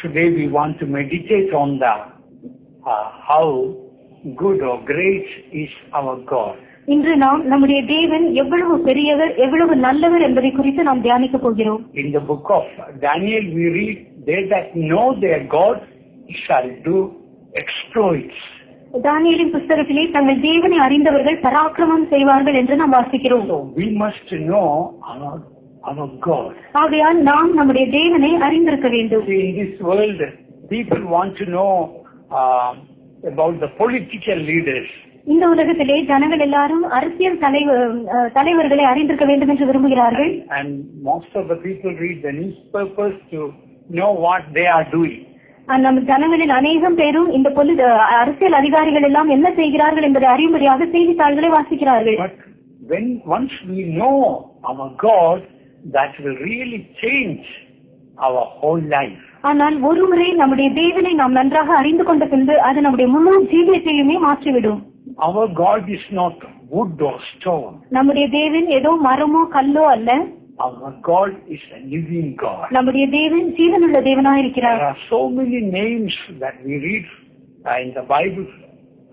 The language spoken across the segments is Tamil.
Today we want to meditate on the how good or great is our God. இன்று நாம் நம்முடைய தேவன் எவ்வளவு பெரியவர், எவ்வளவு நல்லவர் என்பதை குறித்து நாம் தியானிக்க போகிறோம். In the book of Daniel we read, they that know their God shall do exploits. தானியேலின் புத்தகத்திலே தங்கள் தேவனை அறிந்தவர்கள் பராக்கிரமம் செய்வார்கள் என்று நாம் வாசிக்கிறோம். So we must know our God. ஆகையால் நாம் நம்முடைய தேவனை அறிந்திருக்க வேண்டும். See, in this world people want to know about the political leaders. இந்த உலகத்திலே ஜனங்கள் எல்லாரும் அரசியல் தலைவர்களை அறிந்திருக்க வேண்டும் என்று விரும்புகிறார்கள். And most of the people read the newspapers to know what they are doing. நம்ம ஜனங்களில் அநேகம் பேரும் இந்த அரசியல் அதிகாரிகள் எல்லாம் என்ன செய்கிறார்கள் என்பதை அறியும்படியாக செய்தித்தாள்களை வாசிக்கிறார்கள். But when once we know our God, that will really change our whole life. ஆனால் ஒருமுறை நம்முடைய தேவனை நாம் நன்றாக அறிந்து கொண்ட பின்பு அது நம்முடைய முழு ஜீவியத்தையுமே மாற்றிவிடும். Our God is not wood or stone. நம்முடைய தேவன் ஏதோ மரமோ கல்லோ அல்ல. Our God is a living God. நம்முடைய தேவன் ஜீவனுள்ள தேவனாய் இருக்கிறார். There are so many names that we read in the Bible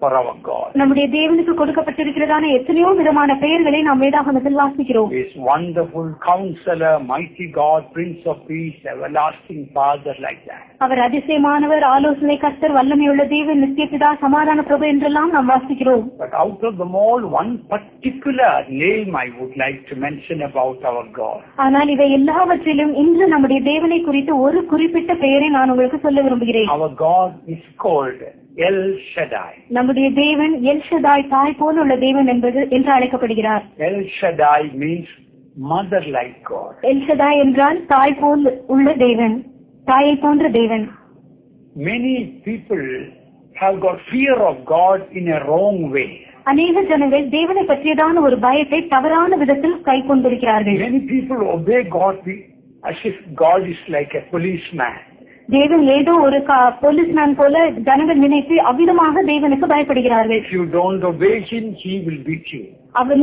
for our God. நம்முடைய தேவனுக்கு கொடுக்கப்பட்டிருக்கிறதான எத்தனையோ விதமான பெயர்களை நாம் வேதாகமத்தில் வாசிக்கிறோம். He is wonderful counselor, mighty God, Prince of Peace, everlasting Father, like that. அவர் அதிசயமானவர், ஆலோசனை கர்த்தர், வல்லமையுள்ள தேவன், நித்திய பிதா, சமாதான பிரபு என்றெல்லாம் நாம் வாசிக்கிறோம். But out of them all, one particular name I would like to mention about our God. ஆனால் இவை எல்லாவற்றிலும் இன்று நம்முடைய தேவனை குறித்து ஒரு குறிப்பிட்ட பெயரை நான் உங்களுக்கு சொல்ல விரும்புகிறேன். Our God is called El Shaddai. நம்முடைய தேவன் எல் ஷதாய், தாய் போல் உள்ள தேவன் என்று அழைக்கப்படுகிறார். El Shaddai means mother like God. L ஷதாய் என்றால் தாய் போல் உள்ள தேவன், தாயை போன்ற தேவன். Many people have got fear of God in a wrong way. அநேக ஜனங்கள் தேவனை பற்றியதான ஒரு பயத்தை தவறான விதத்தில் கை கொண்டிருக்கிறார்கள். Many people obey God as if God is like a policeman. தேவன் ஏதோ ஒரு போலீஸ்மேன் போல ஜனங்கள் நினைத்து அவ்விதமாக தேவனுக்கு பயப்படுகிறார்கள். If you don't obey him, he will beat you.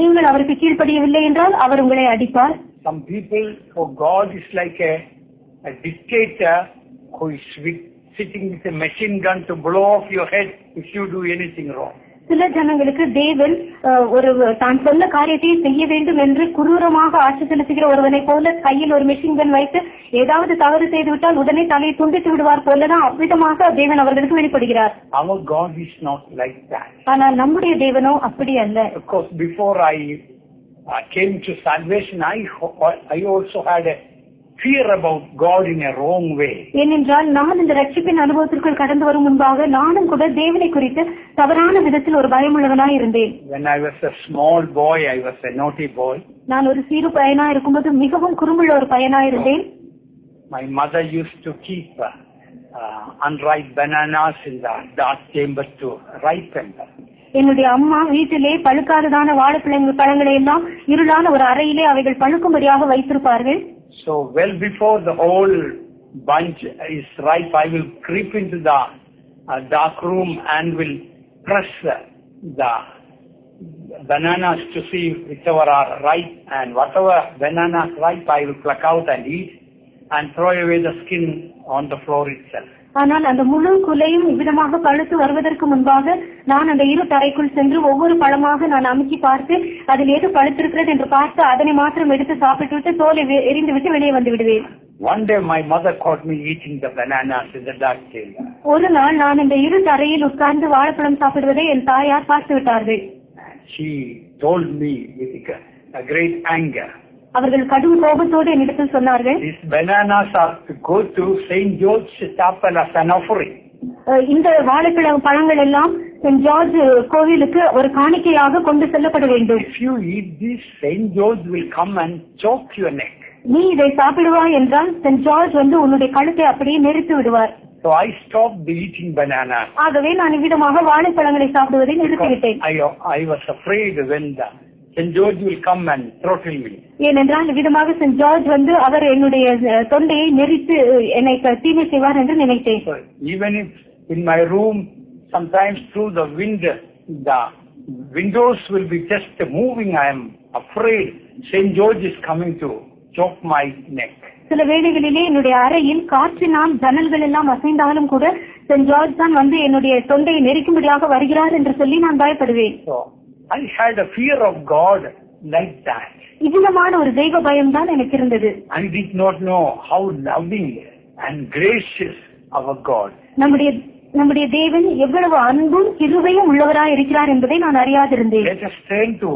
நீங்கள் அவருக்கு கீழ்ப்படியவில்லை என்றால் அவர் உங்களை அடிப்பார். Some people, for God is like a dictator who is sitting with a machine gun to blow off your head if you do anything wrong. சில ஜனங்களுக்கு தேவன் ஒரு தான் சொன்ன காரியத்தை செய்ய வேண்டும் என்று குரூரமாக ஆட்சி செலுத்துகிற ஒருவனை போல கையில் ஒரு மெஷின் கன் வைத்து ஏதாவது தவறு செய்துவிட்டால் உடனே தலையை துண்டித்து விடுவார் போலதான் அவ்விதமாக தேவன் அவர்களுக்கு வெளிப்படுகிறார். Our God is not like that. ஆனால் நம்முடைய தேவனோ அப்படி அல்ல. Of course, before I came to salvation, I also had a fear about God in a wrong way. ஏனென்றால் நான் இந்த ரட்சிப்பின் அனுபவத்திற்குள் கடந்து வரும் முன்பாக நானும் கூட தேவனை குறித்து தவறான விதத்தில் ஒரு பயமுள்ளவனாய் இருந்தேன். When I was a small boy, I was a naughty boy. நான் ஒரு சிறு பையனா இருக்கும்போது மிகவும் குறும்புள்ள ஒரு பையனா இருந்தேன். My mother used to keep unripe bananas in the dark chamber to ripen them. என்னுடைய அம்மா வீட்டிலே பழுக்காததான வாழைப்பழங்களை எல்லாம் இருளான ஒரு அறையிலே அவைகள் பழுக்கும்படியாக வைத்திருப்பார்கள். So well before the whole bunch is ripe, I will creep into the dark room and will press the bananas to see whichever are ripe, and whatever bananas ripe I will pluck out and eat and throw away the skin on the floor itself. ஆனால் அந்த முழு குலையும் இவ்விதமாக பழுத்து வருவதற்கு முன்பாக நான் அந்த இரு தரைக்குள் சென்று ஒவ்வொரு பழமாக நான் அமுக்கி பார்த்து அதில் எது பழுத்திருக்கிறது என்று பார்த்து அதனை மாத்திரம் எடுத்து சாப்பிட்டு தோலை எரிந்து விட்டு வெளியே வந்து விடுவேன். One day my mother caught me eating the bananas in the dark chamber. ஒரு நாள் நான் இந்த இரு தரையில் உட்கார்ந்து வாழைப்பழம் சாப்பிடுவதை என் தாயார் பார்த்து விட்டார்கள். She told me with a great anger. அவர்கள் கடும் கோபத்தோடு என்னிடத்தில் சொன்னார்கள், These bananas are to go to Saint George's Chapel as an offering. இந்த வாழைப்பழம் பழங்கள் எல்லாம் செயின்ட் ஜார்ஜ் கோவிலுக்கு ஒரு காணிக்கையாக கொண்டு செல்லப்பட வேண்டும். If you eat this, Saint George will come and choke your neck. நீ இதை சாப்பிடுவாய் என்றால் செயின்ட் ஜார்ஜ் வந்து உன்னுடைய கழுத்தை அப்படியே நெரித்து விடுவார். So I stopped eating bananas. ஆகவே நான் இவ்விதமாக வாழைப்பழங்களை சாப்பிடுவதை நிறுத்திவிட்டேன். I was afraid when Saint George will come and throttle me. ஏனென்றால் விதமாக செயின்ட் ஜார்ஜ் வந்து அவர் என்னுடைய தொண்டையை நெரித்து என்னை தீமை செய்வார் என்று நினைத்தேன். So even if in my room, sometimes through the windows will be just moving, I am afraid Saint George is coming to choke my neck. சில வேளைகளிலே என்னுடைய அறையில் காற்றினால் ஜன்னல்கள் எல்லாம் அசைந்தாலும் கூட சென்ட் ஜார்ஜ் தான் வந்து என்னுடைய தொண்டையை நெருக்கும்படியாக வருகிறார் என்று சொல்லி நான் பயப்படுவேன். So I had a fear of God like that. இவ்விதமான ஒரு தெய்வ பயம் தான் எனக்கு இருந்தது. I did not know how loving and gracious our God. நம்முடைய தேவன் எவ்வளவு அன்பும் கிருபையும் உள்ளவராய் இருக்கிறார் என்பதை நான் அறியாதிருந்தேன். Let us turn to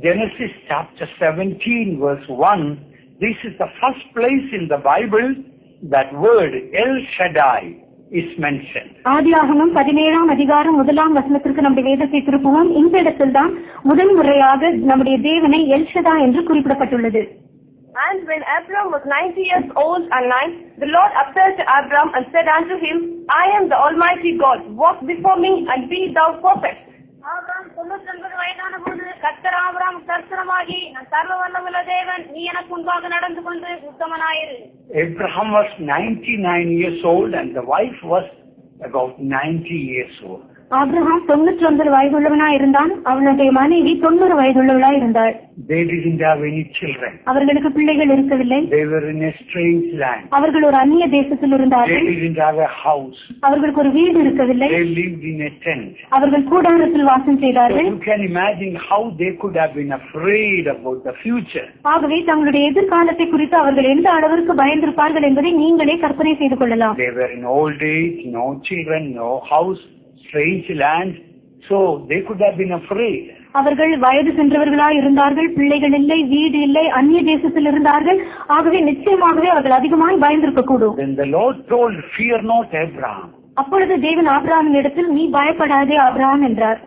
Genesis chapter 17 verse 1. This is the first place in the Bible that word El Shaddai is mentioned. ஆதியாகமம் 17ஆம் அதிகாரம் 1ஆம் வசனத்திற்கு நம்முடைய வேதத்தை திருப்புவோம். இந்த இடத்தில் தான் முதல் முறையாக நம்முடைய தேவனை எல் ஷதா என்று குறிப்பிடப்பட்டுள்ளது. And when Abram was 90 years old and 9, the Lord appeared to Abram and said unto him, I am the Almighty God. Walk before me and be thou perfect. Abraham 99 வயதான போது கர்த்தர் ஆபிரகாம் தரிசனமாகி, நான் சர்வ வல்லமையுள்ள தேவன், நீ எனக்கு முன்பாக நடந்து கொண்டு உத்தமனாயிரு. Abraham was 99 years old and the wife was about 90 years old. Abraham 99 வயதுள்ளவனாய் இருந்தான். அவனுடைய மனைவி 90 வயதுள்ளவளாய் இருந்தாள். They didn't have any children. அவர்களுக்கு பிள்ளைகள் இருக்கவில்லை. They were in a strange land. அவர்கள் ஒரு அந்நிய தேசத்தில் இருந்தார்கள். They didn't have a house. அவர்களுக்கு ஒரு வீடு இருக்கவில்லை. They lived in a tent. அவர்கள் கூடாரத்தில் வாசம் செய்தார்கள். So you can imagine how they could have been afraid about the future. ஆகவே தங்களுடைய எதிர்காலத்தை குறித்து அவர்கள் எந்த அளவிற்கு பயந்திருப்பார்கள் என்பதை நீங்களே கற்பனை செய்து கொள்ளலாம். They were in old age, no children, no house, strange land, so they could have been afraid. அவர்கள் வயது சென்றவர்களாய் இருந்தார்கள், பிள்ளைகள் இல்லை, வீடு இல்லை, அந்நிய தேசத்தில் இருந்தார்கள். ஆகவே நிச்சயமாகவே அவர்கள் அதிகமாய் பயந்திருக்க கூடும். Then the Lord told, fear not Abraham. அப்பொழுது தேவன் ஆபிரகாமின் இடத்தில் நீ பயப்படாதே ஆபிரகாம் என்றார்.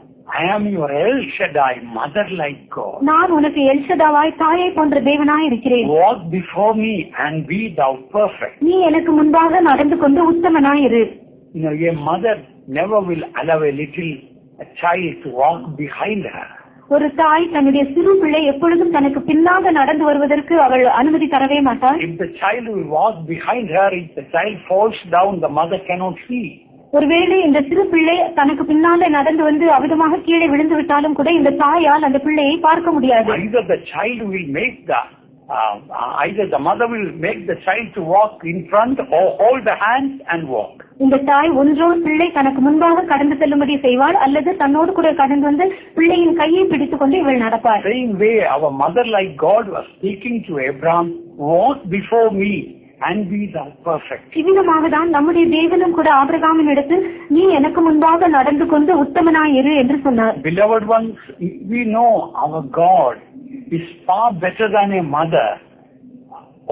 I am your El Shaddai, mother like God. நான் உனக்கு எல் ஷதாவாய் தாயை போன்ற தேவனாய் இருக்கிறேன். Walk before me and be thou perfect. நீ எனக்கு முன்பாக நடந்து கொண்டு உத்தமனாய் இரு. You know, a mother never will allow a child to walk behind her. ஒரு தாய் தன்னுடைய சிறு பிள்ளை எப்பொழுதும் தனக்கு பின்னாக நடந்து வருவதற்கு அவள் அனுமதி தரவே மாட்டாள். If the child will walk behind her, if the child falls down, the mother cannot see. ஒருவேளை இந்த சிறு பிள்ளை தனக்கு பின்னாலே நடந்து வந்து அவிதமாக கீழே விழுந்து விட்டாலும் கூட இந்த தாயால் அந்த பிள்ளையை பார்க்க முடியாது. Either the mother will make the child to walk in front or hold the hands and walk. இந்த தாய் ஒன்றோ பிள்ளை தனக்கு முன்பாக கடந்து செல்லும்படி செய்வாள், அல்லது தன்னோடு கூட கடந்து வந்து பிள்ளையின் கையை பிடித்துக் கொண்டு இவள் நடப்பாள். Same way our mother like God was speaking to Abraham, walk before me and be thou perfect. இவ்விதமாக தான் நம்முடைய தேவனும் கூட ஆபிரகாமின் இடத்தில் நீ எனக்கு முன்பாக நடந்து கொண்டு உத்தமனாயிரு என்று சொன்னார். Beloved ones, we know our God is far better than a mother.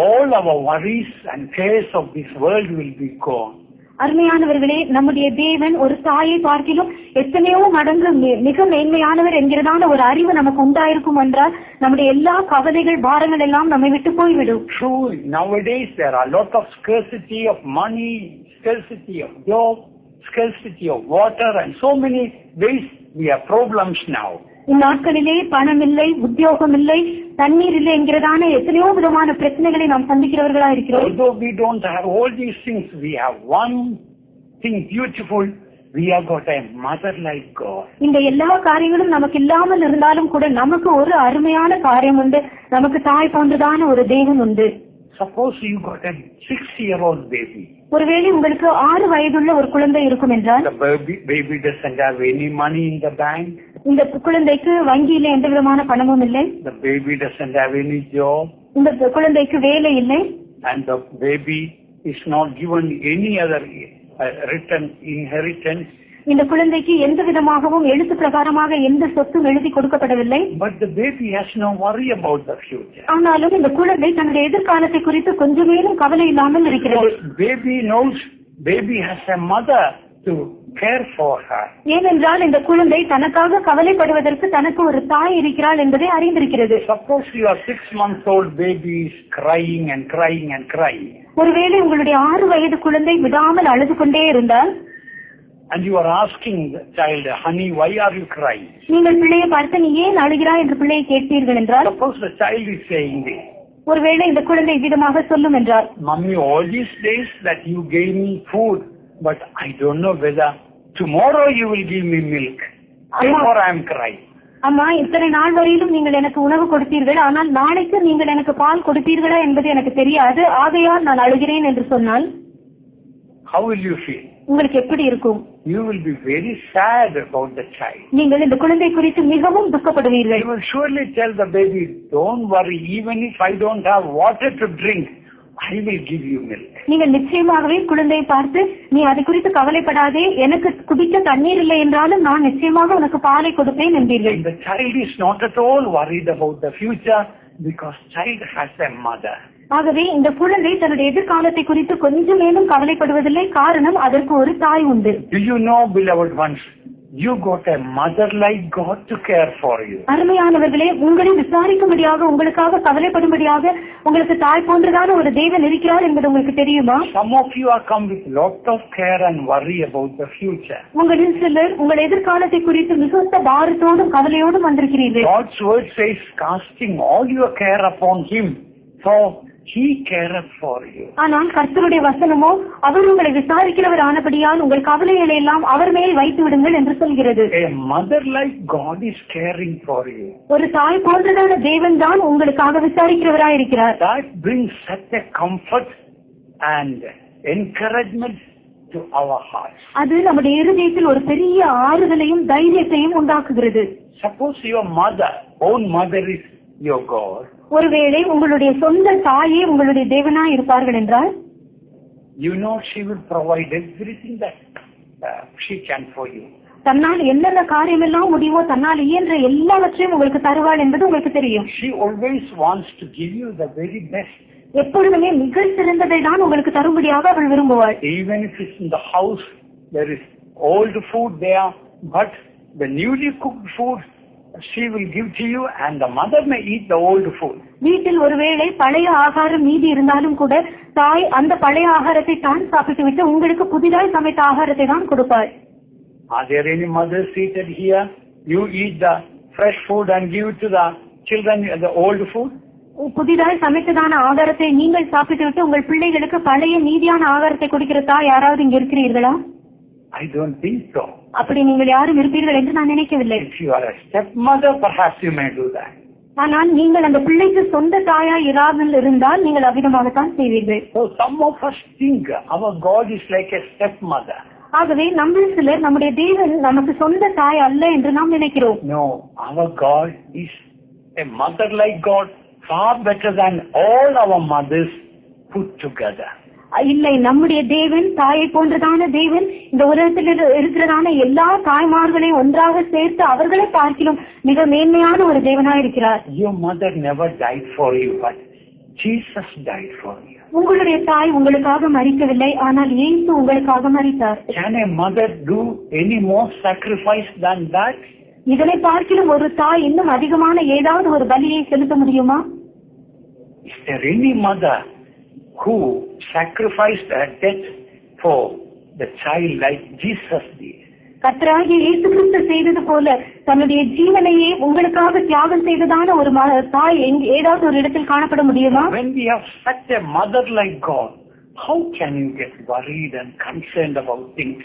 All our worries and cares of this world will be gone. அருமையானவர்களே, நம்முடைய தேவன் ஒரு தாயை பார்க்கிலும் எத்தனையோ மடங்கு மிக மேன்மையானவர் என்கிறதான ஒரு அறிவு நமக்கு உண்டாயிருக்கும் என்றால் நம்முடைய எல்லா கவலைகள் பாரங்கள் எல்லாம் நம்மை விட்டு போய்விடும். True, nowadays there are a lot of scarcity of money, scarcity of job, scarcity of water, and so many ways we have problems now. இந்நாட்களிலே பணம் இல்லை, உத்தியோகம் இல்லை, தண்ணீர் இல்லை என்கிறதான எத்தனையோ விதமான பிரச்சனைகளை நாம் சந்திக்கிறவர்களா இருக்கிறோம். Although we don't have all these things, we have one thing beautiful. We have got a mother like God. இந்த எல்லா காரியங்களும் நமக்கு இல்லாமல் இருந்தாலும் கூட நமக்கு ஒரு அருமையான காரியம் உண்டு. நமக்கு தாய் போன்றதான ஒரு தேவன் உண்டு. Suppose you got a 6-year-old baby. ஒருவேளை உங்களுக்கு 6 வயதுள்ள ஒரு குழந்தை இருக்கும் என்றால் The baby doesn't have any money in the bank. இந்த குழந்தைக்கு வங்கியில எந்த விதமான பணமும் இல்லை. The baby doesn't have any job. இந்த குழந்தைக்கு வேலை இல்லை. And the baby is not given any other written inheritance. இந்த குழந்தைக்கு எந்த விதமாகவும் எழுத்து பிரகாரமாக எந்த சொத்தும் எழுதி கொடுக்கப்படவில்லை. But the baby has no worry about the future. ஆனாலும் இந்த குழந்தை தன்னுடைய எதிர்காலத்தை குறித்து கொஞ்சமேலும் கவலை இல்லாமல் இருக்கிறது. Baby knows baby has a mother to care for her. ஏனென்றால் இந்த குழந்தை தனக்காக கவலைப்படுவதற்கு தனக்கு ஒரு தாய் இருக்கிறாள் என்பதை அறிந்திருக்கிறது. Suppose your 6-month-old baby is crying and crying and crying. ஒருவேளை உங்களுடைய 6 வயது குழந்தை விடாமல் அழுது கொண்டே இருந்தால் and you are asking the child, honey, why are you crying? நீங்கள் பிள்ளையை பார்த்து நீ ஏன் அழுகிறாய் என்று பிள்ளையை கேட்பீர்கள் என்றால் suppose the child is saying this. ஒருவேளை இந்த குழந்தை விதமாக சொல்லும் என்றால் Mommy, all these days that you gave me food, but I don't know whether tomorrow you will give me milk. Therefore I am crying. அம்மா, இத்தனை நாள் வரையிலும் நீங்கள் எனக்கு உணவு கொடுத்தீர்கள், ஆனால் நாளைக்கு நீங்கள் எனக்கு பால் கொடுப்பீர்களா என்பது எனக்கு தெரியாது, ஆகையால் நான் அழுகிறேன் என்று சொன்னால் how will you feel? உங்களுக்கு எப்படி இருக்கும்? You will be very sad about the child. நீங்கள் இந்த குழந்தை குறித்து மிகவும் துக்கப்படுவீர்கள். You will surely tell the baby, don't worry, even if I don't have water to drink, I will give you milk. நீங்கள் நிச்சயமாகவே குழந்தையை பார்த்து, நீ அதை குறித்து கவலைப்படாதே, எனக்கு குடிக்க தண்ணீர் இல்லை என்றாலும் நான் நிச்சயமாக உனக்கு பாலை கொடுப்பேன் என்பீர்கள். And the child is not at all worried about the future because child has a mother. ஆகவே இந்த குழந்தை தன்னுடைய எதிர்காலத்தை குறித்து கொஞ்சம் மேலும் கவலைப்படுவதில்லை, காரணம் அதற்கு ஒரு தாய் உண்டு. Do you know, beloved ones, you got a mother like God to care for you. அருமையானவர்களே, உங்களை விசாரிக்கும்படியாக, உங்களுக்காக கவலைப்படும்படியாக உங்களுக்கு தாய் போன்றதான ஒரு தேவன் இருக்கிறார் என்பது உங்களுக்கு தெரியுமா? Some of you are come with lot of care and worry about the future. உங்களில் சிலர் உங்கள் எதிர்காலத்தை குறித்து மிகுந்த பாரத்தோடும் கவலையோடும் வந்திருக்கிறீர்கள். God's word says, casting all your care upon Him, so He careth for you. ஆனால் கர்த்தருடைய வசனமோ, அவர் உங்களை விசாரிக்கிறவர் ஆனபடியால் உங்கள் கவலைகளை எல்லாம் அவர் மேல் வைத்து விடுங்கள் என்று சொல்கிறது. A mother like God is caring for you. ஒரு தாய் போன்றதான தேவன் தான் உங்களுக்காக விசாரிக்கிறவராய் இருக்கிறார். That brings such a comfort and encouragement to our hearts. அது நம்முடைய இருதயத்தில் ஒரு பெரிய ஆறுதலையும் தைரியத்தையும் உண்டாக்குகிறது. Suppose your own mother is your God. ஒருவேளை உங்களுடைய சொந்த தாயே உங்களுடைய தேவனாய் இருப்பார்கள் என்றால், you know she will provide everything that she can for you. தன்னால் என்னென்ன காரியம் எல்லாம் முடிவோ தன்னால் இயன்ற எல்லாவற்றையும் உங்களுக்கு தருவாள் என்பது உங்களுக்கு தெரியும். She always wants to give you the very best. எப்பொழுதுமே மிக சிறந்ததை தான் உங்களுக்கு தரும்படியாக அவள் விரும்புவாள். Even if it's in the house there is old food there, but the newly cooked food she will give to you, and the mother may eat the old food. வீட்டில் ஒருவேளை பழைய ஆகாரம் மீதி இருந்தாலும் கூட தாய் அந்த பழைய ஆகாரத்தை தான் சாப்பிட்டு விட்டு உங்களுக்கு புதிதாய் சமைத்த ஆகாரத்தை தான் கொடுப்பாள். Are there any mothers seated here? You eat the fresh food and give it to the children the old food? புதிதாய் சமைத்ததான ஆகாரத்தை நீங்கள் சாப்பிட்டு விட்டு உங்கள் பிள்ளைகளுக்கு பழைய மீதியான ஆகாரத்தை கொடுக்கிற தாய் யாராவது இங்க இருக்கிறீர்களா? I don't think so. அப்படி நீங்கள் யாரும் இருப்பீர்கள் என்று நான் நினைக்கவில்லை. If you are a stepmother, perhaps you may do that. ஆனால் நீங்கள் அந்த பிள்ளைக்கு சொந்த தாயாய் இராமல் இருந்தால் நீங்கள் அவ்விதமாகத்தான் செய்வீர்கள். So some of us think our God is like a stepmother. ஆகவே நம்ம சிலர் நம்முடைய தேவன் நமக்கு சொந்த தாய் அல்ல என்று நாம் நினைக்கிறோம். No, our God is a mother like God, far better than all our mothers put together. இல்லை, நம்முடைய தேவன் தாயை போன்றதான தேவன் இந்த உலகத்தில் இருக்கிறதான எல்லா தாய்மார்களையும் ஒன்றாக சேர்த்து அவர்களை பார்க்கிலும் மிக மேன்மையான ஒரு தேவனாய் இருக்கிறார். Your mother never died for you, but Jesus died for you. உங்களுடைய தாய் உங்களுக்காக மரிக்கவில்லை, ஆனால் இயேசு உங்களுக்காக மரித்தார். Can a mother do any more sacrifice than that? இதனை பார்க்கிலும் ஒரு தாய் இன்னும் அதிகமான ஏதாவது ஒரு பலியை செலுத்த முடியுமா? Is there any mother who sacrificed her death for the child like Jesus did? கர்த்தராகிய இயேசு கிறிஸ்து செய்தது போல தன்னுடைய ஜீவனையே உங்களுக்காக தியாகம் செய்ததான ஒரு தாய் ஏதாவது ஒரு இடத்தில் காணப்பட முடியுமா? When we have such a mother like God, how can you get worried and concerned about things?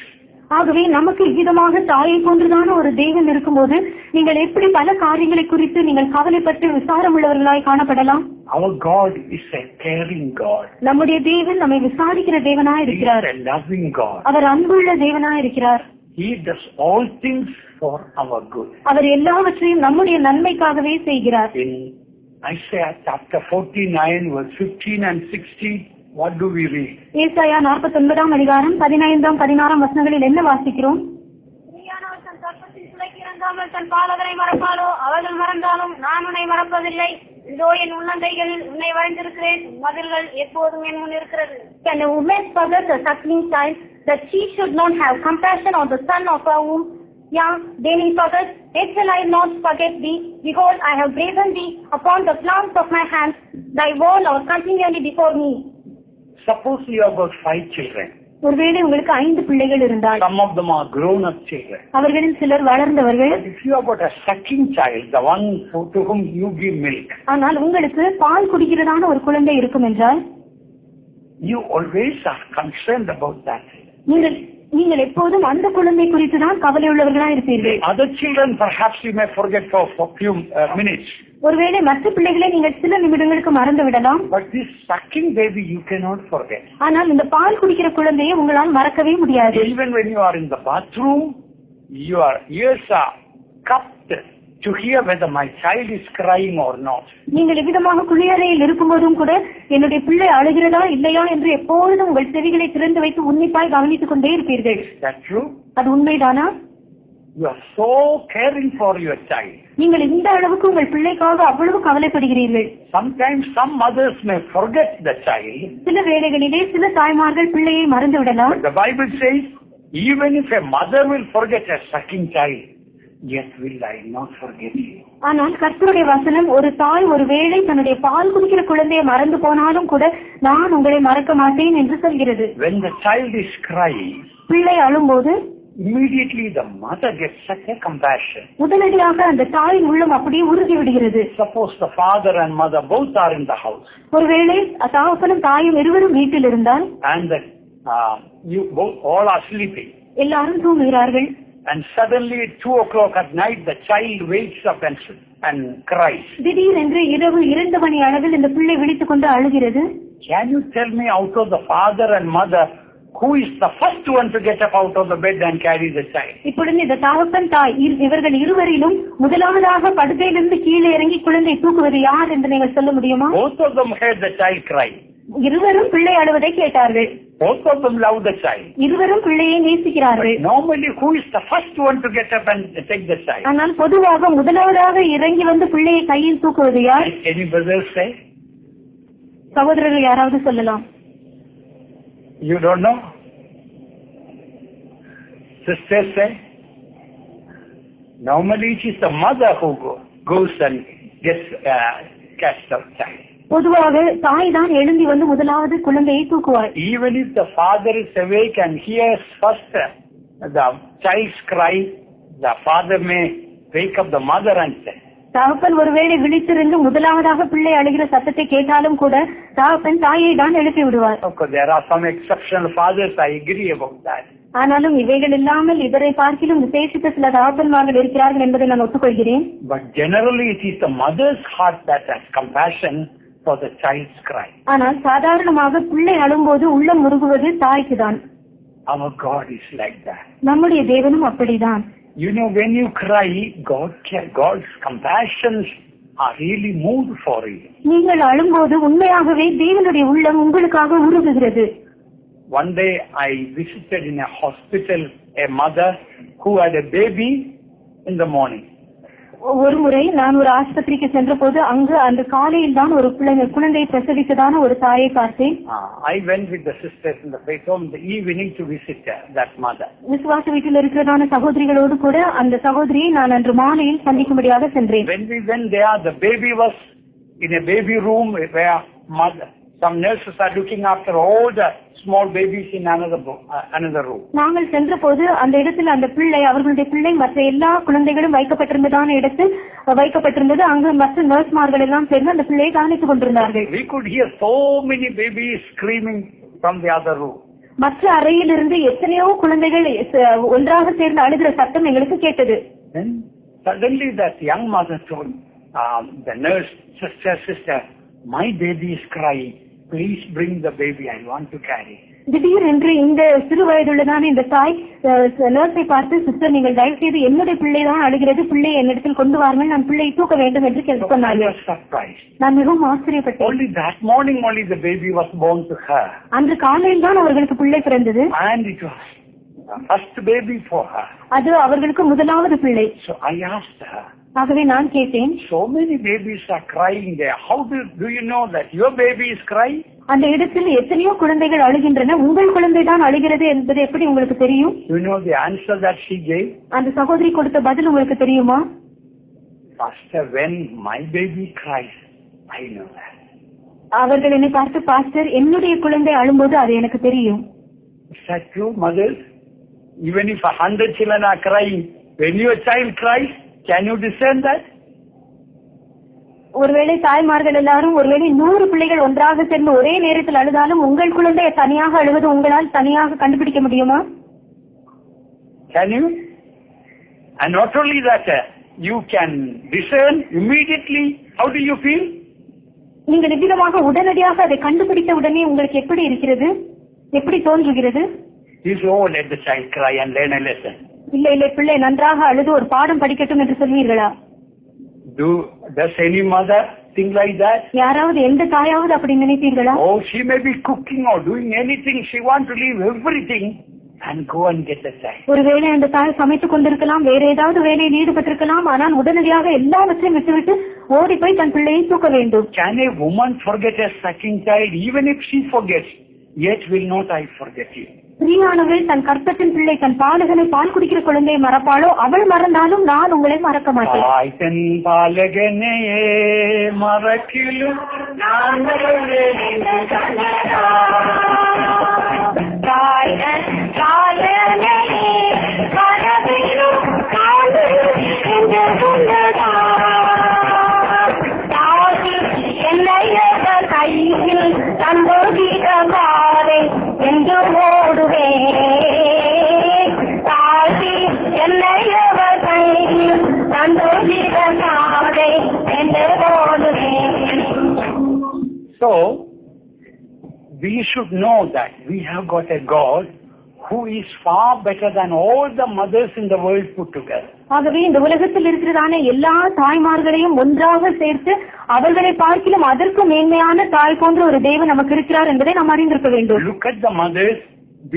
ஆகவே நமக்கு இவ்விதமாக தாயை போன்றதான ஒரு தேவன் இருக்கும்போது நீங்கள் எப்படி பல காரியங்களை குறித்து நீங்கள் கவலைப்பட்டு விசாரம் உள்ளவர்களாய் காணப்படலாம்? Our God is a caring God. நம்முடைய தேவன் நம்மை விசாரிக்கிற தேவனாய் He இருக்கிறார். is a loving God. அவர் அன்புள்ள தேவனாய் இருக்கிறார். He does all things for our good. அவர் எல்லாவற்றையும் நம்முடைய நன்மைக்காகவே செய்கிறார். In Isaiah chapter 49 verse 15 and 16, what do we read? ஏசாயா 49ஆம் அதிகாரம் 15ஆம் 16ஆம் வசனங்களில் என்ன வாசிக்கிறோம்? தன் கற்பத்தில் சுளைக்கு இறங்காமல் தன் பாலகரை மறப்பாலோ? அவர்கள் மறந்தாலும் நான் உன்னை மறப்பதில்லை. இதோ என் உள்ளங்கைகளில் உன்னை வரைந்திருக்கிறேன். மதில்கள் எப்போதும் என் முன் இருக்கிறது. Can a woman forget a suckling child, that she should not have compassion on the son of her womb? Yeah, then he forgets, yet shall I not forget thee. Behold, I have graven thee upon the plants of my hands. Thy wall are continually before me. Suppose you have got 5 children. ஒருவேளை உங்களுக்கு 5 பிள்ளைகள் இருந்தால், Some of them are grown-up children. அவர்களில் சிலர் வளர்ந்தவர்கள். But if you have got a sucking child, the one to whom you give milk, ஆனால் உங்களுக்கு பால் குடிக்கிறதான ஒரு குழந்தை இருக்கும் என்றால், you always are concerned about that. நீங்கள் நீங்கள் எப்போதும் அந்த குழந்தை குறித்து தான் கவலை உள்ளவர்களா இருப்பீர்கள். Other children perhaps you may forget for few minutes. ஒருவேளை மற்ற பிள்ளைகளை நீங்கள் சில நிமிடங்களுக்கு மறந்து விடலாம். But this sucking baby you cannot forget. ஆனால் இந்த பால் குடிக்கிற குழந்தையை உங்களால் மறக்கவே முடியாது. Even when you are in the bathroom, your ears are cupped to hear whether my child is crying or not. நீங்கள் எவ்விதமாக குளியறையில் இருக்கும்போதும் கூட என்னுடைய பிள்ளை அழுகிறதா இல்லையா என்று எப்பொழுதும் உங்கள் செவிகளை திறந்து வைத்து உன்னிப்பாய் கவனித்துக் கொண்டே இருப்பீர்கள். That true? அது உண்மைதானா? You are so caring for your child. நீங்கள் இந்த அளவுக்கு உங்கள் பிள்ளைக்காக அவ்வளவு கவலைப்படுகிறீர்கள். Sometimes some mothers may forget the child. சில வேளைகளிலே சில தாய்மார்கள் பிள்ளையை மறந்து விடலாம். But the Bible says, even if a mother will forget a sucking child, yet will I not forget you. ஆனால் கர்த்தருடைய வசனம், ஒரு தாய் ஒருவேளை தன்னுடைய பால் குடிக்கிற குழந்தையை மறந்து போனாலும் கூட நான் உங்களை மறக்க மாட்டேன் என்று சொல்கிறது. When the child is crying, பிள்ளை அழும்போது immediately the mother gets such a compassion. உடனடியாக அந்த தாயின் உள்ளம் அப்படியே உருகி விடுகிறது. Suppose the father and mother both are in the house. ஒருவேளை தகப்பனும் தாயும் இருவரும் வீட்டில் இருந்தால், and you both all are sleeping. எல்லாரும் தூங்குகிறார்கள். And suddenly at 2 o'clock at night the child wakes up and cries. திடீரென்று இரவு 2 மணி அளவில் இந்த பிள்ளை விழித்துக் கொண்டு அழுகிறது. Can you tell me out of the father and mother who is the first one to get up out of the bed and carry the child? இப்பொழுது இந்த தகப்பன் தாய் இவர்கள் இருவரிலும் முதலாவதாக படுக்கையிலிருந்து கீழே இறங்கி குழந்தை தூக்குவது யார் என்று நீங்கள் சொல்ல முடியுமா? Both of them heard the child cry. இருவரும் பிள்ளை அழுவதை கேட்டார்கள். Both of them love the child. இருவரும் பிள்ளையை நேசிக்கிறார்கள். Normally who is the first one to get up and take the child? ஆனால் பொதுவாக முதலாவதாக இறங்கி வந்து பிள்ளையை கையில் தூக்குவது யார்? Any brothers say? சகோதரர்கள் யாராவது சொல்லலாம். You don't know? Sisters say? Normally it is the mother who goes and gets catch the child. பொதுவாக தாய் தான் எழுந்தி வந்து முதலாவது குழந்தையை தூக்குவார். Even if the father is awake and hears first the child's cry, the father may wake up the mother and say. தகப்பன் ஒருவேளை விழித்திருந்து முதலாவதாக பிள்ளை அழுகிற சத்தத்தை கேட்டாலும் கூட தகப்பன் தாயை தான் எழுப்பி விடுவார். Of course, there are some exceptional fathers, I agree about that. ஆனாலும் இவைகள் இல்லாமல் இவரை பார்க்கிலும் விசேஷித்த சில தகப்பன்மார்கள் இருக்கிறார்கள் என்பதை நான் ஒத்துக்கொள்கிறேன். But generally it is the mother's heart that has compassion for the child's cry. ஆனால் சாதாரணமாக பிள்ளை அழும்போது உள்ளம் முருகுவது தாய்க்கு தான். Our God is like that. நம்முடைய தேவனும் அப்படிதான். You know, when you cry, God's compassions are really moved for you. நீங்கள் அழும்போது உண்மையாகவே தேவனுடைய உள்ளம் உங்களுக்காக உருகுகிறது. One day I visited in a hospital a mother who had a baby in the morning. ஒரு முறை நான் ஒரு ஆஸ்பத்திரிக்கு சென்ற போது அங்கு அந்த காலையில் தான் ஒரு குழந்தை பிரசவித்ததான ஒரு தாயை பார்த்தேன். I went with the sisters in the faith home in the evening to visit that mother. விசுவாச வீட்டில் இருக்கிறதான சகோதரிகளோடு கூட அந்த சகோதரியை நான் அன்று மாலையில் சந்திக்கும்படியாக சென்றேன். When we went there, the baby was in a baby room where some nurses are looking after all the small babies in another room. நாங்கள் சென்ற போது அந்த இடத்தில் அந்த பிள்ளை அவர்களுடைய பிள்ளை மற்ற எல்லா குழந்தைகளும் வைக்கப்பட்டிருந்ததான இடத்தில் வைக்கப்பட்டிருந்தது. அங்கு மற்ற நர்ஸ்மார்கள் எல்லாம் சேர்ந்து அந்த பிள்ளையை கவனித்துக் கொண்டிருந்தார்கள். We could hear so many babies screaming from the other room. மற்ற அறையிலிருந்து எத்தனையோ குழந்தைகள் ஒன்றாக சேர்ந்து அழுகிற சத்தம் எங்களுக்கு கேட்டது. Then suddenly that young mother told the nurse, sister, my baby is crying. Please bring the baby. I want to carry. திடீரென்று இந்த சிறு வயதுள்ளதான இந்த தாய் நர்ஸை பார்த்து, சிஸ்டர் நீங்கள் தயவு செய்து என்னுடைய பிள்ளை தான் அழுகிறது, பிள்ளையை என்னிடத்தில் கொண்டு வாருங்கள், நான் பிள்ளையை தூக்க வேண்டும் என்று சொன்னார்கள். நான் மிகவும் ஆச்சரியப்பட்டேன். Only that morning only the baby was born to her. அன்று காலையில் தான் அவர்களுக்கு பிள்ளை பிறந்தது. And it was the first baby for her. அது அவர்களுக்கு முதலாவது பிள்ளை. So I asked her. ஆகவே நான் கேட்டேன், so many babies are crying there. How do you know that your baby is crying? அந்த இடத்தில் எத்தனையோ குழந்தைகள் அழுகின்றன, உங்கள் குழந்தை தான் அழுகிறது என்பது எப்படி உங்களுக்கு தெரியும்? You know the answer that she gave? அந்த சகோதரி கொடுத்த பதில் உங்களுக்கு தெரியுமா? Pastor, when my baby cries, I know that. அவர்கள் என்னை பார்த்து, பாஸ்டர் என்னுடைய குழந்தை அழும்போது அது எனக்கு தெரியும். Is that true, mothers? Even if 100 children are crying, when your child cries, can you discern that? ஒருவேளை தாய்மார்கள் எல்லாரும் ஒருவேளை 100 பிள்ளைகள் ஒன்றாக சேர்ந்து ஒரே நேரத்தில் அழுதாலும் உங்கள் குழந்தை தனியாக அழுவது உங்களால் தனியாக கண்டுபிடிக்க முடியுமா? Can you? And not only that, you can discern immediately. How do you feel? நீங்கள் நிச்சயமாக உடனடியாக அதை கண்டுபிடித்த உடனே உங்களுக்கு எப்படி இருக்கிறது, எப்படி தோன்றுகிறது? Let the child cry and learn a lesson. இல்லை பிள்ளை நன்றாக அழுது ஒரு பாடம் படிக்கட்டும் என்று சொல்வீர்களா? Does any mother think like that? யாராவது எந்த தாயாவது அப்படி நினைப்பீர்களா? Oh, she may be cooking or doing anything. She wants to leave everything and go and get the child. ஒருவேளை அந்த தாய் சமைத்துக் கொண்டிருக்கலாம், வேற ஏதாவது வேலையில் ஈடுபட்டிருக்கலாம், ஆனால் உடனடியாக எல்லாவற்றையும் விட்டுவிட்டு ஓடி போய் தன் பிள்ளையை தூக்க வேண்டும். Can a woman forget a sucking child? Even if she forgets, yet will not I forget you. ஸ்திரீயானவள் தன் கற்பத்தின் பிள்ளை தன் பாலகனை பால் குடிக்கிற குழந்தையை மறப்பாளோ? அவள் மறந்தாலும் நான் உங்களை மறக்க மாட்டேன். தன் பாலகனையே மறக்கிலும் நான் கையில் தந்தோகிடமாறை என்று ஓடுவே தாசி என்னையவர் கையில் தந்தோகிடமாறை என்று ஓடுவே. So we should know that we have got a God who is far better than all the mothers in the world put together. ஆகவே இந்த உலகத்தில் இருக்கிறதான எல்லா தாய்மார்களையும் ஒன்றாக சேர்த்து அவர்களை பார்க்கிலும் அதற்கு மேன்மையான தாய் போன்ற ஒரு தேவன் நமக்கு இருக்கிறார் என்பதை நாம் அறிந்திருக்க வேண்டும். Look at the mothers.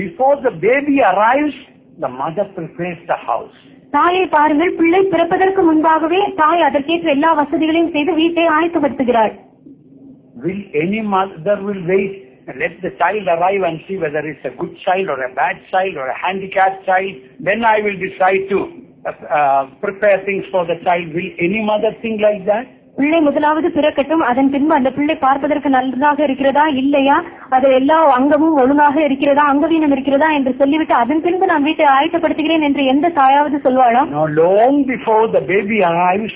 Before the baby arrives, the mother prepares the house. தாயை பாருங்கள், பிள்ளை பிறப்பதற்கு முன்பாகவே தாய் அதற்கேற்ற எல்லா வசதிகளையும் செய்து வீட்டை ஆயத்தப்படுத்துகிறாள். Will any mother will wait and let the child arrive and see whether it's a good child or a bad child or a handicapped child? Then I will decide to prepare things for the child. Will any mother think like that? பிள்ளை முதலாவது பிறக்கட்டும், அதன் பின்பு அந்த பிள்ளை பார்ப்பதற்கு நல்லதாக இருக்கிறதா இல்லையா, அது எல்லா அங்கமும் ஒழுங்காக இருக்கிறதா, அங்கவீனம் இருக்கிறதா என்று சொல்லிவிட்டு அதன் பின்பு நான் வீட்டை ஆயத்தப்படுத்துகிறேன் என்று எந்த தாயாவது சொல்வாளா? No, long before the baby arrives,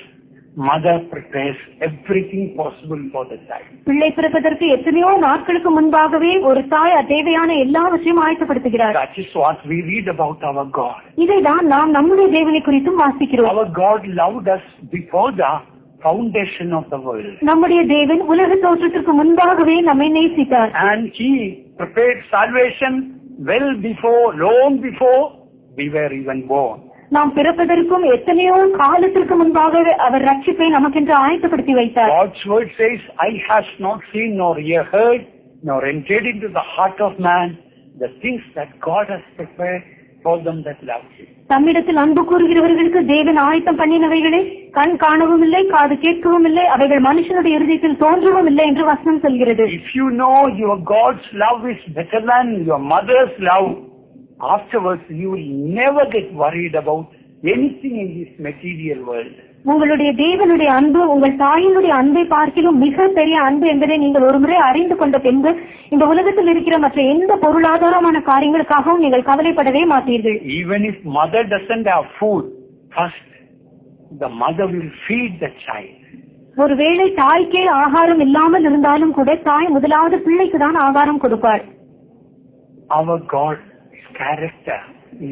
mother prepares everything possible for the child. பிள்ளை பிறப்பதற்கு எத்தனையோ நாட்களுக்கு முன்பாகவே ஒரு தாய் தேவையான எல்லாவற்றையும் ஆயத்தப்படுத்துகிறார். That is what we read about our God. இதைதான் நாம் நம்முடைய தேவனை குறித்தும் வாசிக்கிறோம். Our God loved us before the foundation of the world. நம்முடைய தேவன் உலக தோற்றத்திற்கு முன்பாகவே நம்மை நேசித்தார். And He prepared salvation well before, long before we were even born. நாம் பிறப்பதற்கும் எத்தனையோ காலத்திற்கு முன்பாகவே அவர் ரட்சிப்பை நமக்கென்று ஆயத்தப்படுத்தி வைத்தார். God's word says, "I has not seen nor ear heard nor entered into the heart of man the things that God has prepared for them that love Him." தம்மிடத்தில் அன்பு கூறுகிறவர்களுக்கு தேவன் ஆயத்தம் பண்ணினவைகளை கண் காணவும் இல்லை, காது கேட்கவும் இல்லை, அவைகள் மனுஷனுடைய இருதயத்தில் தோன்றவும் இல்லை என்று வசனம் சொல்கிறது. If you know your God's love is better than your mother's love, afterwards you will never get worried about anything in this material world. உங்களுடைய தேவனுடைய அன்பு உங்கள் தாயினுடைய அன்பை பார்க்கிலும் மிக பெரிய அன்பு என்பதை நீங்கள் ஒருமுறை அறிந்து கொண்ட பின்பு இந்த உலகத்தில் இருக்கிற மற்ற எந்த பொருளாதாரமான காரியங்களுக்காகவும் நீங்கள் கவலைப்படவே மாட்டீர்கள். Even if mother doesn't have food, first the mother will feed the child. ஒருவேளை தாய்க்கே ஆகாரம் இல்லாமல் இருந்தாலும் கூட தாய் முதலாவது பிள்ளைக்கு தான் ஆகாரம் கொடுப்பார். Our God's character,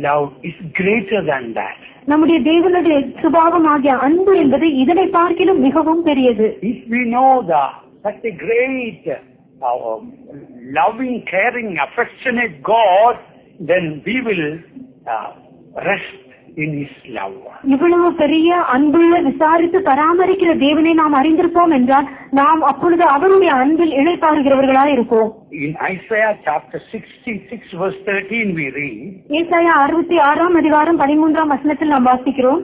love is greater than that. நம்முடைய தேவனுடைய சுபாவம் ஆகிய அன்பு என்பது இதனை பார்க்கிலும் மிகவும் பெரியது. If we know such a great, loving, caring, affectionate God, then we will rest in His love. இவ்வளவு பெரிய அன்புள்ள விசாரித்து பராமரிக்கிற தேவனை நாம் அறிந்திருப்போம் என்றால் நாம் அப்பொழுது அவருடைய அன்பில் இளைப்பாறுகிறவர்களாய் இருப்போம். In Isaiah chapter 66 verse 13 we read, ஏசாயா 66ஆம் அதிகாரம் 13ஆம் வசனத்தில் நாம் வாசிக்கிறோம்,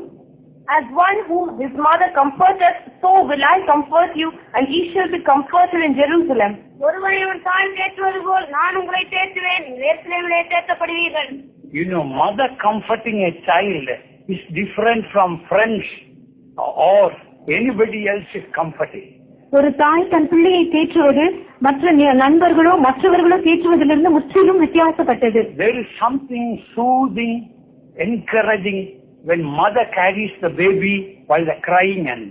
As one whom his mother comforted, so will I comfort you, and ye shall be comforted in Jerusalem. ஒருவனை உன் தாய் தேற்றுவது போல் நான் உங்களை தேற்றுவேன், எருசலேமிலே தேற்றப்படுவீர்கள். You know, mother comforting a child is different from friends or anybody else is comforting. ஒரு தாய் தன் பிள்ளையை தேற்றுவது மற்ற நண்பர்களோ மற்றவர்களோ தேற்றுவதிலிருந்து முற்றிலும் வித்தியாசப்பட்டது. There is something soothing, encouraging when mother carries the baby while they're crying, and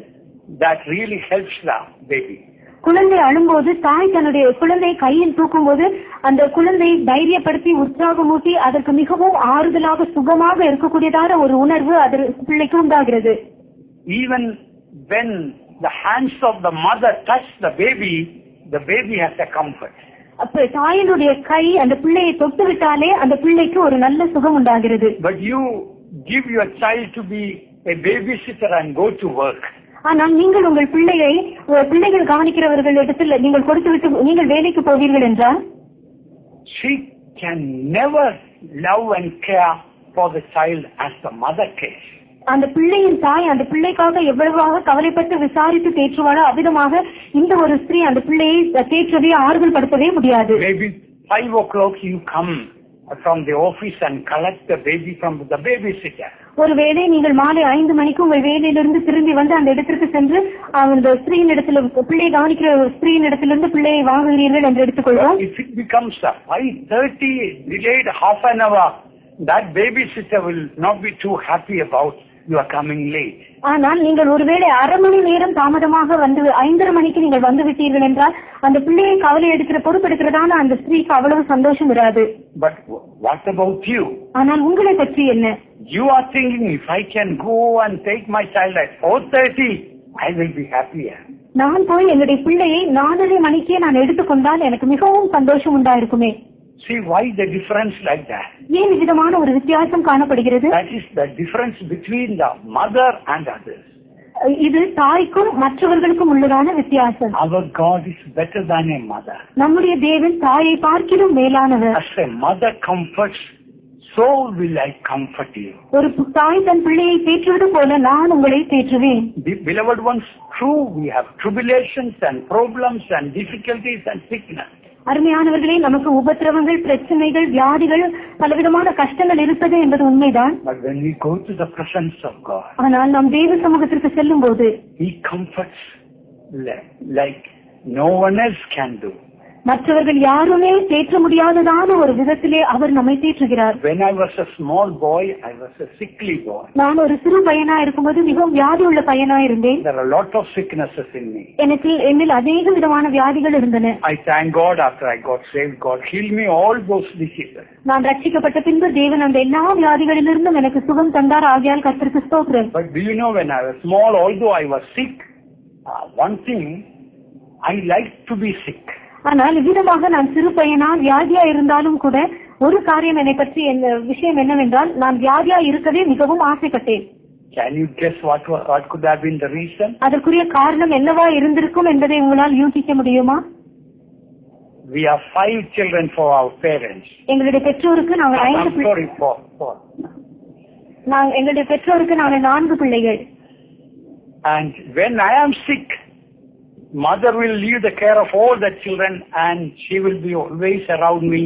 that really helps the baby. குழந்தை அழும்போது தாய் தன்னுடைய குழந்தை கையில் தூக்கும் போது அந்த குழந்தை தைரியப்படுத்தி உற்சாகமூட்டி அதற்கு மிகவும் ஆறுதலாக சுகமாக இருக்கக்கூடியதான ஒரு உணர்வு அதற்கு பிள்ளைக்கு உண்டாகிறது. Even when the hands of the mother touch the baby has a comfort. அப்ப தாயினுடைய கை அந்த பிள்ளையை தொட்டு விட்டாலே அந்த பிள்ளைக்கு ஒரு நல்ல சுகம் உண்டாகிறது. But you give your child to be a babysitter and go to work. ஆனால் நீங்கள் உங்கள் பிள்ளைகள் கவனிக்கிறவர்கள் இடத்தில் நீங்கள் கொடுத்துவிட்டு நீங்கள் வேலைக்கு போவீர்கள் என்றால் she can never love and care for the child as the mother cares. அந்த பிள்ளையின் தாய் அந்த பிள்ளைக்காக எவ்வளவாக கவலைப்பட்டு விசாரித்து தேற்றுவாளோ அவ்விதமாக இந்த ஒரு ஸ்திரீ அந்த பிள்ளையை தேற்றவே ஆறுதல் படுத்தவே முடியாது. Maybe 5 o'clock you come from the office and collect the baby from the babysitter. ஒருவேளை நீங்கள் மாலை 5 மணிக்கு உங்கள் வேலையிலிருந்து திரும்பி வந்து அந்த இடத்திற்கு சென்று அந்த ஸ்திரீயின் இடத்துல பிள்ளையை கவனிக்கிற ஸ்திரீயின் இடத்திலிருந்து பிள்ளையை வாங்குகிறீர்கள் என்று எடுத்துக்கொள்வோம். If it becomes 5:30 delayed half an hour, that babysitter will not be too happy about you are coming late. ஆனால் நீங்கள் ஒருவேளை அரை மணி நேரம் தாமதமாக வந்து 5:30 மணிக்கு நீங்கள் வந்து விட்டீர்கள் என்றால் அந்த பிள்ளையை கவலை எடுக்கிற பொறுப்பெடுக்கிறதான அந்த ஸ்திரீக்கு அவ்வளவு சந்தோஷம் வராது. But what about you? ஆனால் உங்களை பற்றி என்ன? You are thinking, if I can go and take my child at 4:30, I will be happier. நான் போய் என்னுடைய பிள்ளையை 4:30 மணிக்கே நான் எடுத்துக்கொண்டால் எனக்கு மிகவும் சந்தோஷம் உண்டாயிருக்குமே. See why the difference like that? ஏன் விதமான ஒரு வித்தியாசம் காணப்படுகிறது? That is the difference between the mother and others. இது தாய்க்கும் மற்றவர்களுக்கும் உள்ளதான வித்தியாசம். Our God is better than a mother. நம்முடைய தேவன் தாயை பார்க்கிலும் மேலானவர். As a mother comforts, so will I comfort you. ஒரு தாய் தன் பிள்ளையை தேற்றுவது போல நான் உங்களை தேற்றுவேன். Beloved ones, true, we have tribulations and problems and difficulties and sickness. அருமையானவர்களே, நமக்கு உபத்திரவங்கள், பிரச்சனைகள், வியாதிகள், பலவிதமான கஷ்டங்கள் இருப்பது என்பது உண்மைதான். But when we go to the presence of God, ஆனால் நாம் தேவ சமூகத்திற்கு செல்லும் போது He comforts like no one else can do. மற்றவர்கள் யாருமே தேற்ற முடியாததான ஒரு விதத்திலே அவர் நம்மை தேற்றுகிறார். When I was a small boy, I was a sickly boy. நான் ஒரு சிறு பையனா இருக்கும்போது மிகவும் வியாதி உள்ள பையனா இருந்தேன். There are a lot of sicknesses in me. என்னில் அநேக விதமான வியாதிகள் இருந்தன. I thank God after I got saved, God healed me all those diseases. நான் ரட்சிக்கப்பட்ட பின்பு தேவன் அந்த எல்லா வியாதிகளிலிருந்தும் எனக்கு சுகம் தந்தார். ஆகையால் கர்த்தருக்கு ஸ்தோத்திரம். But do you know, when I was small, although I was sick, one thing, I liked to be sick. ஆனால் இவ்விதமாக நான் சிறு பையனா வியாதியா இருந்தாலும் கூட ஒரு காரியம் என்னை பற்றி விஷயம் என்னவென்றால் நான் வியாதியா இருக்கவே மிகவும் ஆசைப்பட்டேன். Can you guess what could have been the reason? அதற்குரிய காரணம் என்னவா இருந்திருக்கும் என்பதை உங்களால் யூகிக்க முடியுமா? We have 5 children for our parents. எங்களுடைய பெற்றோருக்கு நாங்கள் 5 எங்களுடைய பெற்றோருக்கு நாங்கள் 4 பிள்ளைகள். And when I am sick, mother will leave the care of all the children and she will be always around me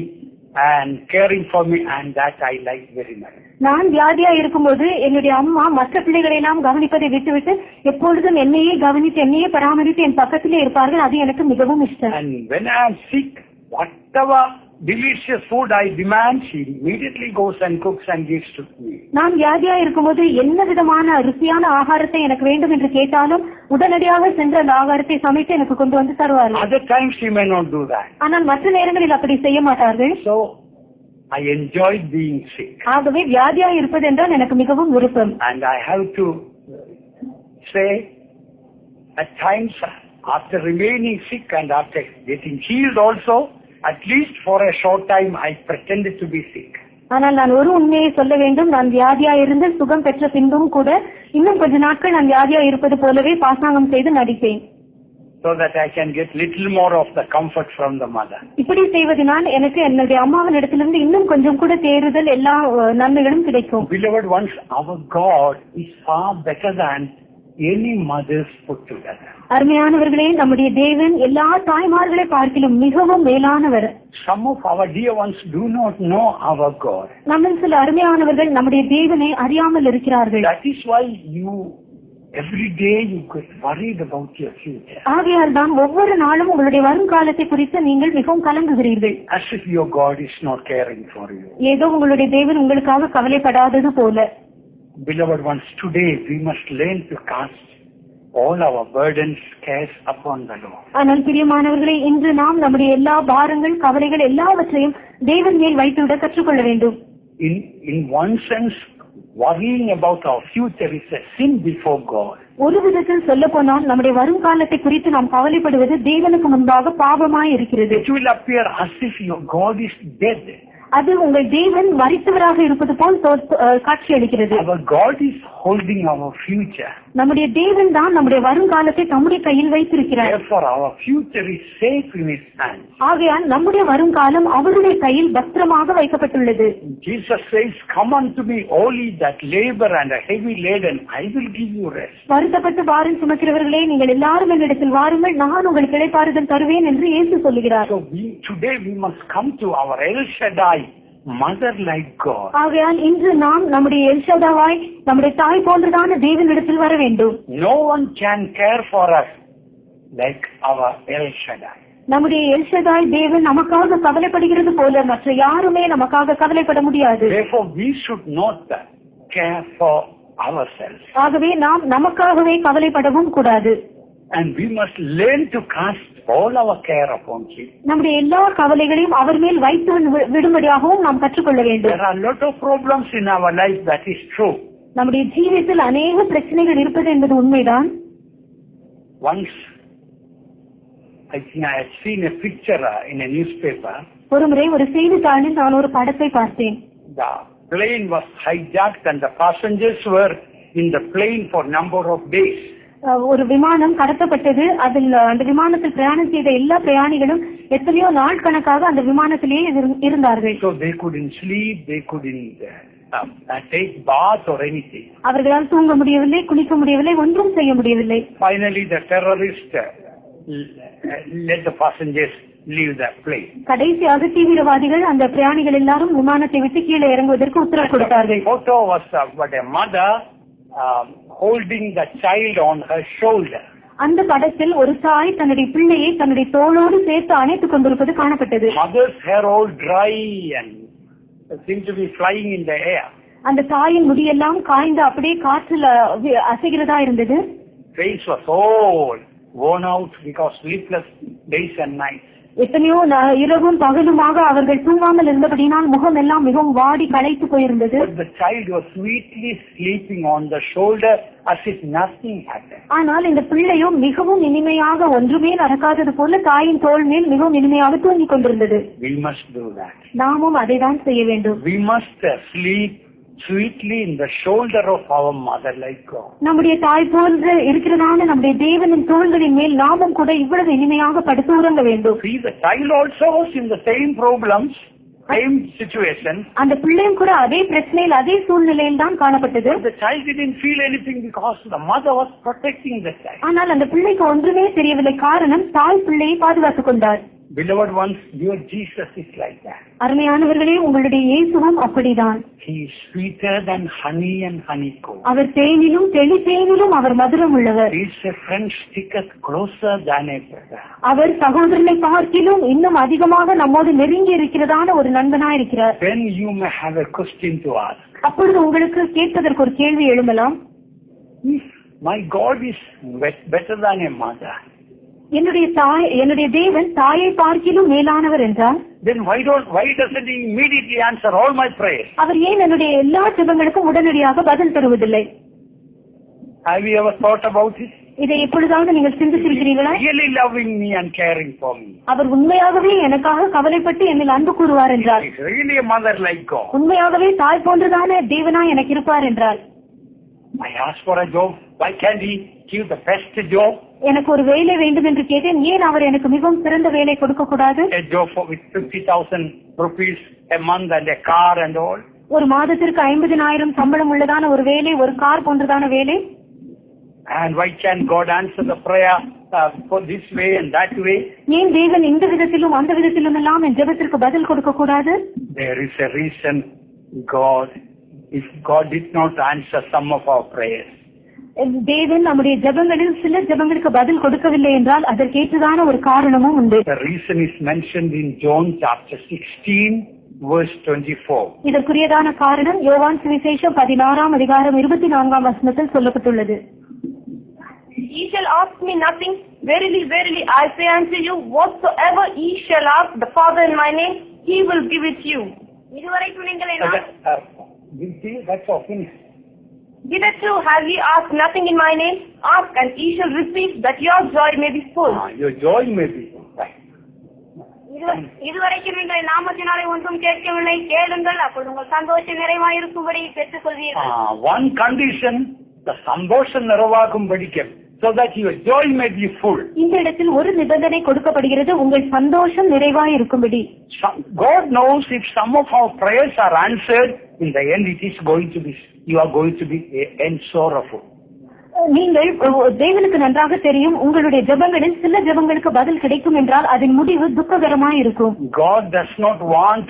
and caring for me, and that I like very much. நான் வியாதியா இருக்கும்போது என்னுடைய அம்மா மற்ற பிள்ளைகளை எல்லாம் கவனிப்பதை விட்டுவிட்டு எப்பொழுதும் என்னையே கவனித்து என்னையே பராமரித்து என் பக்கத்திலே இருப்பார்கள். அது எனக்கு மிகவும் இஷ்டம். And when I am sick, whatever delicious food I demand, she immediately goes and cooks and gives to me. நான் வியாதியா இருக்கும்போது என்ன விதமான ருசியான ஆகாரத்தை எனக்கு வேண்டும் என்று கேட்டாலும் உடனடியாக சென்று அந்த ஆகாரத்தை சமைத்து எனக்கு கொண்டு வந்து தருவார்கள். Other times she may not do that. ஆனால் மற்ற நேரங்களில் அப்படி செய்ய மாட்டார்கள். So I enjoyed being sick. ஆகவே வியாதியா இருப்பது என்றால் எனக்கு மிகவும் விருப்பம். And I have to say, at times after remaining sick and after getting healed also, at least for a short time I pretended to be sick. ஆனால் நான் ஒரு உண்மையை சொல்ல வேண்டும். நான் வியாதியா இருந்து சுகம் பெற்ற பின்பும் கூட இன்னும் கொஞ்ச நாட்கள் நான் வியாதியா இருப்பது போலவே பாசாங்கம் செய்து நடிப்பேன். So that I can get little more of the comfort from the mother. இப்படி செய்வதனால் எனக்கு என்னுடைய அம்மாவின் இடத்திலிருந்து இன்னும் கொஞ்சம் கூட தேறுதல் எல்லா நன்மைகளும் கிடைக்கும். Beloved ones, our God is far better than any mothers put together. அருமையானவர்களே, நம்முடைய தேவன் எல்லா தாய்மார்களை பார்க்கிலும் மிகவும் மேலானவர். Some of our dear ones do not know our God. நம்மில் சில அருமையானவர்கள் நம்முடைய தேவனை அறியாமல் இருக்கிறார்கள். That is why every day you get worried about your future. ஆகையால் தான் ஒவ்வொரு நாளும் உங்களுடைய வருங்காலத்தை குறித்து நீங்கள் மிகவும் கலங்குகிறீர்கள். As if your God is not caring for you. ஏதோ உங்களுடைய தேவன் உங்களுக்காக கவலைப்படாதது போல. Beloved ones, today we must learn to cast all our burdens, cares upon the Lord. ஆனால் பிரியமானவர்களே, இன்று நாம் நம்முடைய எல்லா பாரங்கள், கவலைகள் எல்லாவற்றையும் தேவன் மேல் வைத்துவிட கற்றுக்கொள்ள வேண்டும். In one sense, worrying about our future is a sin before God. ஒரு விதத்தில் சொல்ல போனால் நம்முடைய வருங்காலத்தை குறித்து நாம் கவலைப்படுவது தேவனுக்கு முன்பாக பாவமாய் இருக்கிறது. It will appear as if your God is dead. அது உங்கள் தேவன் மரித்தவராக இருப்பது போல் காட்சியளிக்கிறது. Our God is holding our future. நம்முடைய தேவன் தான் நம்முடைய வருங்காலத்தை நம்முடைய கையில் வைத்திருக்கிறார். Therefore, our future is safe in His hands. ஆகையால் நம்முடைய வருங்காலம் அவருடைய கையில் பத்திரமாக வைக்கப்பட்டுள்ளது. Jesus says, "Come unto me, all ye that labor and are heavy laden, I will give you rest." வருத்தப்பட்டு பாரம் சுமக்கிறவர்களே, நீங்கள் எல்லாரும் என்னிடத்தில் வாருங்கள், நான் உங்களுக்கு இளைப்பாறுதல் தருவேன் என்று இயேசு சொல்லுகிறார். So today we must come to our El Shaddai, Mother like God. ஆகையால் இன்று நாம் நம்முடைய எல் ஷடாய், நம்முடைய தாய் போன்றதான தேவனிடத்தில் வர வேண்டும். No one can care for us like our El Shaddai. நம்முடைய எல் ஷடாய் தேவன் நமக்காக கவலைப்படுகிறது போல மற்ற யாருமே நமக்காக கவலைப்பட முடியாது. Therefore we should not care for ourselves. ஆகவே நாம் நமக்காகவே கவலைப்படவும் கூடாது. And we must learn to cast all our care upon Him. நம்முடைய எல்லா கவலைகளையும் அவர் மேல் வைத்து விடும்படியாகவும் நாம் கற்றுக்கொள்ள வேண்டும். There are a lot of problems in our life, that is true. நம்முடைய ஜீவிதத்தில் அநேக பிரச்சனைகள் இருப்பது என்பது உண்மைதான். Once I think I had seen a picture in a newspaper. ஒருமுறை ஒரு செய்தித்தாளில் நான் ஒரு படத்தை பார்த்தேன். The plane was hijacked and the passengers were in the plane for number of days. ஒரு விமானம் கடத்தப்பட்டது. அதில் அந்த விமானத்தில் பிரயாணம் செய்த எல்லா பிரயாணிகளும் எத்தனையோ நாள் கணக்காக அந்த விமானத்திலேயே இருந்தார்கள். So they couldn't sleep, they couldn't take bath or anything. அவர்களால் தூங்க முடியவில்லை, குளிக்க முடியவில்லை, ஒன்றும் செய்ய முடியவில்லை. Finally the terrorist let the passengers leave the plane. கடைசியாக தீவிரவாதிகள் அந்த பிரயாணிகள் எல்லாரும் விமானத்தை விட்டு கீழே இறங்குவதற்கு உத்தரவு கொடுத்தார்கள். Photo was but a mother holding the child on her shoulder. அந்த படத்தில் ஒரு தாய் தன்னுடைய பிள்ளையை தன்னுடைய தோளோடு சேர்த்து அணைத்துக் கொண்டிருப்பது காணப்பட்டது. Mother's hair all dry and seemed to be flying in the air. அந்த தாயின் முடியெல்லாம் காய்ந்து அப்படியே காற்றில் அசைகிறதா இருந்தது. Face was all worn out because sleepless days and nights. எத்தனையோ இரவும் பகலுமாக அவர்கள் தூங்காமல் இருந்தபடினால் முகம் எல்லாம் மிகவும் வாடி களைத்து போயிருந்தது. The child was sweetly sleeping on the shoulder as if nothing happened. ஆனால் இந்த பிள்ளையும் மிகவும் இனிமையாக ஒன்றுமே நடக்காதது போல தாயின் தோள் மேல் மிகவும் இனிமையாக தூங்கிக் கொண்டிருந்தது. We must do that. நாமும் அதைதான் செய்ய வேண்டும். We must sleep sweetly in the shoulder of our mother like God. நம்முடைய தாய் போன்று இருக்கிறதான நம்முடைய தேவனின் தோள்களின் மேல் நாமும் கூட இவ்வளவு இனிமையாக படுத்து உறங்க வேண்டும். See, the child also was in the same problems, same situation. அந்த பிள்ளையும் கூட அதே பிரச்சனையில் அதே சூழ்நிலையில் தான் காணப்பட்டது. The child didn't feel anything because the mother was protecting the child. ஆனால் அந்த பிள்ளைக்கு ஒன்றுமே தெரியவில்லை. காரணம் தாய் பிள்ளையை பாதுகாத்துக் கொண்டார். Beloved ones, your Jesus is like that. அருமையானவர்களே, உங்களுடைய இயேசுவும் அப்படிதான். He is sweeter than honey and honeycomb. அவர் தேனிலும் தெளித்தேனிலும் அவர் மதுரம் உள்ளவர். He is a friend sticketh closer than a brother. அவர் சகோதரனை பார்க்கிலும் இன்னும் அதிகமாக நம்மோடு நெருங்கி இருக்கிறதான ஒரு நண்பனாய் இருக்கிறார். Then you may have a question to ask. அப்பொழுது உங்களுக்கு கேட்பதற்கு ஒரு கேள்வி எழும்பலாம். If my God is better than a mother, என்னுடைய தேவன் தாயை பார்க்கிலும் மேலானவர் என்றால், then why doesn't He immediately answer all my prayers? அவர் ஏன் என்னுடைய எல்லா ஜெபங்களுக்கும் உடனடியாக பதில் தருவதில்லை? Have you ever thought about it? இதை எப்பொழுதாவது நீங்கள் சிந்தித்திருக்கிறீர்களா? Really loving me and caring for me. அவர் உண்மையாகவே எனக்காக கவலைப்பட்டு என்னில் அன்பு கூறுவார் என்றால், He is really a mother like God. உண்மையாகவே தாய் போன்றதான தேவனா எனக்கு இருப்பார் என்றால், I asked for a job. Why can't He give the best job? எனக்கு ஒரு வேலை வேண்டும் என்று கேட்டேன். ஏன் அவர் எனக்கு மிகவும் சிறந்த வேலை கொடுக்க கூடாது? A job with 50,000 rupees a month and a car and all. ஒரு மாதத்திற்கு 50,000 சம்பளம் உள்ளதான ஒரு வேலை, ஒரு கார் போன்றதான வேலை. And why can't God answer the prayer for this way and that way? ஏன் தேவன் இந்த விதத்திலும் அந்த விதத்திலும் எல்லாம் என் ஜெபத்திற்கு பதில் கொடுக்க கூடாது? There is a reason if God did not answer some of our prayers. தேவன் நம்முடைய ஜெபங்களில் சில ஜெபங்களுக்கு பதில் கொடுக்கவில்லை என்றால் அதற்கேற்றதான ஒரு காரணமும் உண்டு. The reason is mentioned in John chapter 16 verse 24. இதற்குரியதான காரணம் யோவான் சுவிசேஷம் 16 அதிகாரம் 24 வசனத்தில் சொல்லப்பட்டுள்ளது. ye shall ask me nothing. Verily, verily, I say unto you, whatsoever ye shall ask the Father in my name, he will give it you. இதுவரைக்கும் நீங்கள் That's all finished. Hitherto have ye asked nothing in my name? Ask, and ye shall receive, that your joy may be full. Your joy may be full. Right. இதுவரைக்கும் நீங்கள் நாமத்தினாலே ஒன்றும் கேட்கவில்லை, கேளுங்கள், அப்பொழுது உங்கள் சந்தோஷம் நிறைவாயிருக்கும்படி பெற்றுக் கொள்வீர்கள். One condition, the சந்தோஷம் நிறைவாகும்படிக்கு, so that your joy may be full. இந்த இடத்தில் ஒரு நிபந்தனை கொடுக்கப்படுகிறது, உங்கள் சந்தோஷம் நிறைவாயிருக்கும்படி. God knows if some of our prayers are answered, in the end it is going to be, you are going to be end sorrowful. நீங்கள் தேவனுக்கு நன்றாக தெரியும், உங்களுடைய ஜெபங்களில் சில ஜெபங்களுக்கு பதில் கிடைக்கும் என்றால் அதன் முடிவு துக்ககரமாய் இருக்கும். God does not want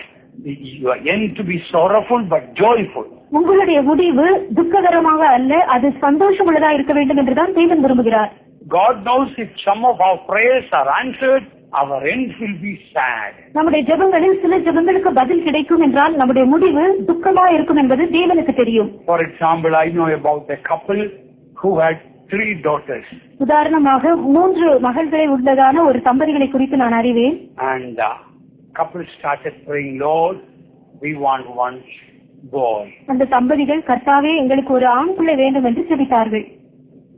your end to be sorrowful but joyful. உங்களுடைய முடிவு துக்ககரமாக அல்ல, அது சந்தோஷம் உள்ளதா இருக்க வேண்டும் என்றுதான் தேவன் விரும்புகிறார். God knows if some of our prayers are answered, our end will be sad. நம்முடைய ஜெபங்களில் சில ஜெபங்களுக்கு பதில் கிடைக்கும் என்றால் நம்முடைய முடிவு துக்கமா இருக்கும் என்பது தேவனுக்கு தெரியும். For example, I know about a couple who had 3 daughters. உதாரணமாக 3 மகள்களை உள்ளதான ஒரு தம்பதிகளை குறித்து நான் அறிவேன். And couple started praying, Lord, we want one boy. அந்த தம்பதிகள், கர்த்தாவே எங்களுக்கு ஒரு ஆண் பிள்ளை வேண்டும் என்று ஜெபித்தார்கள்.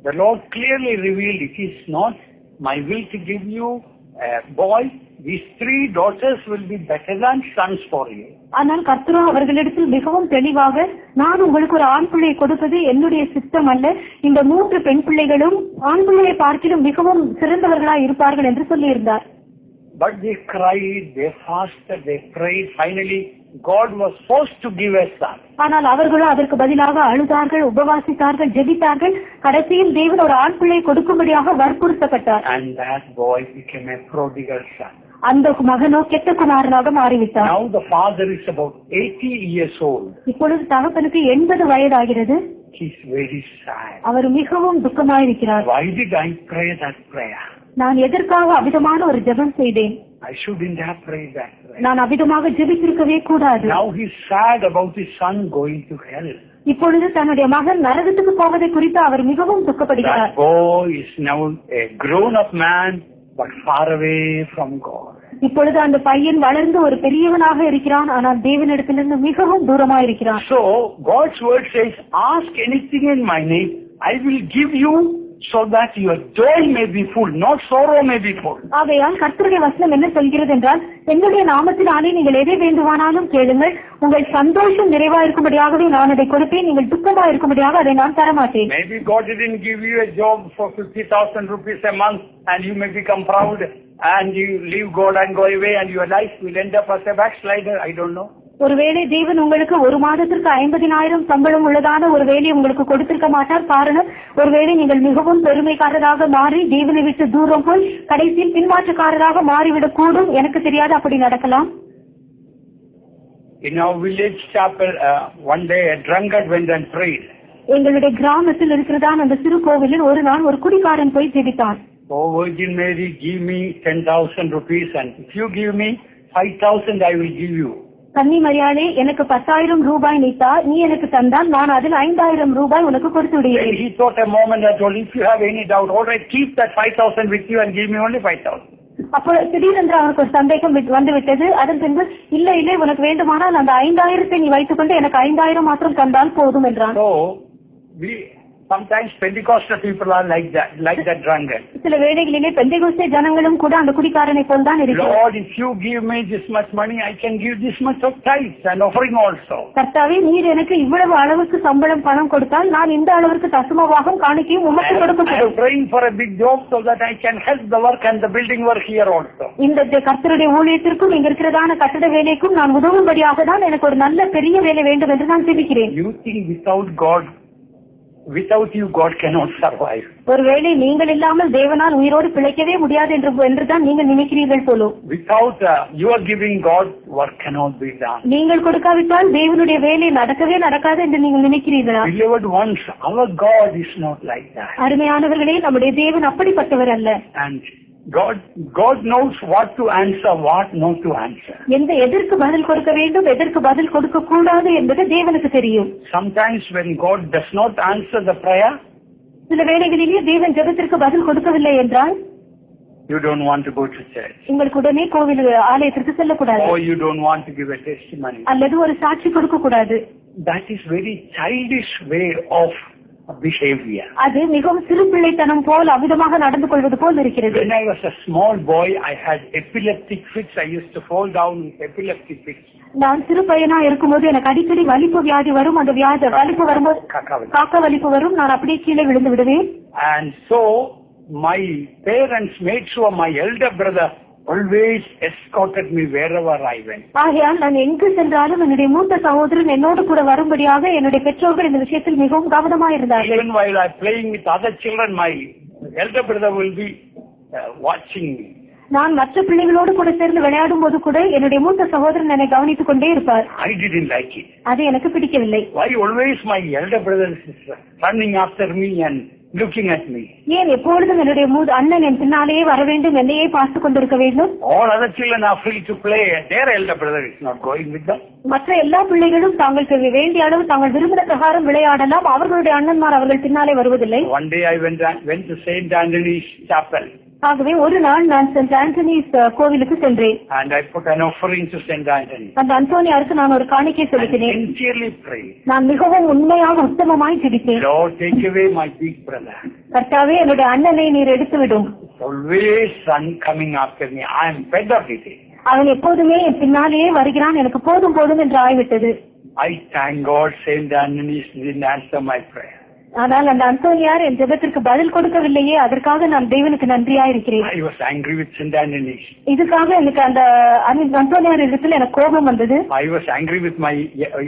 The Lord clearly revealed, it is not my will to give you a boy. These 3 daughters will be better than sons for you. ஆனால் கர்த்தரோ அவர்களிடத்தில் மிகவும் தெளிவாக, நான் உங்களுக்கு ஒரு ஆண் பிள்ளையை கொடுப்பது என்னுடைய சித்தம் அல்ல, இந்த 3 பெண் பிள்ளைகளும் ஆண் பிள்ளையை பார்க்கிலும் மிகவும் சிறந்தவர்களாய் இருப்பார்கள் என்று சொல்லியிருந்தார். But they cried, they fasted, they prayed. Finally, God was forced to give a son. ஆனால் அவர்களோ அதற்கு பதிலாக அழுதார்கள், உபவாசித்தார்கள், ஜெபித்தார்கள். கடைசியில் தேவன் ஒரு ஆண் பிள்ளையை கொடுக்கும்படியாக வற்புறுத்தப்பட்டார். And that boy became a prodigal son. அந்த மகனோ கெட்ட குமாரனாக மாறிவிட்டார். Now the father is about 80 years old. இப்பொழுது தகப்பனுக்கு 80 வயதாகிறது. He is very sad. அவர் மிகவும் துக்கமாயிருக்கிறார். Why did I pray that prayer? நான் எதற்காக அவிதமான ஒரு ஜெபம் செய்தேன்? I shouldn't have prayed that prayer. நான் அவிதமாக ஜெபித்திருக்கவே கூடாது. Now he is sad about his son going to hell. இப்பொழுது தன்னுடைய மகன் நரகத்துக்கு போவதை குறித்து அவர் மிகவும் துக்கப்படுகிறார். That boy is now a grown-up man, but far away from God. இப்பொழுது அந்த பையன் வளர்ந்து ஒரு பெரியவனாக இருக்கிறான், ஆனால் தேவனிடத்திலிருந்து மிகவும் தூரமா இருக்கிறான். So God's word says, ask anything in my name, I will give you, so that your joy may be full, not sorrow may be full. ஆகையால் கர்த்தருடைய வசனம் என்ன சொல்கிறது என்றால், என்னுடைய நாமத்தினாலே நீங்கள் எதை வேண்டுமானாலும் கேளுங்கள், உங்கள் சந்தோஷம் நிறைவா இருக்கும்படியாகவே நான் அதை கொடுப்பேன், நீங்கள் துக்கமா இருக்கும்படியாக அதை நான் தரமாட்டேன். Maybe God didn't give you a job for 50,000 rupees a month and you may become proud and you leave God and go away and your life will end up as a backslider. I don't know. ஒருவேளை தேவன் உங்களுக்கு ஒரு மாதத்திற்கு 50,000 சம்பளம் உள்ளதான ஒரு வேலையை உங்களுக்கு கொடுத்திருக்க மாட்டார். காரணம், ஒருவேளை நீங்கள் மிகவும் பெருமைக்காரராக மாறி தேவனை விட்டு தூரம் போய் கடைசியில் பின்மாற்றக்காரராக மாறிவிடக் கூடும். எனக்கு தெரியாது, அப்படி நடக்கலாம். In our village chapel, one day a drunkard went and prayed. எங்களுடைய கிராமத்தில் இருக்கிறதான அந்த சிறு கோவிலில் ஒரு நாள் ஒரு குடிகாரன் போய் ஜெபித்தான். Oh Virgin Mary, give me 10,000 rupees and if you give me 5,000 I will give you. கன்னி மரியாளே, எனக்கு 10,000 ரூபாய் நீத்தா, நீ எனக்கு தந்தால் நான் அதில் 5,000 ரூபாய் உனக்கு கொடுத்து விடுகிறேன். He thought a moment and told, if you have any doubt, all right, keep that 5,000 with you and give me only 5,000. அப்போ திடீரென்று அவனுக்கு ஒரு சந்தேகம் வந்து விட்டது. அதன் பின்பு, இல்லை உனக்கு வேண்டுமானால் அந்த 5,000 நீ வைத்துக் கொண்டு எனக்கு 5,000 மாத்திரம் தந்தால் போதும் என்றான். So sometimes Pentecostal people are like that drunkard. சில வேளைகளிலே பெந்தேகோஸ்தே ஜனங்களும் கூட அந்த குடிகாரனை போல் தான் இருக்கிறார். Lord, if you give me this much money, I can give this much of tithes and offering also. கர்த்தாவே, நீர் எனக்கு இவ்வளவு அளவுக்கு சம்பளம் பணம் கொடுத்தால் நான் இந்த அளவுக்கு தசமபாகம் காணிக்கையும் உமக்கு கொடுக்க. I am praying for a big job so that I can help the work and the building work here also. இந்த கர்த்தருடைய ஊழியத்திற்கும் இங்க இருக்கிறதான கட்டட வேலைக்கும் நான் உதவும்படியாக தான் எனக்கு ஒரு நல்ல பெரிய வேலை வேண்டும் என்று நான் ஜெபிக்கிறேன். You think without you God cannot survive. ஒருவேளை நீங்கள் இல்லாமல் தேவனால் உயிரோடு பிழைக்கவே முடியாது என்று தான் நீங்கள் நினைக்கிறீர்கள் polo. Without your giving, God work cannot be done. நீங்கள் கொடுக்காவிட்டால் தேவனுடைய வேலை நடக்கவே நடக்காது என்று நீங்கள் நினைக்கிறீர்களா? Beloved ones, our God is not like that. அருமையானவர்களே, நம்முடைய தேவன் அப்படிப்பட்டவர் அல்ல. And God knows what to answer, what not to answer. எதற்கு பதில் கொடுக்க வேண்டும், எதற்கு பதில் கொடுக்க கூடாது என்பது தேவனுக்கு தெரியும். Sometimes when God does not answer the prayer, சில வேளைகளிலே தேவன் ஜெபத்திற்கு பதில் கொடுக்கவில்லை என்றால் you don't want to go to church, உங்களுக்கு உடனே கோவில் ஆலயத்திற்கு செல்லக்கூடாது, or you don't want to give a testimony. அல்லது ஒரு சாட்சி கொடுக்க கூடாது. That is very childish way of behavior. அது மிகவும் சிறு பிள்ளைத்தனம் போல் அவிதமாக நடந்து கொள்வது போல் இருக்கிறது. When I was a small boy, I had epileptic fits. I used to fall down with epileptic fits. நான் சிறு பையனா இருக்கும்போது எனக்கு அடிக்கடி வலிப்பு வியாதி வரும். அந்த வலிப்பு வரும்போது காக்க வலிப்பு வரும். நான் அப்படியே கீழே விழுந்து விடுவேன். And so my parents made sure my elder brother always escorted me wherever I went. ஆகையால் நான் எங்கு சென்றாலும் என்னுடைய மூத்த சகோதரன் என்னோடு கூட வரும்படியாக என்னுடைய பெற்றோர்கள் இந்த விஷயத்தில் மிகவும் கவனமாக இருந்தார்கள். Even while I playing with other children, my elder brother will be watching me. நான் மற்ற பிள்ளைகளோடு கூட சேர்ந்து விளையாடும் போது கூட என்னுடைய மூத்த சகோதரன் என்னை கவனித்துக் கொண்டே இருப்பார். I didn't like it. அது எனக்கு பிடிக்கவில்லை. Why always my elder brother is running after me and looking at me? ஏன் எப்பொழுதும் என்னுடைய அண்ணன் என் பின்னாலேயே வர வேண்டும், என்னையே பார்த்துக் கொண்டிருக்க வேண்டும்? All other children are free to play. Their elder brother is not going with them. மற்ற எல்லா பிள்ளைகளும் தாங்கள் வேண்டிய அளவு தாங்கள் விரும்பின பிரகாரம் விளையாடலாம். அவர்களுடைய அண்ணன்மார் அவர்கள் பின்னாலே வருவதில்லை. One day I went to St. Anthony's Chapel. ஆகவே ஒரு நாள் நான் சென்ட் ஆண்டனிஸ் கோவிலுக்கு சென்றேன். And I put an offering to St. Anthony. அந்த அந்தோனியாருக்கு நான் ஒரு காணிக்கை செலுத்தினேன். Sincerely prayed. நான் மிகவும் உண்மையாக உத்தமமாய் ஜெபித்தேன். Lord, take away my big brother. கர்த்தாவே, என்னுடைய அண்ணனை நீர் எடுத்து விடும். Always son coming after me. I am fed up with it. அவன் எப்போதுமே என் பின்னாலேயே வருகிறான். எனக்கு போதும் போதும் என்று ஆகிவிட்டது. I thank God St. Anthony's didn't answer my prayer. ஆனால் அந்த அந்தோனியார் என் ஜெபத்திற்கு பதில் கொடுக்கவில்லையே, அதற்காக நான் தேவனுக்கு நன்றியா இருக்கிறேன். I was angry with St. Anthony's. இதுக்காக எனக்கு அந்த அந்தோனியார் இடத்துல எனக்கு கோபம் வந்தது. I was angry with my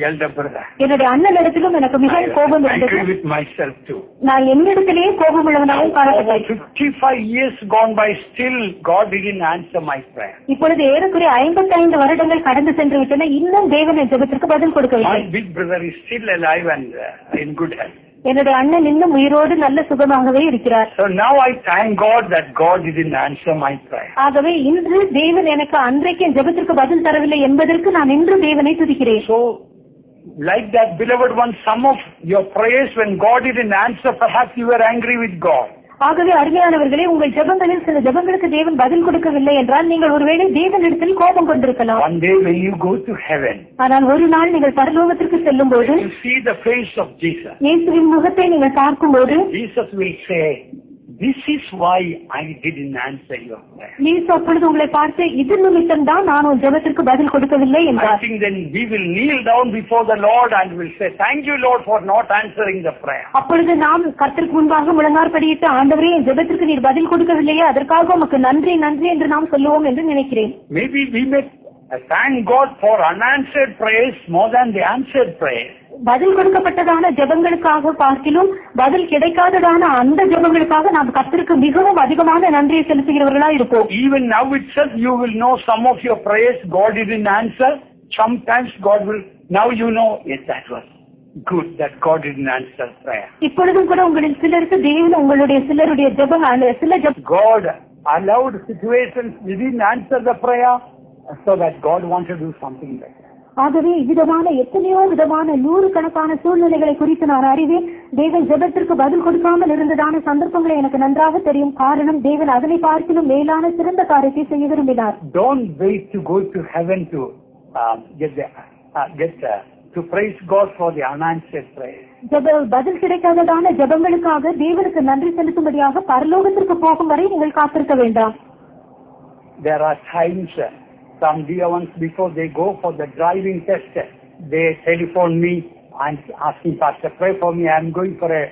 elder brother. என்னுடைய அண்ணன் இடத்திலும் எனக்கு மிகவும் கோபம் இருந்தது. Angry with myself too. நான் என்னிடத்திலேயே கோபம் உள்ளவனாகவும் காணப்பட்டேன். 55 years gone by, still God didn't answer my prayer. இப்பொழுது ஏறக்குறைய 55 வருடங்கள் கடந்து சென்று விட்டன. இன்னும் தேவன் என் ஜெபத்திற்கு பதில் கொடுக்கவில்லை. My big brother is still alive and in good health. என்னுடைய அண்ணன் இன்னும் உயிரோடு நல்ல சுகமாகவே இருக்கிறார். So now I thank God that God didn't answer my prayer. ஆகவே இன்று தேவன் எனக்கு அன்றைக்கு என் ஜெபத்திற்கு பதில் தரவில்லை என்பதற்கு நான் இன்று தேவனை துதிக்கிறேன். So like that, beloved one, some of your prayers when God didn't answer, perhaps you were angry with God. ஆகவே அருமையானவர்களே, உங்கள் ஜெபங்களில் சில ஜெபங்களுக்கு தேவன் பதில் கொடுக்கவில்லை என்றால் நீங்கள் ஒருவேளை தேவனிடத்தில் கோபம் கொண்டிருக்கலாம். One day when you go to heaven, ஆனால் ஒரு நாள் நீங்கள் பரலோகத்திற்கு செல்லும் போது you see the face of Jesus. இயேசுவின் முகத்தை நீங்கள் பார்க்கும்போது Jesus will say, this is why I didn't answer your prayer. இயேசு அப்பொழுது உங்களை பார்த்து இது நிமித்தம் தான் நான் உன் ஜெபத்திற்கு பதில் கொடுக்கவில்லை I என்றார். think then we will kneel down before the Lord and will say, thank you Lord for not answering the prayer. அப்பொழுது நாம் கர்த்தருக்கு முன்பாக முழங்காற்படியிட்டு, ஆண்டவரே என் ஜெபத்திற்கு நீர் பதில் கொடுக்கவில்லையே, அதற்காக உமக்கு நன்றி நன்றி என்று நாம் சொல்லுவோம் என்று நினைக்கிறேன். Maybe we may thank God for unanswered prayers more than the answered prayers. பதில் கொடுக்கப்பட்டதான ஜெபங்களுக்காக பார்க்கிலும் பதில் கிடைக்காததான அந்த ஜெபங்களுக்காக நாம் கர்த்தருக்கு மிகவும் அதிகமான நன்றியை செலுத்துகிறவர்களா இருப்போம். Even now itself you will know some of your prayers God didn't answer. Sometimes God will, now you know, yes, that was good that God didn't answer prayer. இப்பொழுதும் கூட உங்களில் சிலருக்கு தேவன் உங்களுடைய சிலருடைய God allowed situations, He didn't answer the prayer so that God wanted to do something better. ஆகவே இவ்விதமான எத்தனையோ விதமான 100 கணக்கான சூழ்நிலைகளை குறித்து நான் அறிவேன். தேவன் ஜெபத்திற்கு பதில் கொடுக்காமல் இருந்ததான சந்தர்ப்பங்களை எனக்கு நன்றாக தெரியும். காரணம், தேவன் அதனை பார்க்கிலும் மேலான சிறந்த காரியத்தை செய்ய விரும்பினார். Don't wait to go to heaven to to praise God for the unanswered prayer. பதில் கிடைக்காததான ஜெபங்களுக்காக தேவனுக்கு நன்றி செலுத்தும்படியாக பரலோகத்திற்கு போகும் வரை நீங்கள் காத்திருக்க வேண்டாம். There are times some dear ones before they go for the driving test, they telephone me and asking, Pastor, pray for me, I am going for a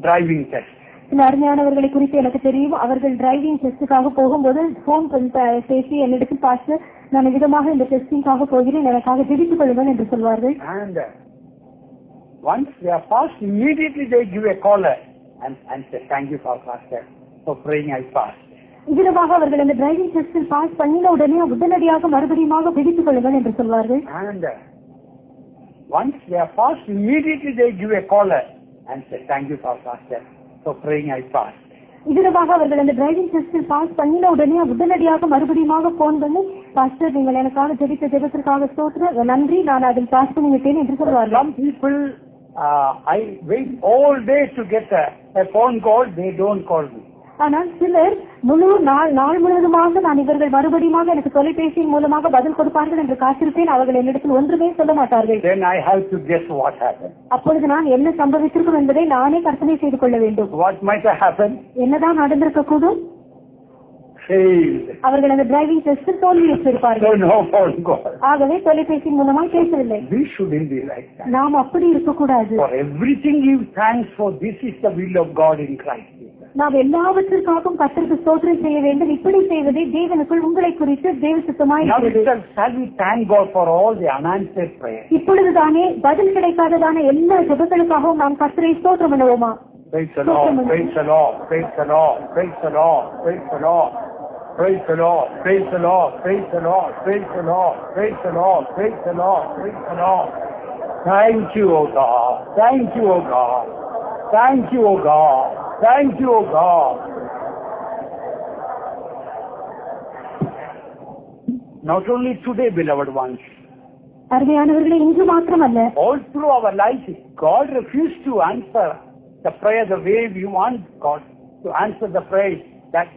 driving test. சில அருமையானவர்களை குறித்து எனக்கு தெரியும். அவர்கள் டிரைவிங் டெஸ்டுக்காக போகும்போது போன் பேசி என்னிடத்தில், பாஸ்டர் நான் விதமாக இந்த டெஸ்டிங்காக போகிறேன், எனக்காக ஜெபித்துக் கொள்ளுங்கள் என்று சொல்வார்கள். And once they are passed, immediately they give a call and say, thank you for Pastor for praying I passed. இவ்விதமாக அவர்கள் இந்த டிரைவிங் டெஸ்டில் பாஸ் பண்ணின உடனடியாக மறுபடியும் பிடித்துக் கொள்ளுங்கள் என்று சொல்வார்கள். And once they are passed, immediately they give a call and say, thank you for Pastor for praying I passed. இவ்விதமாக அவர்கள் இந்த டிரைவிங் டெஸ்டில் பாஸ் பண்ணின உடனடியாக மறுபடியும் போன் பண்ணி, பாஸ்டர் நீங்கள் எனக்காக ஜெபித்த ஜெபத்திற்காக ஸ்தோத்திரம், நன்றி, நான் அதில் பாஸ் பண்ணிவிட்டேன் என்று சொல்வார்கள். Some people I wait all day to get a phone call. They don't call me. ஆனால் சிலர் முழு நாள் முழுவதுமாக நான் இவர்கள் மறுபடியும் எனக்கு தொலைபேசியின் மூலமாக பதில் கொடுப்பார்கள் என்று காத்திருப்பேன். அவர்கள் என்னிடத்தில் ஒன்றுமே சொல்ல மாட்டார்கள். Then I have to guess what happened. அப்பொழுது நான் என்ன சம்பவித்திருக்கும் என்பதை நானே கற்பனை செய்து கொள்ள வேண்டும். What might have happened? என்னதான் நடந்திருக்க கூடும்? அவர்கள் அந்த டிரைவிங் டெஸ்டில் தோல்வியுற்றிருப்பார்கள். No phone call. ஆகவே தொலைபேசி மூலமாக பேசவில்லை. We shouldn't be like that. நாம் அப்படி இருக்கக்கூடாது. For everything give thanks, for this is the will of God in Christ. நாம் எல்லாவற்றிற்காகவும் கர்த்தருக்கு ஸ்தோத்திரம் செய்ய வேண்டும். இப்படி செய்வதே தேவனுக்குள் உங்களை குறித்து தேவ சித்தமாயிருக்கிறது. Shall we thank God for all the unanswered prayers? இப்பொழுதுதானே பதில் கிடைக்காததான எல்லா ஜெபங்களுக்காகவும் நாம் கர்த்தரை ஸ்தோத்திரம் பண்ணுவோமா? Praise the Lord, praise the Lord, praise the Lord, praise the Lord, praise the Lord. Praise the Lord, praise the Lord, praise the Lord, praise the Lord, praise the Lord, praise the Lord, praise the Lord. Thank you, O God. Thank you, O God. Thank you, O God. Thank you, O God. Not only today, beloved ones. அருமையானவர்களே, இன்று மாத்திரமல்ல, all through our life, God refused to answer the prayer the way we want God to answer the prayer. That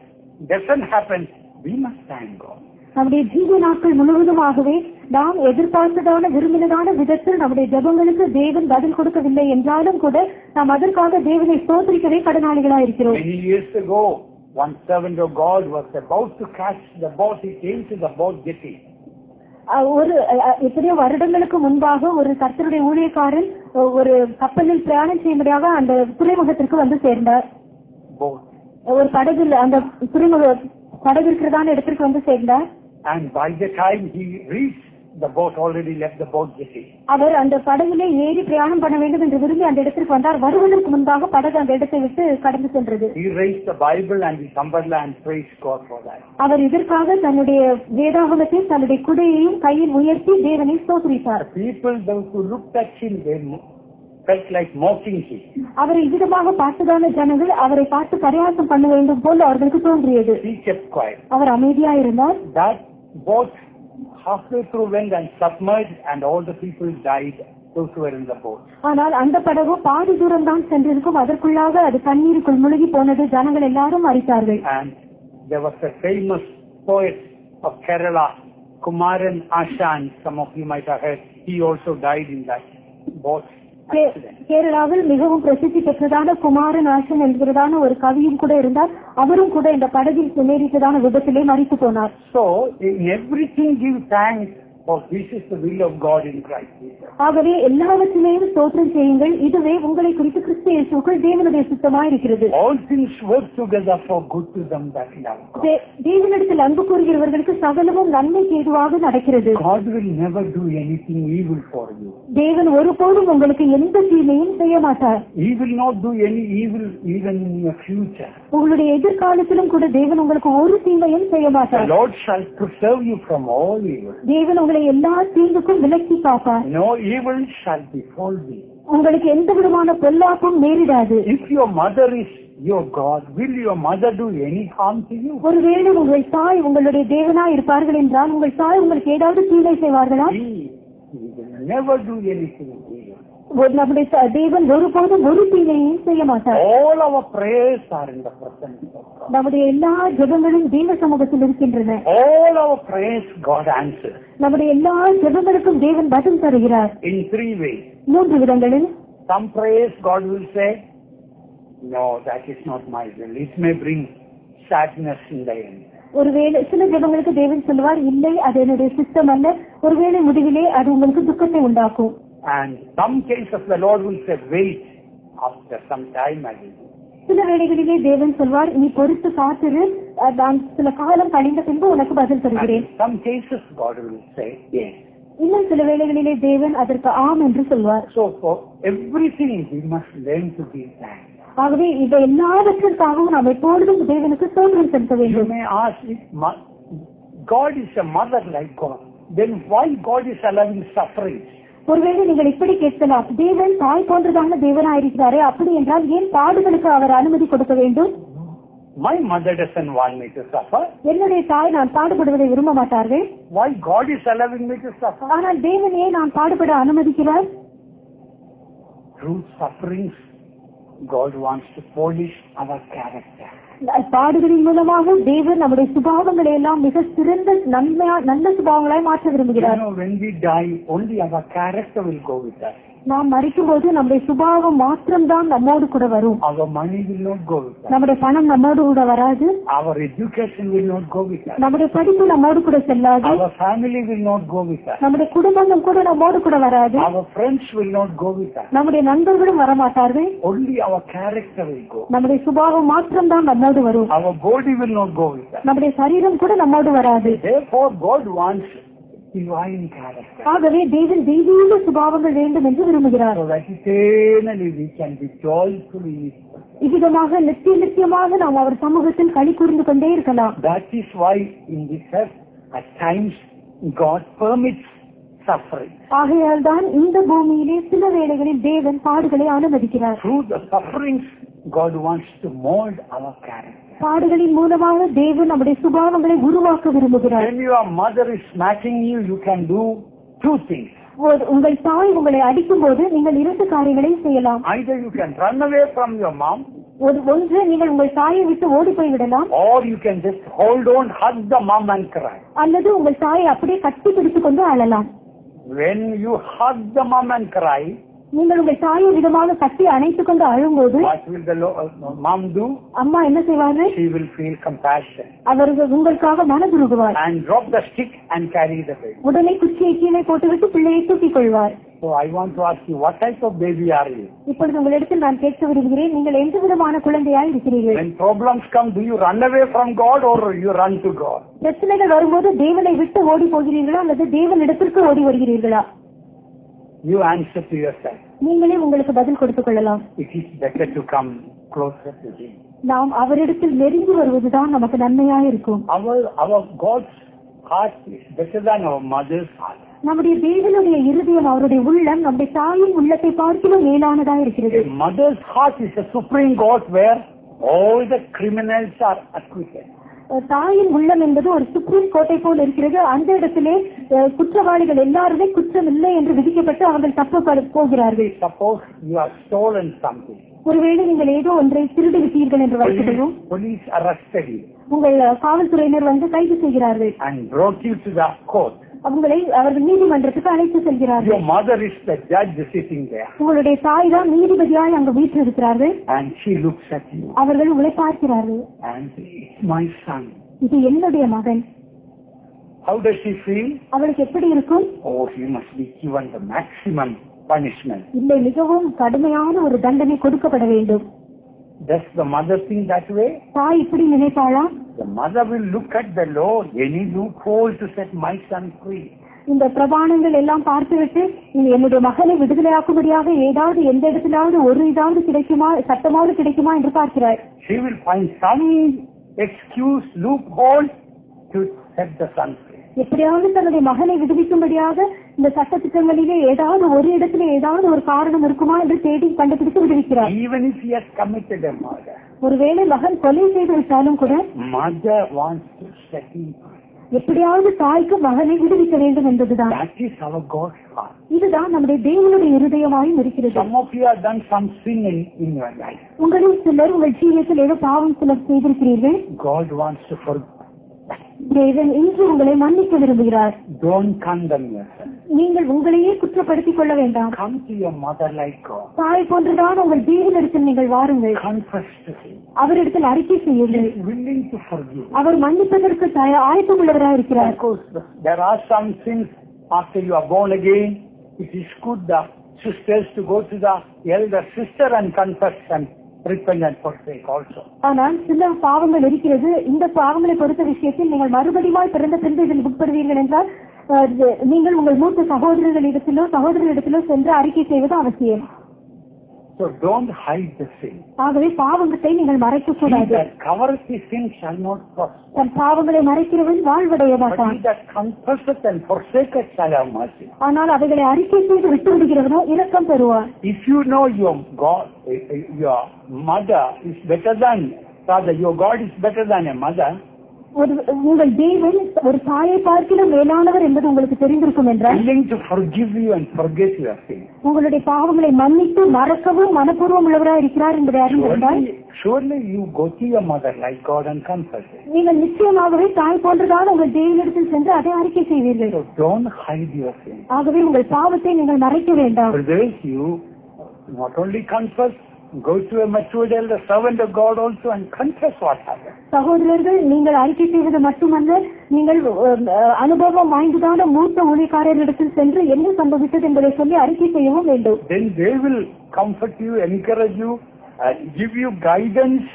doesn't happen. We must thank God. நம்முடைய ஜீவ நாட்கள் முழுவதுமாகவே நாம் எதிர்பார்த்ததான விரும்பினதான விதத்தில் நம்முடைய ஜெபங்களுக்கு தேவன் பதில் கொடுக்கவில்லை என்றாலும் கூட நாம் அதற்காக தேவனை ஸ்தோத்திரிக்கவே கடனாளிகளாக இருக்கிறோம். Many years ago, one servant of God was about to catch the boat. He came to the boat jetty. ஒரு எத்தனையோ வருடங்களுக்கு முன்பாக ஒரு கர்த்தருடைய ஊழியக்காரன் ஒரு கப்பலில் பிரயாணம் செய்யும்படியாக அந்த துறைமுகத்திற்கு வந்து சேர்ந்தார். ஒரு படகில் அந்த துறைமுக படகு இருக்கிறதான இடத்திற்கு வந்து சேர்ந்தார். And by the time he reached the boat, already left the boat jetty. அவர் அந்த படகிலே ஏறி பிரயாணம் பண்ண வேண்டும் என்று விரும்பி அந்த இடத்திற்கு வந்தார். வருவதற்கு முன்பாக படகு அந்த இடத்தை விட்டு கடந்து சென்றது. He raised the Bible and his umbrella and praised God for that. அவர் இதற்காக தன்னுடைய வேதாகமத்தையும் தன்னுடைய குடையையும் கையில் உயர்த்தி தேவனை ஸ்தோத்திரித்தார். People those who looked at him, they felt like mocking him. அவரை இவ்விதமாக பார்த்ததான ஜனங்கள் அவரை பார்த்து பரியாசம் பண்ண வேண்டும் போல அவர்களுக்கு தோன்றியது. He kept quiet. அவர் அமைதியா இருந்தார். That boat halfway through went and submerged, and all the people died, those who were in the boat. ஆனால் அந்த படகு பாதி தூரம் தான் சென்றிருக்கும். அதற்குள்ளாக அது தண்ணீருக்குள் முழுகி போனது. ஜனங்கள் எல்லாரும் மரித்தார்கள். And there was a famous poet of Kerala, Kumaran Ashan. Some of you might have heard. He also died in that boat. கேரளாவில் மிகவும் பிரசித்தி பெற்றதான குமாரன் ஆசன் என்கிறதான ஒரு கவியும் கூட இருந்தார். அவரும் கூட இந்த படகில் நேரிட்டதான விபத்திலே மரித்து போனார். So in everything give thanks, for this is the will of God in Christ Jesus. ஆகவே எல்லாவற்றிலேயும் ஸ்தோத்திரம் செய்யுங்கள். இதுவே உங்களை குறித்து கிறிஸ்து இயேசுவுக்குள் தேவனுடைய சித்தமாய் இருக்கிறது. All things work together for good to them that love God. தேவனிடத்தில் அன்பு கூறுகிறவர்களுக்கு சகலமும் நன்மைக்கு ஏதுவாக நடக்கிறது. God will never do anything evil for you. தேவன் ஒருபோதும் உங்களுக்கு எந்த தீமையும் செய்ய மாட்டார். He will not do any evil even in your future. உங்களுடைய எதிர்காலத்திலும் கூட தேவன் உங்களுக்கு ஒரு தீமையும் செய்ய மாட்டார். The Lord shall preserve you from all evil. தேவன் உங்களை எல்லா தீங்குக்கும் விலக்கி காப்பார். No evil shall befall thee. உங்களுக்கு எந்த விதமான பொல்லாப்பும் நேரிடாது. If your mother is your God, will your mother do any harm to you? ஒருவேளை உங்கள் தாய் உங்களுடைய தேவனா இருப்பார்கள் என்றால் உங்கள் தாய் உங்களுக்கு ஏதாவது தீமை செய்வார்களா? He will never do anything evil. நம்முடைய தேவன் ஒருபோதும் ஒரு தீமையையும் செய்ய மாட்டார். All our prayers are in the presence of God. நம்முடைய எல்லா ஜெபங்களும் தேவ சமூகத்தில் இருக்கின்றன. All our prayers God answers. நம்முடைய எல்லா ஜெபங்களுக்கும் தேவன் பதில் தருகிறார். In three ways. மூன்று விதங்களில். Some prayers God will say, no, that is not my will. It may bring sadness in the end. ஒருவேளை சில ஜெபங்களுக்கு தேவன் சொல்வார், இல்லை அது என்னுடைய சித்தம் அல்ல, ஒருவேளை முடிவிலே அது உங்களுக்கு துக்கத்தை உண்டாக்கும். And some cases the Lord will say, wait, after some time I will do. சில வேளைகளிலே தேவன் சொல்வார், நீ பொறுத்து காத்திரு, நான் சில காலம் கழிந்த பின்பு உனக்கு பதில் தருகிறேன். Some cases God will say, yes. இன்னும் சில வேளைகளிலே தேவன் அதற்கு ஆம் என்று சொல்வார். So for everything we must learn to be thankful. ஆகவே இவை எல்லாவற்றிற்காகவும் நாம் எப்பொழுதும் தேவனுக்கு ஸ்தோத்திரம் செலுத்த You வேண்டும். may ask, if God is a mother like God, then why God is allowing suffering? ஒருவேளை நீங்கள் இப்படி கேட்கலாம், தேவன் தாய் போன்றதான தேவனாயிருக்கிறாரே, அப்படி என்றால் ஏன் பாடுகளுக்கு அவர் அனுமதி கொடுக்க வேண்டும்? My mother doesn't want me to suffer. என்னுடைய தாய் நான் பாடுபடுவதை விரும்ப மாட்டார்கள். Why God is allowing me to suffer? ஆனால் தேவன் ஏன் நான் பாடுபட அனுமதிக்கிறார்? Through sufferings, God wants to polish our character. பாடுகளின் மூலமாக தேவன் நம்முடைய சுபாவங்களை எல்லாம் மிக சிறந்த நல்ல சுபாவங்களாய் மாற்ற விரும்புகிறார். When we die, only our character will go with us. நாம் மரிக்கும் போது நம்முடைய சுபாவம் மாத்திரம்தான் நம்மோடு கூட வரும். Our money will not go with us. நம்முடைய பணம் நம்மோடு கூட வராது. Our education will not go with us. நம்முடைய படிப்பு நம்மோடு கூட செல்லாது. Our family will not go with us. நம்முடைய குடும்பம் கூட நம்மோடு கூட வராது. Our friends will not go with us. நம்முடைய நண்பர்களும் வரமாட்டார்கள். Only our character will go. நம்முடைய சுபாவம் மாத்திரம்தான் நம்மோடு வரும். Our body will not go with us. நம்முடைய சரீரம் கூட நம்மோடு வராது. Therefore, God wants divine character. ஆகவே தேவன் தெய்வீக சுபாவங்கள் வேண்டும் என்று விரும்புகிறார். So that eternally we can be joyful in His presence. இவ்விதமாக நித்தியமாக நாம் அவர் சமூகத்தில் களி கூர்ந்து கொண்டே இருக்கலாம். That is why in this earth at times God permits suffering. ஆகையால் தான் இந்த பூமியிலே சில வேளைகளில் தேவன் பாடுகளை அனுமதிக்கிறார். Through the sufferings, God wants to mold our character. பாடுகளின் மூலமாக தேவன் நம்முடைய சுபாவங்களை உருவாக்க விரும்புகிறார். When your mother is smacking you, you can do two things. உங்கள் தாய் உங்களை அடிக்கும் போது நீங்கள் 2 காரியங்களை செய்யலாம். Either you can run away from your mom, ஒன்று நீங்கள் உங்கள் தாயை விட்டு ஓடி போய் விடலாம், or you can just hold on, hug the mom and cry. அல்லது உங்கள் தாயை அப்படியே கட்டி பிடித்துக் கொண்டு அழலாம். When you hug the mom and cry, நீங்கள் உங்கள் தாயை விதமாக கட்டி அணைத்துக் கொண்டு அழும்போது what will the mom do? அம்மா என்ன செய்வார்கள்? She will feel compassion அவர்கள் உங்களுக்காக மனதுருகுவார். and drop the stick and carry the baby. உடனே குச்சியை கீழே போட்டுவிட்டு பிள்ளையை தூக்கிக் கொள்வார். So I want to ask you, what type of baby are you? இப்பொழுது உங்களிடத்தில் நான் கேட்க விரும்புகிறேன், நீங்கள் எந்த விதமான குழந்தையாய் இருக்கிறீர்கள்? When problems come, do you run away from God or you run to God? பிரச்சனைகள் வரும்போது தேவனை விட்டு ஓடி போகிறீர்களா அல்லது தேவனிடத்திற்கு ஓடி வருகிறீர்களா? You answer to yourself. நீங்களே உங்களுக்கு பதில் கொடுத்துக் கொள்ளலாம். It is better to come closer to Him. நாம் அவரிடத்தில் நெருங்கி வருவதுதான் நமக்கு நன்மையாக இருக்கும். Our God's heart is better than our mother's heart. நம்முடைய தேவனுடைய இருதயம், அவருடைய உள்ளம் நம்முடைய தாயின் உள்ளத்தை பார்க்கிலும் மேலானதா இருக்கிறது. A mother's heart is a supreme court where all the criminals are acquitted. தாயின் உள்ளம் என்பது ஒரு சுப்ரீம் கோர்ட்டை போல் இருக்கிறது. அந்த இடத்திலே குற்றவாளிகள் எல்லாருமே குற்றம் இல்லை என்று விதிக்கப்பட்டு அவர்கள் தப்ப போகிறார்கள். Suppose you have stolen something. ஒருவேளை நீங்கள் ஏதோ ஒன்றை திருடி விட்டீர்கள் என்று வைத்துக்கொள்வோம். Police arrested you. உங்கள் காவல்துறையினர் வந்து கைது செய்கிறார்கள் and brought you to the court. அவர்கள் நீதிமன்றத்துக்கு அழைத்து செல்கிறார்கள். Your mother is the judge sitting there. உங்களுடைய தாய் தான் நீதிபதியாய் அங்கு வீற்றில் இருக்கிறார்கள். And she looks at you. அவர்கள் உங்களை பார்க்கிறார்கள். And it's my son. இது என்னுடைய மகன். How does she feel? அவளுக்கு எப்படி இருக்கும்? Oh, he must be given the maximum punishment. இல்லை, மிகவும் கடுமையான ஒரு தண்டனை கொடுக்கப்பட வேண்டும். Does the mother think that way? தாய் இப்படி நினைப்பாளா? The mother will look at the law, any loophole to set my son free. இந்த பிரமாணங்கள் எல்லாம் பார்த்துவிட்டு என்னுடைய மகனை விடுதலையாக்கும்படியாக ஏதாவது எந்த இடத்திலாவது ஒரு இதாவது கிடைக்குமா, சட்டமாவது கிடைக்குமா என்று பார்க்கிறார். She will find some excuse, loophole to set the son free. எப்படியாவது தன்னுடைய மகனை விடுவிக்கும்படியாக இந்த சட்ட திட்டங்களிலே ஏதாவது ஒரு இடத்துல ஏதாவது ஒரு காரணம் இருக்குமா என்று தேடி கண்டுபிடித்து விடுவிக்கிறார். Even if he has committed a murder, ஒருவேளை மகன் கொலை செய்து விட்டாலும் கூட mother wants to set him free. எப்படியாவது தாய்க்கு மகனை விடுவிக்க வேண்டும் என்பதுதான். That is our God's heart. இதுதான் நம்முடைய தேவனுடைய இருதயமாயும் இருக்கிறது. Some of you have done some sin in your life. உங்களில் சிலர் உங்கள் ஜீவியத்தில் ஏதோ பாவம் சிலர் செய்திருக்கிறீர்கள். God wants to forgive. தேவன் இன்று உங்களை மன்னிக்க விரும்புகிறார். Don't condemn yourself. நீங்கள் உங்களையே குற்றப்படுத்திக் கொள்ள வேண்டாம். Come to your mother like God. தாய் போன்றுதான் உங்கள் தேவனிடத்தில் நீங்கள் வாருங்கள். Confess to Him. அவரிடத்தில் அறிக்கை செய்யுங்கள். He is willing to forgive. அவர் மன்னிப்பதற்கு ஆயத்தமுள்ளவராக இருக்கிறார். Because there are some sins after you are born again. It is good the sisters to go to the elder sister and confess and repent and forsake also. ஆனால் சில பாவங்கள் இருக்கிறது. இந்த பாவங்களை பொறுத்த விஷயத்தில் நீங்கள் மறுபடியும் பிறந்த பிறகு இதில் உட்படுவீர்கள் என்றால் நீங்கள் உங்கள் மூத்த சகோதரர்களிடத்திலோ சென்று அறிக்கை செய்வது அவசியம். So don't hide the sin. ஆகவே பாவங்களை நீங்கள் மறைக்க கூடாது. He that covereth his sin shall not prosper. தன் பாவங்களை மறைக்கிறவன் வாழ்வடைய மாட்டான். But he that confesseth and forsaketh shall have mercy. ஆனால் அவைகளை அறிக்கை செய்து விட்டு விடுகிறவனோ இரக்கம் பெறுவார். If you know your God, your mother is better than, rather your God is better than a mother, உங்கள் தேவன் ஒரு தாயை பார்க்கிலும் மேலானவர் என்பது உங்களுக்கு தெரிந்திருக்கும் என்றால், willing to forgive you and forget your sins. உங்களுடைய பாவங்களை மன்னித்து மறக்கவும் மனப்பூர்வம் உள்ளவராக இருக்கிறார் என்பதை அறிந்திருந்தால், Surely you go to your mother like God and confess it. நீங்கள் நிச்சயமாகவே தாய் போன்றதான உங்கள் தேவனிடத்தில் சென்று அதை அறிக்கை செய்வீர்கள். So don't hide your sins. ஆகவே உங்கள் பாவத்தை நீங்கள் மறைக்க வேண்டாம். Brothers, you not only confess, go to a mature elder, servant of God also, and confess what happened. சகோதரர்கள், நீங்கள் அறிக்கை செய்வது மட்டுமல்ல, நீங்கள் அனுபவம் வாய்ந்ததான மூத்த ஊழியக்காரரிடத்தில் சென்று என்ன சம்பவித்தது என்பதை சொல்லி அறிக்கை செய்யவும் வேண்டும். Then they will comfort you, encourage you, give you guidance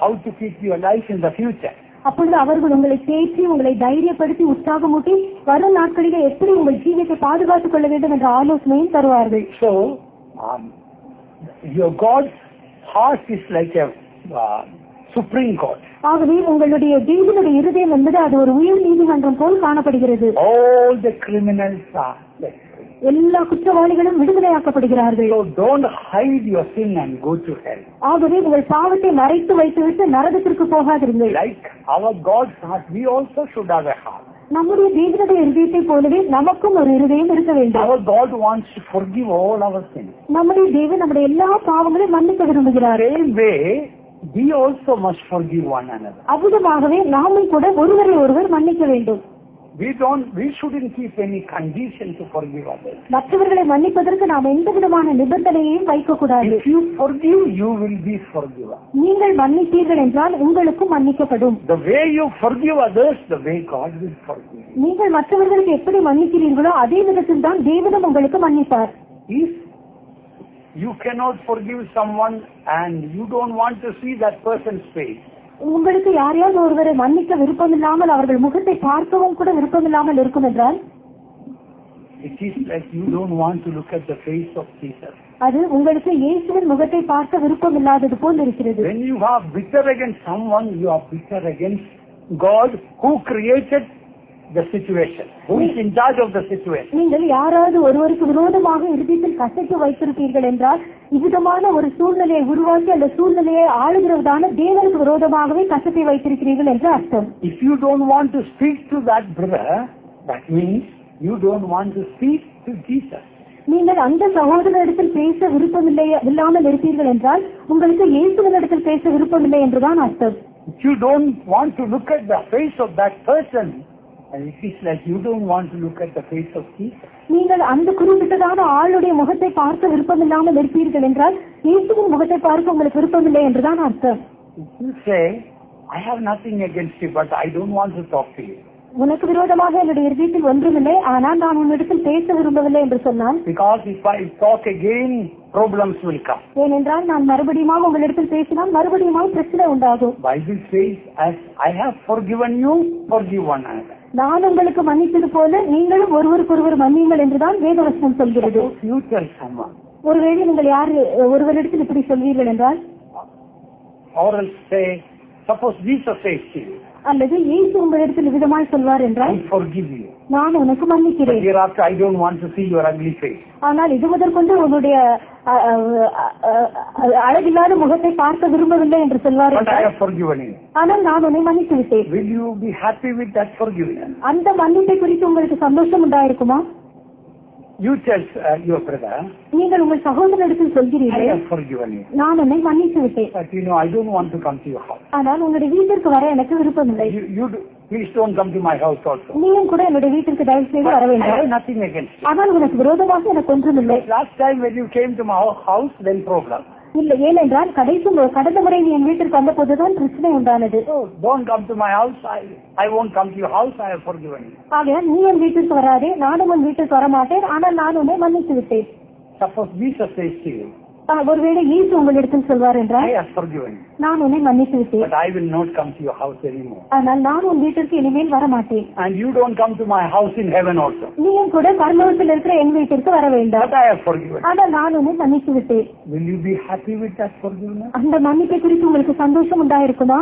how to keep your life in the future. அப்பொழுது அவர்கள் உங்களை தேற்றி, உங்களை தைரியப்படுத்தி, உற்சாகமூட்டி வரும் நாட்களிலே எப்படி உங்கள் ஜீவியத்தை பாதுகாத்துக் கொள்ள வேண்டும் என்ற ஆலோசனையும் தருவார்கள். So your God's heart is like a supreme court. ஆகவே உங்களுடைய தேவனுடைய இருதயம் என்பது அது ஒரு உயர் நீதிமன்றம் போல் காணப்படுகிறது. All the criminals are set free. எல்லா குற்றவாளிகளும் விடுதலையாக்கப்படுகிறார்கள். So don't hide your sin and go to hell. ஆகவே உங்கள் பாவத்தை மறைத்து வைத்துவிட்டு நரகத்திற்கு போகாதிருங்கள். Like our God's heart, we also should have a heart. நம்முடைய தேவனுடைய இருதயத்தை போலவே நமக்கும் ஒரு இருதயம் இருக்க வேண்டும். Our God wants to forgive all our sins. நம்முடைய தேவன் நம்முடைய எல்லா பாவங்களையும் மன்னிக்க விரும்புகிறார். Same way, we also must forgive one another. அவ்விதமாகவே நாமும் கூட ஒருவரை ஒருவர் மன்னிக்க வேண்டும். We shouldn't keep any condition to forgive others. மற்றவர்களை மன்னிப்பதற்கு நாம் எந்த விதமான நிபந்தனையையும் வைக்கக்கூடாது. If you forgive, you will be forgiven. நீங்கள் மன்னித்தீர்கள் என்றால் உங்களுக்கும் மன்னிக்கப்படும். The way you forgive others, the way God will forgive you. நீங்கள் மற்றவர்களுக்கு எப்படி மன்னிக்கிறீர்களோ அதே விதத்தில் தான் தேவனும் உங்களுக்கு மன்னிப்பார். If you cannot forgive someone and you don't want to see that person's face, உங்களுக்கு யாரையாவது ஒருவரை மன்னிக்க விருப்பமில்லாமல் அவர்கள் முகத்தை பார்க்கவும் கூட விருப்பமில்லாமல் இருக்கும் என்றால், it is like you don't want to look at the face of Jesus. அது உங்களுக்கு இயேசுவின் முகத்தை பார்க்க விருப்பமில்லாதது போல் இருக்கிறது. When you are bitter against someone, you are bitter against God who created the situation, who is in charge of the situation. நீங்கள் யாராவது ஒருவருக்கு விரோதமாக இருதயத்தில் கசைக்கு வைத்திருப்பீர்கள் என்றால், இவ்விதமான ஒரு சூழ்நிலையை உருவாக்கி அந்த சூழ்நிலையை ஆளுகிறதான தேவனுக்கு விரோதமாகவே கசப்பை வைத்திருக்கிறீர்கள் என்று அர்த்தம். If you don't want to speak to that brother, that means you don't want to speak to Jesus. நீங்கள் அந்த சகோதரரிடத்தில் பேச இல்லாமல் இருப்பீர்கள் என்றால் உங்களுக்கு இயேசுவினிடத்தில் பேச விருப்பமில்லை என்றுதான் அர்த்தம். If you don't want to look at the face of that person, and it is like you don't want to look at the face of Jesus. நீங்கள் அந்த குறிப்பிட்டதான ஆளுடைய முகத்தை பார்க்க விருப்பமில்லாமல் இருப்பீர்கள் என்றால் இயேசுவின் முகத்தை பார்க்க உங்களுக்கு விருப்பமில்லை என்றுதான் அர்த்தம். You say, I have nothing against you, but I don't want to talk to you. உனக்கு விரோதமாக என்னுடைய இருதயத்தில் ஒன்றுமில்லை, ஆனால் நான் உன்னிடத்தில் பேச விரும்பவில்லை என்று சொன்னால், Because if I talk again, problems will come. ஏனென்றால் நான் மறுபடியும் உங்களிடத்தில் பேசினால் மறுபடியும் பிரச்சனை உண்டாகும். Bible says, as I have forgiven you, forgive one another. நான் உங்களுக்கு மன்னித்தது போல நீங்களும் ஒருவருக்கொருவர் மன்னியுங்கள் என்றுதான் வேதவசனம் சொல்கிறது. You tell someone, ஒருவேளை நீங்கள் ஒருவரிடத்தில் இப்படி சொல்வீர்கள் என்றால், or else say, suppose Jesus says to you, அல்லது இயேசு உங்களிடத்தில் விதமாய் சொல்வார் என்றால், I forgive you. நான் உனக்கு மன்னிக்கிறேன். Hereafter I don't want to see your ugly face. ஆனால் இது முதற்கொண்டு உன்னுடைய அழகில்லாத முகத்தை பார்க்க விரும்பவில்லை என்று சொல்வார். But I have forgiven you. ஆனால் நான் உன்னை மன்னித்து விட்டேன். Will you be happy with that forgiveness? அந்த மன்னிப்பை குறித்து உங்களுக்கு சந்தோஷம் உண்டாயிருக்குமா? You tell your brother, நீங்கள் உங்கள் சகோதரனிடத்தில் I சொல்கிறீர்கள், have forgiven you. நான் உன்னை மன்னித்து விட்டேன். But I don't want to come to your house. ஆனால் உங்களுடைய வீட்டிற்கு வர எனக்கு விருப்பமில்லை. Please don't come to my house also. நீயும் கூட என்னுடைய வீட்டிற்கு தயவு செய்து வர I வேண்டாம். have nothing against you. ஆனால் உனக்கு விரோதமாக எனக்கு ஒன்றுமில்லை. Last time when you came to my house, then problem. இல்லை, ஏனென்றால் கடந்த முறை நீ என் வீட்டிற்கு வந்த போதுதான் பிரச்சனை உண்டானது. So don't come to my house. I won't come to your house. I have forgiven you. ஆகையால் நீ என் வீட்டிற்கு வராதே, நானும் உன் வீட்டிற்கு வரமாட்டேன், ஆனால் நான் உன்னை மன்னித்து விட்டேன். Suppose Jesus says to you, ஒருவேளை இயேசு உங்களிடத்தில் சொல்வார் என்றால், I have forgiven you. நான் உன்னை மன்னித்து விட்டேன், But I will not come to your house anymore. ஆனால் நான் உன் வீட்டிற்கு இனிமேல் வரமாட்டேன். And you don't come to my house in heaven also. நீயும் கூட பரலோகத்தில் இருக்கிற என் வீட்டிற்கு வர வேண்டாம். But I have forgiven you. ஆனால் நான் உன்னை மன்னித்து விட்டேன். Will you be happy with that forgiveness? அந்த மன்னிப்பை குறித்து உங்களுக்கு சந்தோஷம் உண்டாயிருக்குமா?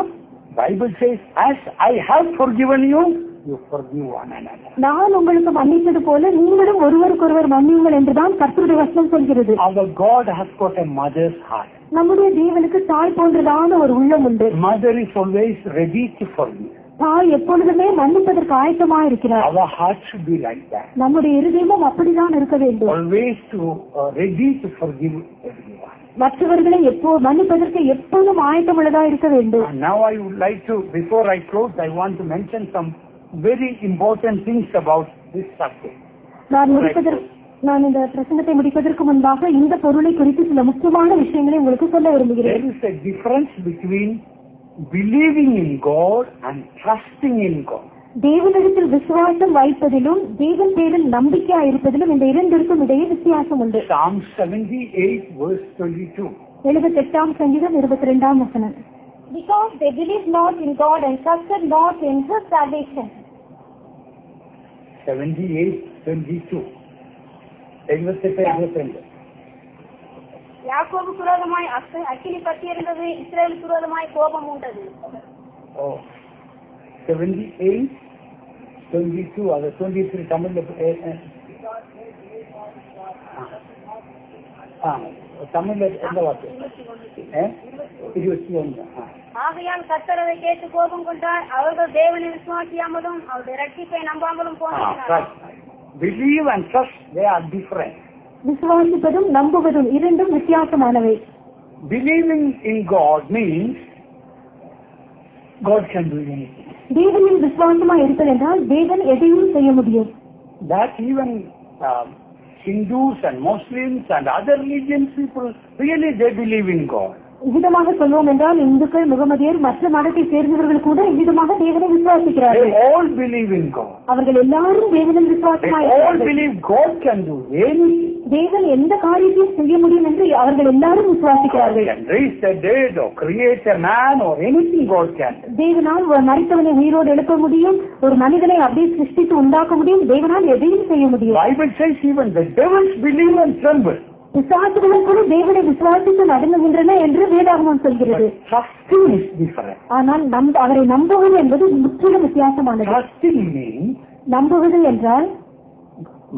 Bible says, as I have forgiven you, you forgive one another. நான் உங்களுக்கு மன்னித்தது போல நீங்களும் ஒருவருக்கொருவர் மன்னியுங்கள் என்றுதான் கர்த்தருடைய வசனம் சொல்கிறது. Our God has got a mother's heart. நம்முடைய தேவனுக்கு தாய் போன்றதான ஒரு உள்ளம் உண்டு. Mother is always ready to forgive. தாய் எப்பொழுதுமே மன்னிப்பதற்கு ஆயத்தமா இருக்கிறார். Our heart should be like that. நம்முடைய இருதயமும் அப்படிதான் இருக்க வேண்டும். Always ready to forgive everyone. மற்றவர்களை மன்னிப்பதற்கு எப்போதும் ஆயத்தமுள்ளதா இருக்க வேண்டும். And now I would like to, before I close, I want to mention some very important things about this subject. நான் இந்த பிரசங்கத்தை முடிப்பதற்கு முன்பாக இந்த பொருளை குறித்து சில முக்கியமான விஷயங்களை உங்களுக்கு சொல்ல விரும்புகிறேன். There is a difference between believing in God and trusting in God. தேவனிடத்தில் விசுவாசம் வைப்பதிலும் தேவன் பேரில் நம்பிக்கையா இருப்பதிலும் இந்த இரண்டிற்கும் இடையே வித்தியாசம் உண்டு. Psalm 78 verse 22. 78ஆம் சங்கீதம் 22ஆம் வசனம். Because they believed not in God and trusted not in His salvation. 78:22. 78:22. யாக்கோபுக்கு விரோதமாய் அக்கினி பற்றியிருந்தது, இஸ்ரவேலுக்கு விரோதமாய் கோபம் உண்டது. 78:22. அது 23 தமிழ்ல தமிழ்ல எந்த வார்த்தை? 21. ஆகையால் கர்த்தர் அதை கேட்டு கோபம் கொண்டார். அவர்கள் தேவனை விசுவாசியாமலும் அவருடைய ரட்சிப்பை நம்பாமலும் போனார்கள். Believe and trust, they are different. விசுவாசிப்பதும் நம்புவதும் இரண்டும் வித்தியாசமானவை. Believing in God means God can do anything. தேவனில் விசுவாசமா இருப்பது என்றால் தேவன் எதையும் செய்ய முடியும். That even Hindus and Muslims and other religion people really they believe in God. இவ்விதமாக சொல்வோம் என்றால் இந்துக்கள், முகமதியர், மற்ற மதத்தை சேர்ந்தவர்கள் கூட இவ்விதமாக தேவனை விசுவாசிக்கிறார்கள். They all believe in God. அவர்கள் எல்லாரும் தேவனில் விசுவாசமா They all believe God can do anything. தேவன் எந்த காரியத்தையும் செய்ய முடியும் என்று அவர்கள் எல்லாரும் விசுவாசிக்கிறார்கள். God can raise the dead or create a man or anything God can. தேவனால் ஒரு மரித்தவனை உயிரோடு எழுப்ப முடியும், ஒரு மனிதனை அப்படியே சிருஷ்டித்து உண்டாக்க முடியும். தேவனால் எதையும் செய்ய முடியும். Bible says even the devils believe and tremble. விசுவாசிகளும் கூட தேவனை விசுவாசித்து நடுங்குகின்றன என்று வேதாகமம் சொல்கிறது. Trusting is different. ஆனால் அவரை நம்புவது என்பது முற்றிலும் வித்தியாசமானது. Trusting means நம்புவது என்றால்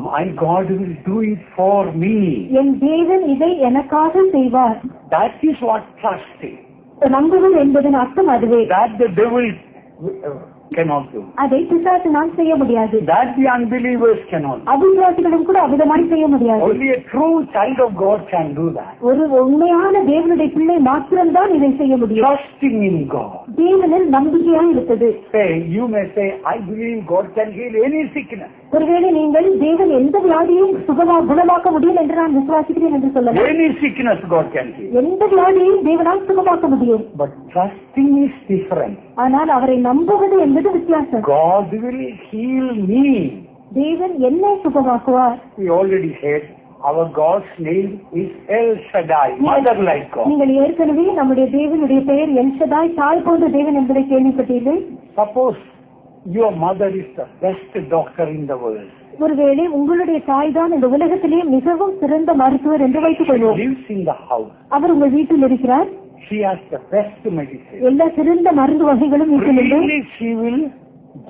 my God will do it for me. என் தேவன் இதை எனக்காக செய்வார். That is what trusting. நம்புவது என்பதன் அர்த்தம் அதுவே. That the devil cannot do. அதை பிசாசினால் செய்ய முடியாது. That the unbelievers cannot do. அவிசுவாசிகளும் கூட அவ்விதமாய் செய்ய முடியாது. Only a true child of God can do that. ஒரு உண்மையான தேவனுடைய பிள்ளை மாத்திரம்தான் இதை செய்ய முடியும். Trusting in God. தேவனில் நம்பிக்கையா இருப்பது. Say, you may say, I believe God can heal any sickness. ஒருவேளை நீங்கள் தேவன் எந்த வியாதியையும் குணமாக்க முடியும் என்று நான் விசுவாசிக்கிறேன் என்று சொல்லலாம். Any sickness God can heal. எந்த வியாதியையும் தேவனால் சுகமாக்க முடியும். But trusting is different. ஆனால் அவரை நம்புவது என்பது வித்தியாசம். God will heal me. தேவன் என்னை சுகமாக்குவார். We already said our God's name is El Shaddai, mother like God. நீங்கள் ஏற்கனவே நம்முடைய தேவனுடைய பெயர் எல் ஷதாய், தாய் போன்ற தேவன் என்பதை கேள்விப்பட்டீர்கள். Suppose your mother is the best doctor in the world. ஒருவேளை உங்களுடைய தாய் தான் இந்த உலகத்திலே மிகவும் சிறந்த மருத்துவர் என்று வைத்துக் கொள்வோம். Lives in the house. அவர் உங்கள் வீட்டில் இருக்கிறார். She has the best medicine. எல்லா சிறந்த மருந்து வகைகளும் வீட்டில் உண்டு. Really she will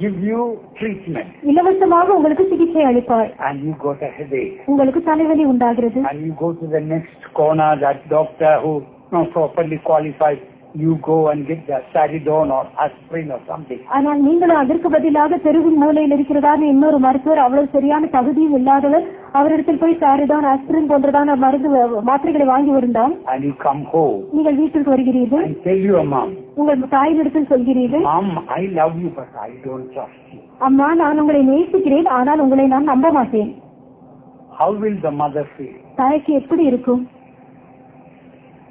give you treatment. இலவசமாக உங்களுக்கு சிகிச்சை அளிப்பார். And you got a headache. உங்களுக்கு தலைவலி உண்டாகிறது. And you go to the next corner, that doctor who not properly qualified. You go and get the Saridon or aspirin or something. ஆனால் நீங்கள் அதற்கு பதிலாக தெருவின் மூலையில் இருக்கிறதான இன்னொரு மருத்துவர், அவ்வளவு சரியான தகுதியும் இல்லாதவர், அவரிடத்தில் போய் சாரிடான், ஆஸ்பிரின் போன்றதான மருந்து மாத்திரைகளை வாங்கி வருந்தால், and you come home, நீங்கள் வீட்டிற்கு வருகிறீர்கள், and tell your mom, உங்கள் தாயினிடத்தில் சொல்கிறீர்கள், Mom, I love you but I don't trust you. அம்மா, நான் உங்களை நேசிக்கிறேன், ஆனால் உங்களை நான் நம்ப மாட்டேன். How will the mother feel? தாய்க்கு எப்படி இருக்கும்?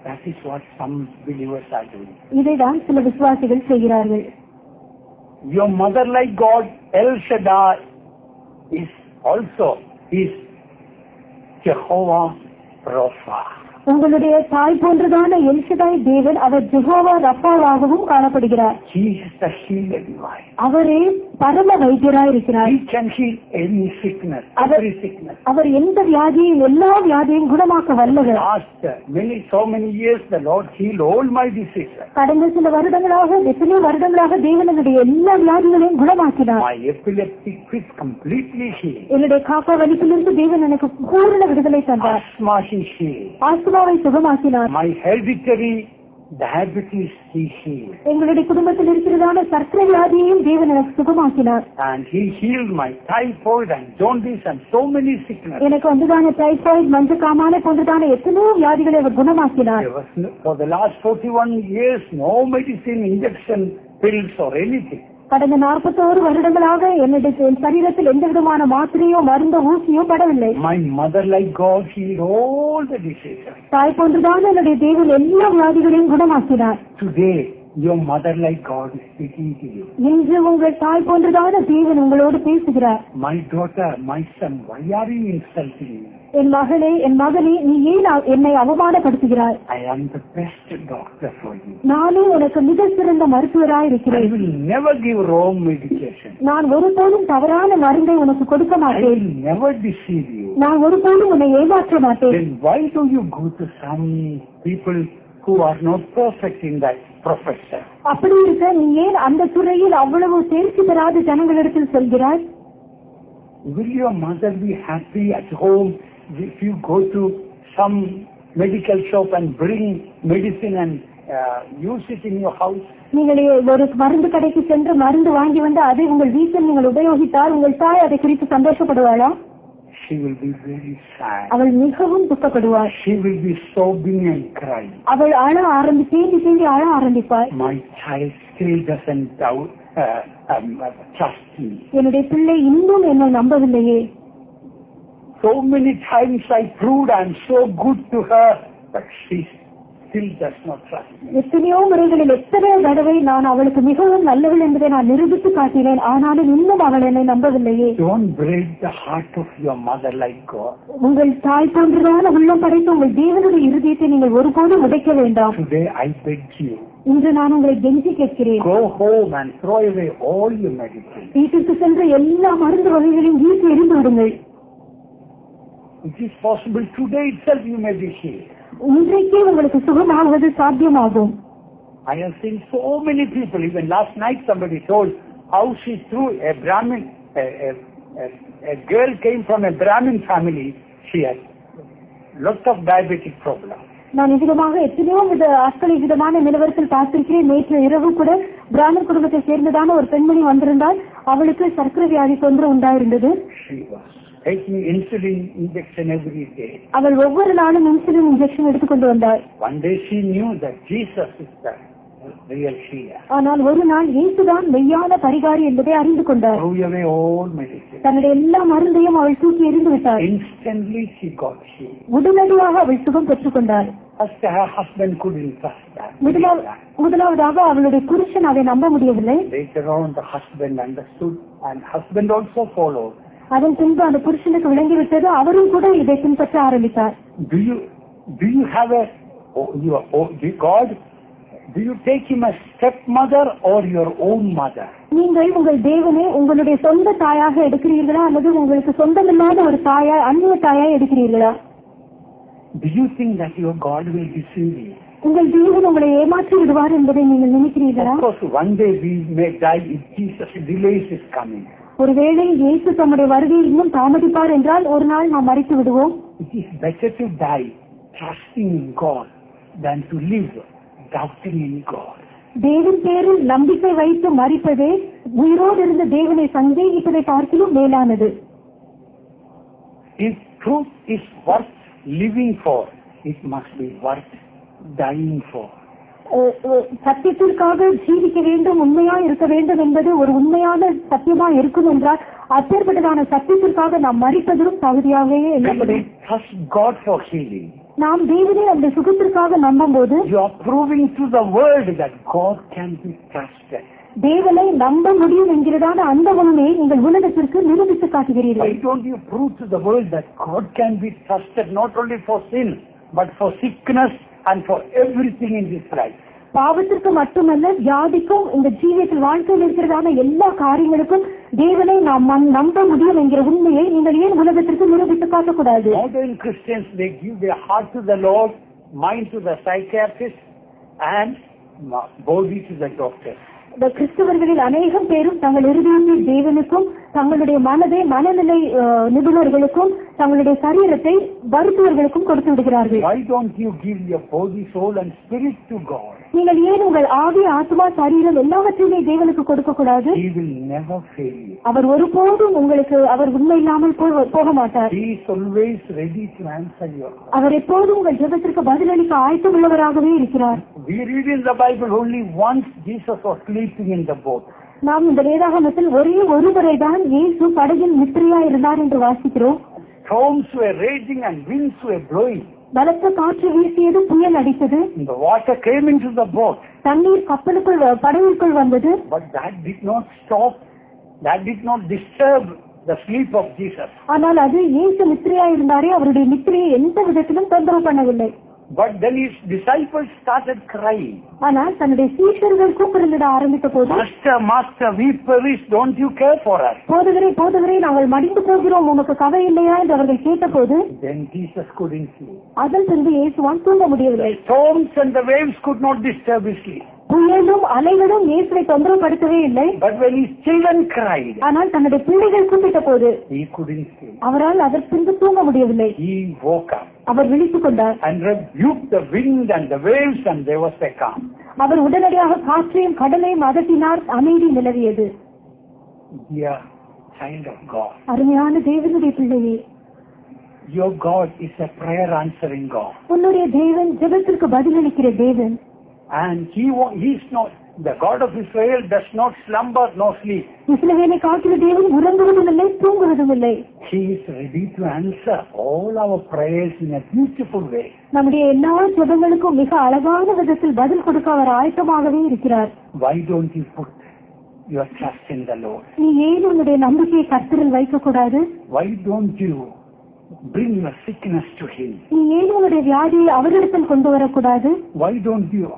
That is what some believers are doing. இதைதான் சில விசுவாசிகள் செய்கிறார்கள். Your mother like God, El Shaddai, is also is Jehovah Rapha. உங்களுடைய தாய் போன்றதான எல் ஷதாய் தேவன், அவர் ஜெகோவா ரப்பாவாகவும் காணப்படுகிறார். He is the healer divine. அவரே பரம வைத்தியராய் இருக்கிறார். He can heal any sickness, every sickness. அவர் எந்த வியாதியையும் எல்லா வியாதியையும் குணமாக்க வல்லவர். Last so many years the Lord healed all my diseases. கடந்த சில வருடங்களாக, எத்தனையோ வருடங்களாக தேவனுடைய எல்லா வியாதிகளையும் குணமாக்கினார். My epileptic fit completely healed. என்னுடைய காக்கா வலிப்பிலிருந்து தேவன் எனக்கு பூரண விடுதலை தந்தார். Asthma he healed. ஆஸ்துமாவை சுகமாக்கினார். My hereditary diabetes He healed. எங்களுடைய குடும்பத்தில் இருக்கிறதான சர்க்கரை வியாதியையும் தேவன் எனக்கு சுகமாக்கினார். And He healed my typhoid and jaundice and so many sicknesses. எனக்கு வந்ததான டைபாய்டு, மஞ்சக்காமாலை போன்றதான எத்தனையோ வியாதிகளை அவர் குணமாக்கினார். For the last 41 years, no medicine, injection, pills or anything. கடந்த 41 வருடங்களாக என்னுடைய சரீரத்தில் எந்த விதமான மாத்திரையோ மருந்தோ ஊசியோ படவில்லை. My mother like God healed all the diseases. தாய் போன்றதான என்னுடைய தேவன் எல்லா வியாதிகளையும் குணமாக்கினார். Today, your mother like God is speaking to you. இன்று உங்கள் தாய் போன்றதான தேவன் உங்களோடு பேசுகிறார். My daughter, my son, why are you insulting me? என் மகளே, என் மகனே, நீ ஏன் என்னை அவமானப்படுத்துகிறாய்? I am the best doctor for you. நானே உனக்கு மிக சிறந்த மருத்துவராய் I இருக்கிறேன். will never give wrong medication. நான் ஒருபோதும் தவறான மருந்தை உனக்கு கொடுக்க I மாட்டேன். will never deceive you. நான் ஒருபோதும் உன்னை ஏமாற்ற மாட்டேன். Then why do you go to some people who are not perfect in that profession? அப்படி இருக்க நீ ஏன் அந்த துறையில் அவ்வளவு தேர்ச்சி பெறாத ஜனங்களிடத்தில் செல்கிறாய்? Will your mother be happy at home if you go to some medical shop and bring medicine and use it in your house? நீங்கள் ஒரு மருந்து கடைக்கு சென்று மருந்து வாங்கி வந்து அதை உங்கள் வீட்டில் நீங்கள் உபயோகித்தால் உங்கள் தாய் அதை குறித்து சந்தோஷப்படுவாளா? She will be very sad. அவள் மிகவும் துக்கப்படுவாள். She will be sobbing and crying. அவள் தேண்டி அழ ஆரம்பிப்பாள். My child still doesn't trust me. என்னுடைய பிள்ளை இன்னும் என்னை நம்பவில்லையே. So many times I proved I am so good to her, but she still does not trust me. எத்தனையோ முறைகளில் எத்தனை தடவை நான் அவளுக்கு மிகவும் நல்லவள் என்பதை நான் நிரூபித்து காட்டினேன். ஆனாலும் இன்னும் அவள் என்னை நம்பவில்லையே. Don't break the heart of your mother like God. உங்கள் தாய் போன்றதான உள்ளம் படைத்த உங்கள் தேவனுடைய இருதயத்தை நீங்கள் ஒருபோதும் உடைக்க வேண்டாம். Today I beg you. இன்று நான் உங்களை கெஞ்சி கேட்கிறேன். Go home and throw away all your medicine. வீட்டுக்கு சென்று எல்லா மருந்து வகைகளையும் வீட்டில் எரிந்து விடுங்கள். It is possible today itself you may be healed. இன்றைக்கே உங்களுக்கு சுகமாகுவது சாத்தியமாகும். I have seen so many people. Even last night somebody told how she threw a Brahmin, a girl came from a Brahmin family. She had lot of diabetic problems. நான் விதமாக எத்தனையோ ஆட்களை விதமான நிலவரத்தில் பார்த்திருக்கிறேன். நேற்று இரவு கூட பிராமண குடும்பத்தை சேர்ந்ததான ஒரு பெண்மணி வந்திருந்தால் அவளுக்கு சர்க்கரை வியாதி தொந்தரவு உண்டாயிருந்தது. She was taking insulin injection every day. அவள் ஒவ்வொரு நாளும் இன்சுலின் இன்ஜெக்ஷன் எடுத்துக்கொண்டு வந்தாள். One day she knew that Jesus is the real healer. ஆனால் ஒரு நாள் இயேசுதான் மெய்யான பரிகாரி என்பதை அறிந்து கொண்டார். Threw away all medicine. தன்னுடைய எல்லா மருந்தையும் அவள் தூக்கி எறிந்து விட்டார். Instantly she got healed. உடனடியாக அவள் சுகம் பெற்றுக் கொண்டார். First her husband couldn't trust that. முதலாவதாக அவளுடைய புருஷன் அதை நம்ப முடியவில்லை. Later on the husband understood and husband also followed. அதன் பின்பு அந்த புருஷனுக்கு விளங்கிவிட்டது. அவரும் கூட இதை பின்பற்ற ஆரம்பித்தார். Do you have God? Do you take him as stepmother or your own mother? நீங்கள் உங்கள் தேவனை உங்களுடைய சொந்த தாயாக எடுக்கிறீர்களா அல்லது உங்களுக்கு சொந்தமில்லாத ஒரு தாயாய் அந்நிய தாயாய் எடுக்கிறீர்களா? Do you think that your God will deceive you? உங்கள் தேவன் உங்களை ஏமாற்றி விடுவார் என்பதை நீங்கள் நினைக்கிறீர்களா? Of course, one day we may die if Jesus delays his coming. ஒருவேளை இயேசு தம்முடைய வருகையை இன்னும் தாமதிப்பார் என்றால் ஒரு நாள் நாம் மரித்து விடுவோம். It is better to die trusting in God than to live doubting in God. தேவன் பேரில் நம்பிக்கை வைத்து மரிப்பதே உயிரோடு இருந்த தேவனை சந்தேகிப்பதை பார்க்கிலும் மேலானது. If truth is worth living for, it must be worth dying for. சத்தியத்திற்காக ஜீவிக்க வேண்டும், உண்மையா இருக்க வேண்டும் என்பது ஒரு உண்மையான சத்தியமா இருக்கும் என்றால் அப்பேற்பட்டதான சத்தியத்திற்காக நாம் மரிப்பதும் தகுதியாகவே எண்ணப்படும். Trust God for healing. நாம் தேவனை அந்த சுகத்திற்காக நம்பும் போது you are proving to the world that God can be trusted. தேவனை நம்ப முடியும் என்கிறதான அந்த உண்மையை நீங்கள் உலகத்திற்கு நிரூபித்து காட்டுகிறீர்கள். Why don't you prove to the world that God can be trusted not only for sin but for sickness and for everything in this life? பாவத்திற்கு மட்டுமல்ல, வியாதிக்கும் இந்த ஜீவியத்தில் வாழ்க்கையில் இருக்கிறதான எல்லா காரியங்களுக்கும் தேவனை நாம் நம்ப முடியும் என்கிற உண்மையை நீங்கள் ஏன் உலகத்திற்கு நிரூபித்து காட்டக்கூடாது? Modern Christians, they give their heart to the Lord, mind to the psychiatrist and body to the doctor. இந்த கிறிஸ்தவர்களில் அநேகம் பேரும் தங்கள் இருதயத்தை தேவனுக்கும் தங்களுடைய மனநிலை நிபுணர்களுக்கும் தங்களுடைய சரீரத்தை மருத்துவர்களுக்கும் கொடுத்து விடுகிறார்கள். Why don't you give your body, soul and spirit to God? நீங்கள் ஏன் உங்கள் ஆவி, ஆத்மா, சரீரம் எல்லாவற்றையுமே தேவனுக்கு கொடுக்க கூடாது? He will never fail you. அவர் ஒருபோதும் உங்களுக்கு அவர் உண்மை இல்லாமல் போக மாட்டார். He is always ready to answer your call. அவர் எப்போதும் உங்கள் ஜெபத்திற்கு பதிலளிக்க ஆயத்தமுள்ளவராகவே இருக்கிறார். We read in the Bible only once Jesus was sleeping in the boat. நாம் இந்த வேதாகமத்தில் ஒரே ஒரு முறைதான் இயேசு படகில் நித்திரையா இருந்தார் என்று வாசிக்கிறோம். Storms were raging and winds were blowing. பலத்த காற்று வீசியது, புயல் அடித்தது. The water came into the boat. தண்ணீர் கப்பலுக்குள் படகுக்குள் வந்தது. But that did not stop. That did not disturb the sleep of Jesus. ஆனால் அது இயேசு நித்திரையா இருந்தாரே, அவருடைய நித்திரையை எந்த விதத்திலும் தொந்தரவு பண்ணவில்லை. But then his disciples started crying. ஆனால் தன்னுடைய சீஷர்கள் கூப்பிட ஆரம்பித்த போது, Master, Master, we perish. Don't you care for us? போதகரே நாங்கள் மடிந்து போகிறோம், உமக்கு கவலை இல்லையா என்று அவர்கள் கேட்டபோது, Then Jesus couldn't sleep. அதன் பின்பு இயேசுவான் தூங்க முடியவில்லை. The storms and the waves could not disturb his sleep. புயலும் அலைகளும் இயேசுவை தொந்தரவுப்படுத்தவே இல்லை. But when his children cried, ஆனால் தன்னுடைய பிள்ளைகள் கூப்பிட்ட போது he couldn't sleep. அவரால் அதற்கு பின்பு தூங்க முடியவில்லை. He woke up அவர் விழித்துக் கொண்டார். and rebuked the wind and the waves, and there was a calm. அவர் உடனடியாக காற்றையும் கடலையும் அதட்டினார், அமைதி நிலவியது. Dear child of God, அருமையான தேவனுடைய பிள்ளையே, your God is a prayer answering God. உன்னுடைய தேவன் ஜெபத்திற்கு பதிலளிக்கிற தேவன். And he is not, the God of Israel does not slumber nor sleep. இஸ்ரவேலை காக்கிற தேவன் உறங்குவதும் இல்லை, தூங்குவதும் இல்லை. He is ready to answer all our prayers in a beautiful way. நம்முடைய எல்லா ஜெபங்களுக்கும் மிக அழகான விதத்தில் பதில் கொடுக்க அவர் ஆயத்தமாகவே இருக்கிறார். Why don't you put your trust in the Lord? நீ ஏன் உன்னுடைய நம்பிக்கையை கர்த்தரில் வைக்க கூடாது? Why don't you bring your sickness to him? நீ ஏன் உன்னுடைய வியாதியை அவரிடத்தில் கொண்டு வரக்கூடாது? Why don't you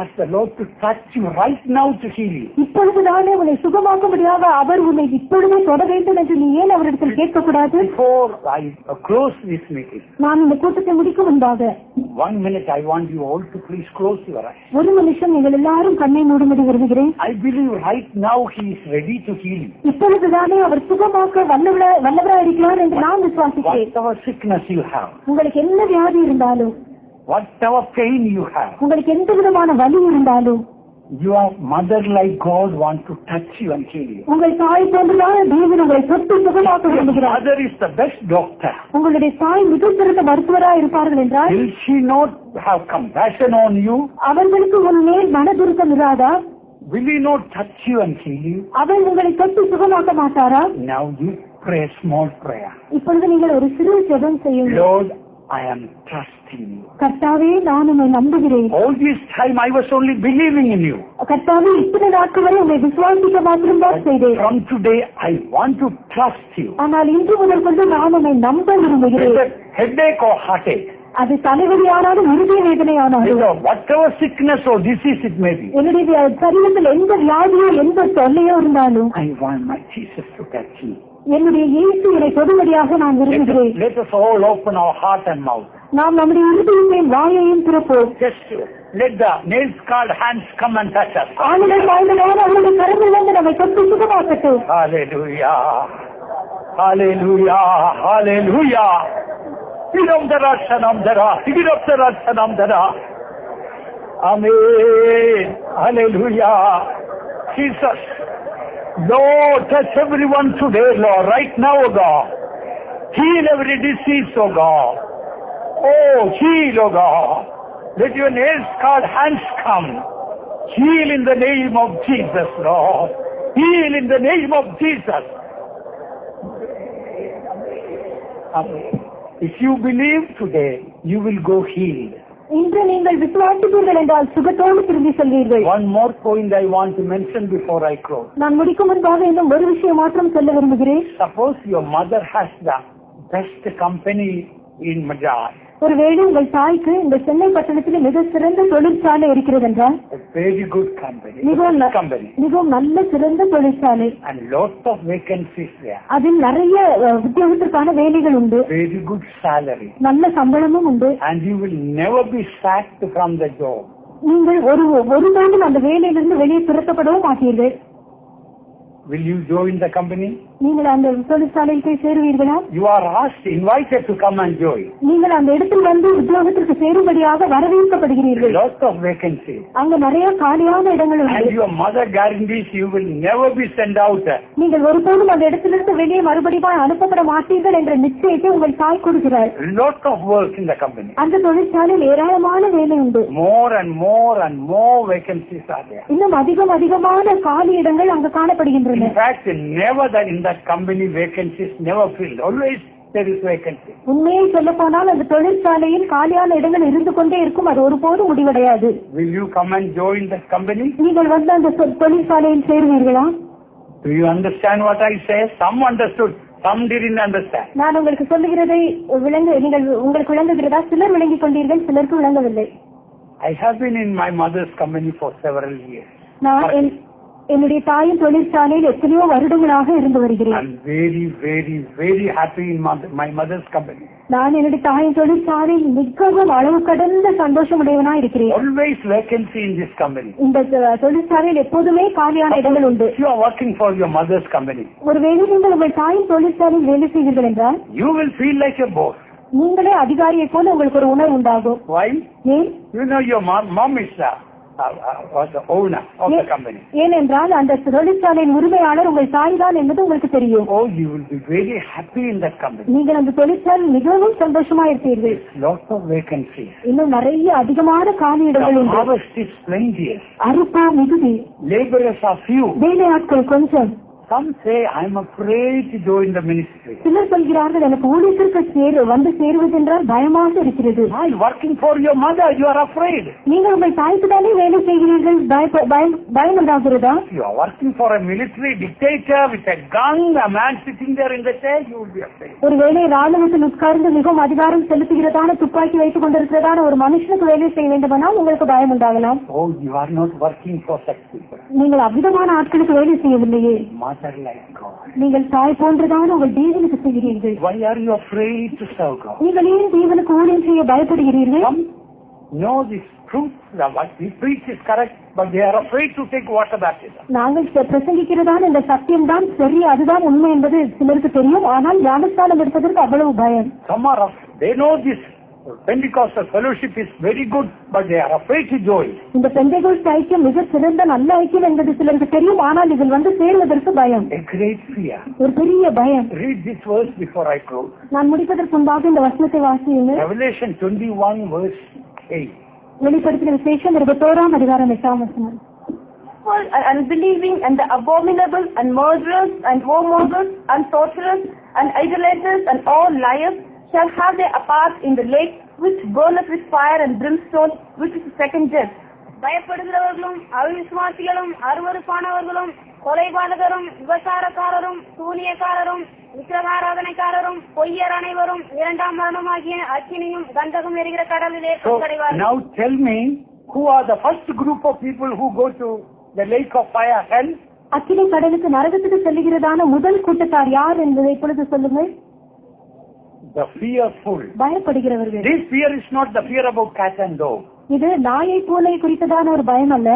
ask the Lord to touch you right now to heal you? இப்பொழுதுதானே உன்னை சுகமாக்கும்படியாக அவர் உன்னை இப்பொழுதே தொட வேண்டும் என்று நீ ஏன் அவரிடத்தில் கேட்கக்கூடாது? Before I close this meeting, நான் இந்த கூட்டத்தை முடிக்கும் முன்பாக 1 minute I want you all to please close your eyes. ஒரு நிமிஷம் நீங்கள் எல்லாரும் கண்ணை மூடும்படி விரும்புகிறேன். I believe right now he is ready to heal you. இப்பொழுதுதானே அவர் சுகமாக்க வல்லவராக இருக்கிறார் என்று நான் விசுவாசிக்கிறேன். Whatever sickness you have, உங்களுக்கு என்ன வியாதி இருந்தாலும், whatever pain you have, உங்களுக்கு எந்த விதமான வலி இருந்தாலும், your mother like God wants to touch you and heal you. உங்கள் தாய் போன்றதான தேவன் உங்களை தொட்டு சுகமாக்க Your விரும்புகிறார். mother is the best doctor. உங்களுடைய தாய் மிக சிறந்த மருத்துவராக இருப்பார்கள் என்றால், Will she not have compassion on you? அவர்களுக்கு உன் மேல் மனதுருக்கம் Radha? Will he not touch you and heal you? அவர் உங்களை தொட்டு சுகமாக்க மாட்டாரா? Now you pray a small prayer. இப்பொழுது நீங்கள் ஒரு சிறு ஜெபம் செய்யுங்கள். Lord, I am trusting you. கர்த்தாவே, நான் உம்மை நம்புகிறேன். All this time I was only believing in you. கர்த்தாவே, இத்தனை நாட்கள் வரை உங்களை விசுவாசிக்க மாத்திரம்தான் செய்தேன். From today I want to trust you. ஆனால் இன்று முதல் கொண்டு நான் உம்மை நம்ப விரும்புகிறேன். Whether headache or heartache, அது தலைவலியானாலும் இருதய வேதனையானாலும், whatever sickness or disease it may be, என்னுடைய சரீரத்தில் எந்த வியாதியோ எந்த தொல்லையோ இருந்தாலும், I want my Jesus to touch me. என்னுடைய இயேசு என்னை தொடும்படியாக நான் விரும்புகிறேன். Let us all open our heart and mouth. நாம் நம்முடைய இருதயத்தையும் வாயையும் திறப்போம். Just let the nail scarred hands come and touch us. ஆளுநர் வாழ்ந்தவர் அவருடைய கரங்களிலிருந்து நம்மை தொட்டு சுகமாக்கட்டும். Hallelujah. Hallelujah. Hallelujah. Hiramdara Shanamdara. Hiramdara Shanamdara. Amen. Hallelujah. Jesus. Lord, touch everyone today, Lord, right now, O God. Heal every disease, O God. Oh, heal, O God. Let your nail-scarred hands come. Heal in the name of Jesus, Lord. Heal in the name of Jesus. Amen. If you believe today, you will go healed. இன்று நீங்கள் விசுவாசிப்பீர்கள் என்றால் சுகத்தோடு திரும்பி செல்வீர்கள். One more point I want to mention before I close. நான் முடிக்கும் முன்பாக இன்னும் ஒரு விஷயம் மாத்திரம் சொல்ல விரும்புகிறேன். Suppose your mother has the best company in Madras. ஒருவேளை உங்கள் தாய்க்கு இந்த சென்னை பட்டணத்தில் மிக சிறந்த தொழிற்சாலை இருக்கிறது என்றால், A very good company. மிகவும் நல்ல சிறந்த தொழிற்சாலை. And lots of vacancies there. அதில் நிறைய உத்தியோகத்திற்கான வேலைகள் உண்டு. Very good salary. நல்ல சம்பளமும் உண்டு. And you will never be sacked from the job. நீங்கள் ஒரு நாளும் அந்த வேலையிலிருந்து வெளியே துரத்தப்படவும் மாட்டீர்கள். Will you join the company? நீங்கள் அந்த தொழிற்சாலையில் போய் சேருவீர்களா? You are asked, invited to come and join. நீங்கள் அந்த இடத்தில் வந்து உத்தியோகத்திற்கு சேரும்படியாக வரவேற்கப்படுகிறீர்கள். Lots of vacancies. அங்க நிறைய காலியான இடங்கள் உண்டு. And your mother guarantees you will never be sent out. நீங்கள் ஒருபோதும் அந்த இடத்திலிருந்து வெளியே மறுபடியும் அனுப்பப்பட மாட்டீர்கள் என்ற நிச்சயத்தை உங்கள் தாய் கொடுக்கிறார். Lot of work in the company. அந்த தொழிற்சாலையில் ஏராளமான வேலை உண்டு. More and more vacancies are there. இன்னும் அதிகமான காலி இடங்கள் அங்கு காணப்படுகின்றன. In fact, never that in that company vacancies never filled. Always there is vacancy. உண்மையை சொல்ல போனால் அந்த தொழிற்சாலையில் காலியான இடங்கள் இருந்து கொண்டே இருக்கும். அது ஒருபோதும் முடிவடையாது. Will you come and join that company? நீங்கள் வந்து அந்த தொழிற்சாலையில் சேருவீர்களா? Do you understand what I say? Some understood, some didn't understand. நான் உங்களுக்கு சொல்லுகிறதை உங்களுக்கு விளங்குகிறதா? சிலர் விளங்கிக் கொண்டீர்கள், சிலருக்கு விளங்கவில்லை. I have been in my mother's company for several years. நான் என்னுடைய தாயின் தொழிற்சாலையில் எத்தனையோ வருடங்களாக இருந்து வருகிறேன். I'm very happy in my mother's company. நான் என்னுடைய தாயின் தொழிற்சாலையில் மிகவும் அளவு கடந்த சந்தோஷமுடையவனா இருக்கிறேன். Always vacancy in this company. இந்த தொழிற்சாலையில் எப்போதுமே காலியான இடங்கள் உண்டு. If you are working for your mother's company, ஒருவேளை நீங்கள் உங்கள் தாயின் தொழிற்சாலையில் வேலை செய்வீர்கள் என்றால் you will feel like a boss. நீங்களே அதிகாரியை போல உங்களுக்கு ஒரு உணர்வு உண்டாகும். Why? ஏன்? You know your mom is the owner of the company. ஏனென்றால் அந்த தொழிற்சாலையின் உரிமையாளர் உங்கள் தாய் தான் என்பது உங்களுக்கு தெரியும். Oh, you will be very happy in that company. நீங்கள் அந்த தொழிற்சாலையில் மிகவும் சந்தோஷமா இருப்பீர்கள். Lots of vacancies. இன்னும் நிறைய அதிகமான காலி இடங்கள் உண்டு. Harvest is plenteous. அறுப்பு மிகுதி. Laborers are few. வேலையாட்கள் கொஞ்சம். Some say I am afraid to join the ministry. சிலர் சொல்கிறார்கள் எனக்கு ஊழியத்திற்கு வந்து சேருவதென்றால் பயமாக இருக்கிறது. Why? Working for your mother, you are afraid. நீங்கள் உங்கள் தாய்க்கு தானே வேலை செய்கிறீர்கள், பயம் உண்டாகிறதா? You are working for a military dictator with a gun, a man sitting there in the chair, you will be afraid. ஒருவேளை ராணுவத்தில் உட்கார்ந்து மிகவும் அதிகாரம் செலுத்துகிறதான துப்பாக்கி வைத்துக் கொண்டிருக்கிறதான ஒரு மனுஷனுக்கு வேலை செய்ய வேண்டுமானால் உங்களுக்கு பயம் உண்டாகலாம். Oh, you are not working for such people. நீங்கள் அவ்விதமான ஆட்களுக்கு வேலை செய்யவில்லையே. Like God. நீங்கள் தாய் போன்றதான உங்கள் தேவனுக்கு செய்கிறீர்கள். Why are you afraid to serve God? நீங்கள் ஏன் தேவனுக்கு ஊழியம் செய்ய பயப்படுகிறீர்கள்? Some know this truth, that what we preach is correct, but they are afraid to take water baptism. நாங்கள் பிரசங்கிக்கிறதான இந்த சத்தியம் தான் சரி, அதுதான் உண்மை என்பது சிலருக்கு தெரியும். ஆனால் ஞானஸ்நானம் எடுப்பதற்கு அவ்வளவு பயம். Some are they know this Pentecostal fellowship is very good, but they are afraid to join. இந்த பெந்தேகோஸ்ட் ஐக்கியம் மிக சிறந்த நல்ல ஐக்கியம் என்பது சிலருக்கு தெரியும். ஆனால் இதில் வந்து சேருவதற்கு பயம். A great fear. ஒரு பெரிய பயம். Read this verse before I close. நான் முடிப்பதற்கு முன்பாக இந்த வசனத்தை வாசியுங்கள். Revelation 21 verse 8. வெளிப்படுத்தின விசேஷம் 21ஆம் அதிகாரம் 8ஆம் வசனம். And unbelieving and the abominable and murderers and whoremongers and sorcerers and idolaters and all liars shall have their part in the lake which burneth with fire and brimstone, which is the second death. பயப்படுகிறவர்களும் அவிசுவாசிகளும் அருவருப்பானவர்களும் கொலைபாதகரும் விபசாரக்காரரும் சூனியக்காரரும் விக்கிரகாராதனைக்காரரும் பொய்யர் அனைவரும் இரண்டாம் மரணமாகிய அக்கினியும் கந்தகம் எரிகிற கடலிலே பங்கடைவார்கள். Now tell me, who are the first group of people who go to the lake of fire, hell? அக்கினி கடலுக்கு நரகத்துக்கு செல்லுகிறதான முதல் கூட்டத்தார் யார் என்பதை இப்பொழுது சொல்லுங்கள். The fearful. பயப்படுகிறவர்கள். This fear is not the fear about cat and dog. இது நாயை பூனை குறித்ததான ஒரு பயம் அல்ல.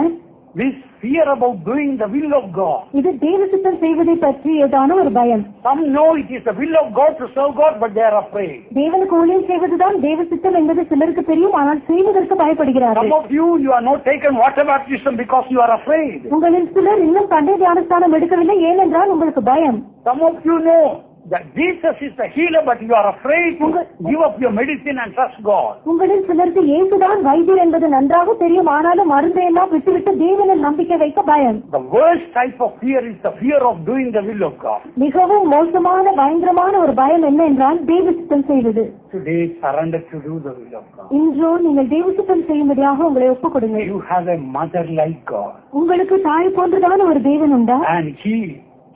This fear about doing the will of God. இது தேவ சித்தம் செய்வதை பற்றியதான ஒரு பயம். Some know it is the will of God to serve God, but they are afraid. தேவனுக்கு ஊழியம் செய்வதுதான் தேவ சித்தம் என்பது சிலருக்கு தெரியும், ஆனால் செய்வதற்கு பயப்படுகிறார்கள். Some of you are not taken water baptism because you are afraid. உங்களில் சிலர் இன்னும் தண்ணீர் ஞானஸ்நானம் எடுக்கவில்லை, ஏனென்றால் உங்களுக்கு பயம். Some of you know that Jesus is the healer, but you are afraid to give up your medicine and trust God. உங்களில் சிலருக்கு இயேசுதான் வைத்தியர் என்பது நன்றாக தெரியும், ஆனாலும் மருந்தை எல்லாம் விட்டுவிட்டு தேவனில் நம்பிக்கை வைக்க பயம். The worst type of fear is the fear of doing the will of God. மிகவும் மோசமான பயங்கரமான ஒரு பயம் என்ன என்றால் தேவ சித்தம் செய்வது. Today surrender to do the will of God. இன்றோ நீங்கள் தேவ சித்தம் செய்யும்படியாக உங்களை ஒப்புக்கொடுங்கள். You have a mother like God. உங்களுக்கு தாய் போன்றதான ஒரு தேவன் உண்டா? And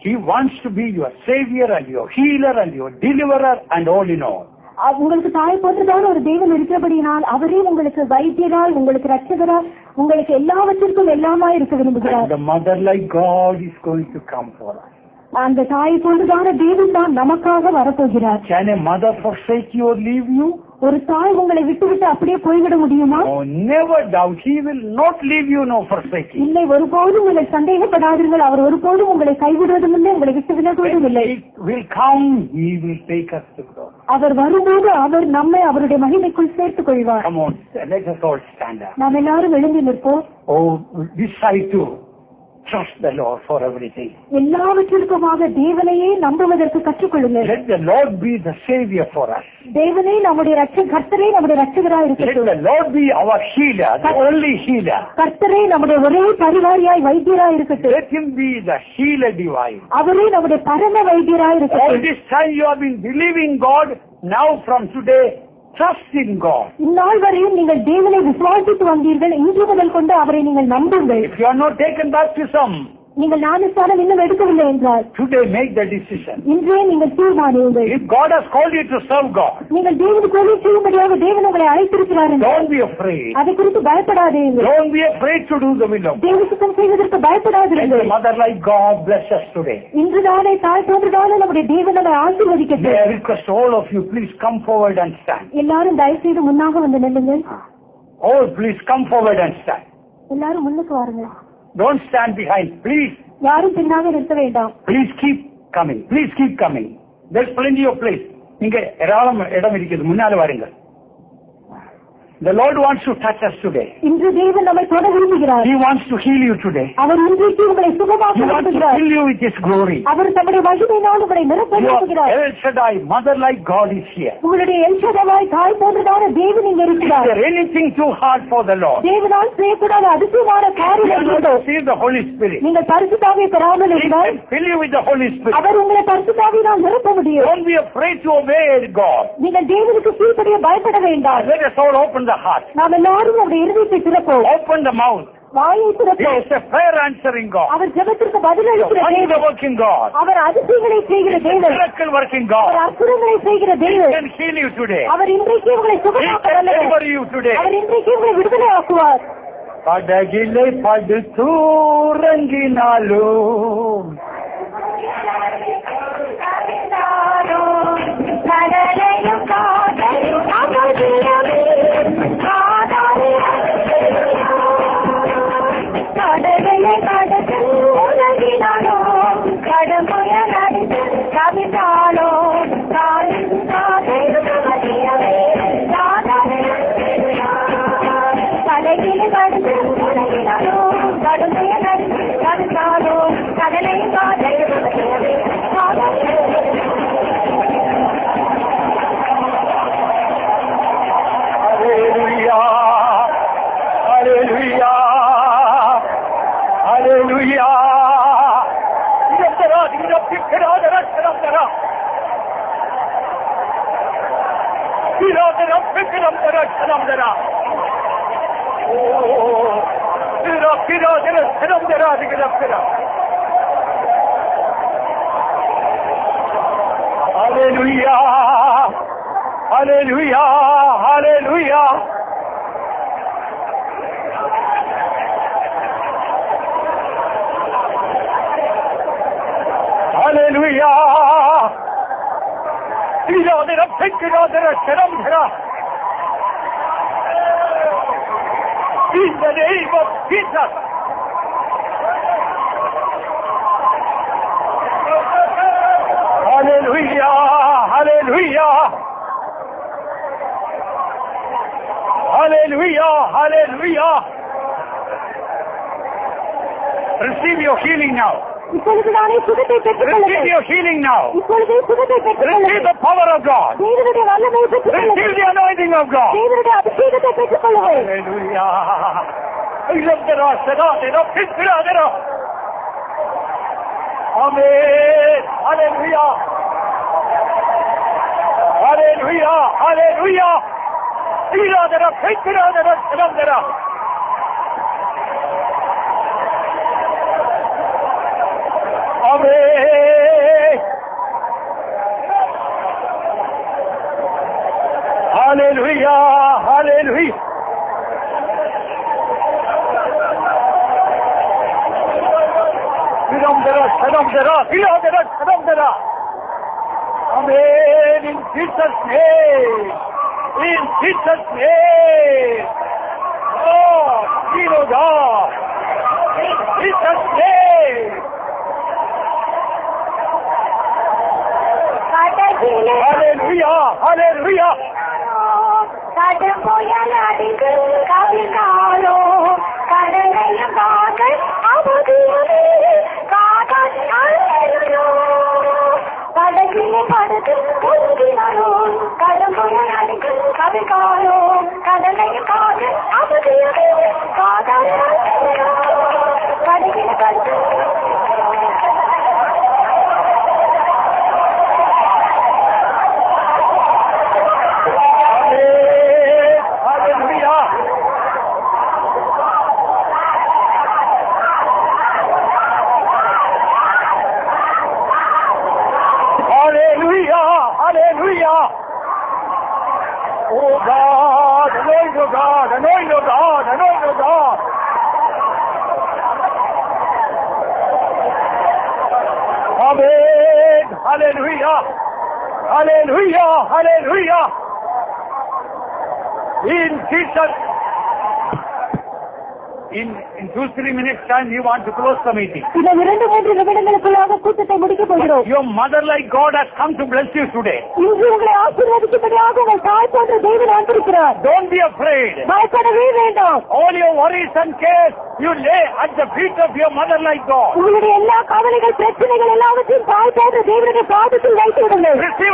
He wants to be your savior and your healer and your deliverer and all in all. உங்களுக்கு தாய் போன்றதான ஒரு தேவன் இருக்கிறபடியால் அவரே உங்களுக்கு வைத்தியராய், உங்களுக்கு ரட்சகராய், உங்களுக்கு எல்லாவற்றிற்கும் எல்லாமாய் இருக்க விரும்புகிறார். The mother like God is going to come for us. அந்த தாய் போன்றதான தேவன் தான் நமக்காக வரப்போகிறார். Can a mother forsake you or leave you? ஒரு தாய் உங்களை விட்டுவிட்டு அப்படியே போய்விட முடியுமா? Oh, never doubt. He will not leave you nor forsake you. இல்லை, ஒருபோதும் நீங்கள் சந்தேகப்படாதீர்கள். அவர் ஒருபோதும் உங்களை கைவிடுவதும் இல்லை, உங்களை விட்டு விலகுவதும் இல்லை. He will come. He will take us to God. அவர் வரும்போது அவர் நம்மை அவருடைய மகிமைக்குள் சேர்த்துக் கொள்வார். Come on, let us all stand up. நாம் எல்லாரும் எழுந்து நிற்போம். Oh, decide to trust the Lord for everything. எல்லாவற்றிற்குமாக தேவனையே நம்புவதற்கு கற்றுக்கொள்ளுங்கள். Let the Lord be the Savior for us. தேவனே நம்முடைய கர்த்தரே நம்முடைய ரட்சகராய் Let இருக்கட்டும். the Lord be our healer, the only healer. கர்த்தரே நம்முடைய ஒரே பரிவாரியாய் வைத்தியராய் இருக்கட்டும். Let him be the healer divine. அவரே நம்முடைய பரம வைத்தியராய் All இருக்கட்டும். this time you have been believing God. Now from today, trust in God. இந்நாள் வரையும் நீங்கள் தேவனை விசுவாசித்து வந்தீர்கள். இன்று முதல் கொண்டு அவரை நீங்கள் நம்புங்கள். If you are not taken baptism, நீங்கள் ஞானஸ்நானம் இன்னும் எடுக்கவில்லை என்றால் today make the decision. இன்றே நீங்கள் தீர்மானியுங்கள். If God has called you to serve God, நீங்கள் தேவனுக்கு ஊழியம் செய்யும்படியாக தேவன் உங்களை அழைத்திருக்கிறார் என்றால் don't be afraid. அதை குறித்து பயப்படாதீர்கள். Don't be afraid to do the will of God. தேவ சித்தம் செய்வதற்கு Let பயப்படாதீர்கள். the mother like God bless us today. இன்று நாளை தாய் தோன்றுதானே நம்முடைய தேவன் நம்மை May ஆசீர்வதிக்கட்டும். I request all of you, please come forward and stand. எல்லாரும் தயவு செய்து முன்னாக வந்து நில்லுங்கள். All please come forward and stand. எல்லாரும் முன்னுக்கு வாருங்க. Don't stand behind. Please, யாரும் பின்னாக நிறுத்த வேண்டாம். please keep coming. Please keep coming. There's plenty of place. இங்க ஏராளம் இடம் இருக்குது. முன்னால வாருங்க. The Lord wants to touch us today. இன்று தேவன் நம்மை தொட விரும்புகிறார். He wants to heal you today. அவர் இன்றைக்கு உங்களை சுகமாக்க He wants to விரும்புகிறார். fill you with His glory. அவர் தம்முடைய மகிமையினால் உங்களை நிரப்ப விரும்புகிறார். Your El Shaddai, mother like God is here. உங்களுடைய எல்ஷதாய் தாய் போன்றதான தேவன் இங்க Is இருக்கிறார். there anything too hard for the Lord? தேவனால் செய்யக்கூடாத அதிசயமான You காரியம் have உண்டோ? to receive the Holy Spirit. நீங்கள் பரிசுத்தாவியை பெறாமல் He இருந்தால் can fill you with the Holy Spirit. அவர் உங்களை பரிசுத்தாவியினால் நிரப்ப முடியும். Don't be afraid to obey God. நீங்கள் தேவனுக்கு கீழ்ப்படிய பயப்பட வேண்டாம். Let us all open the heart. நாம் எல்லாரும் அவருடைய இருதயத்தை திறப்போம். Open the mouth. வாயை He திறப்போம். is a prayer answering God. அவர் ஜெபத்திற்கு பதில் A அளிக்கிற wonder தேவன். working God. அவர் அதிசயங்களை செய்கிற He is a தேவன். miracle working அவர் God. அற்புதங்களை செய்கிற He தேவன். can heal you today. அவர் இன்றைக்கு உங்களை He சுகமாக்க can வல்லவர். deliver you today. அவர் இன்றைக்கு உங்களை விடுதலை ஆக்குவார். படகிலை படுத்தூரங்கினாலும் கடலையும் காதையும் அகதியமே காதாலே கடலை கடந்து உலகினாலோ கடுமுயல் அடித்து கவிதாலோ காலின் காதையும் அகதியமே காதாலே தலைகிலே கடந்து உலகினாலோ கடுமுயல் அடித்து கவிதாலோ கடலையும் காதையும் அகதியமே காதாலே Hallelujah. Hallelujah. Hallelujah. Hallelujah. Hallelujah. Hallelujah. In the name of Jesus. Hallelujah. Hallelujah. Hallelujah. Hallelujah. Receive your healing now. இப்பொழுது நானே சுகத்தை பெற்றுக் Receive கொள்ளுங்கள். your healing now. இப்பொழுது சுகத்தை பெற்றுக் Receive கொள்ளுங்கள். the power of God. தேவனுடைய வல்லமையை பெற்றுக் Receive கொள்ளுங்கள். the anointing of God. தேவனுடைய அபிஷேகத்தை பெற்றுக் கொள்ளுங்கள். Hallelujah. Amen. Hallelujah. Hallelujah. Hallelujah. Amen. Hallelujah. Hallelujah. Amen. In Jesus' name. In Jesus' name. God, hero God. In Jesus' name. Hallelujah. Hallelujah. கடம்புயல் அடித்து கவிழ்ந்தாலோ கடலையும் காதல் அவதியுமே காதல் படகிலே படுத்து பொங்கினாலோ கடம்புயல் அடித்து கவிழ்ந்தாலோ கடலையும் காதல் அவதியுமே காதல் படகிலே படுத்து Oh God, anoint your God, anoint your God, anoint your God. Amen. Hallelujah. Hallelujah. Hallelujah. In Jesus. In 2-3 minutes time, we want to close the meeting. Your mother like God has come to bless you today. Don't be afraid. All your worries and cares, you lay at the feet of your mother like God. Receive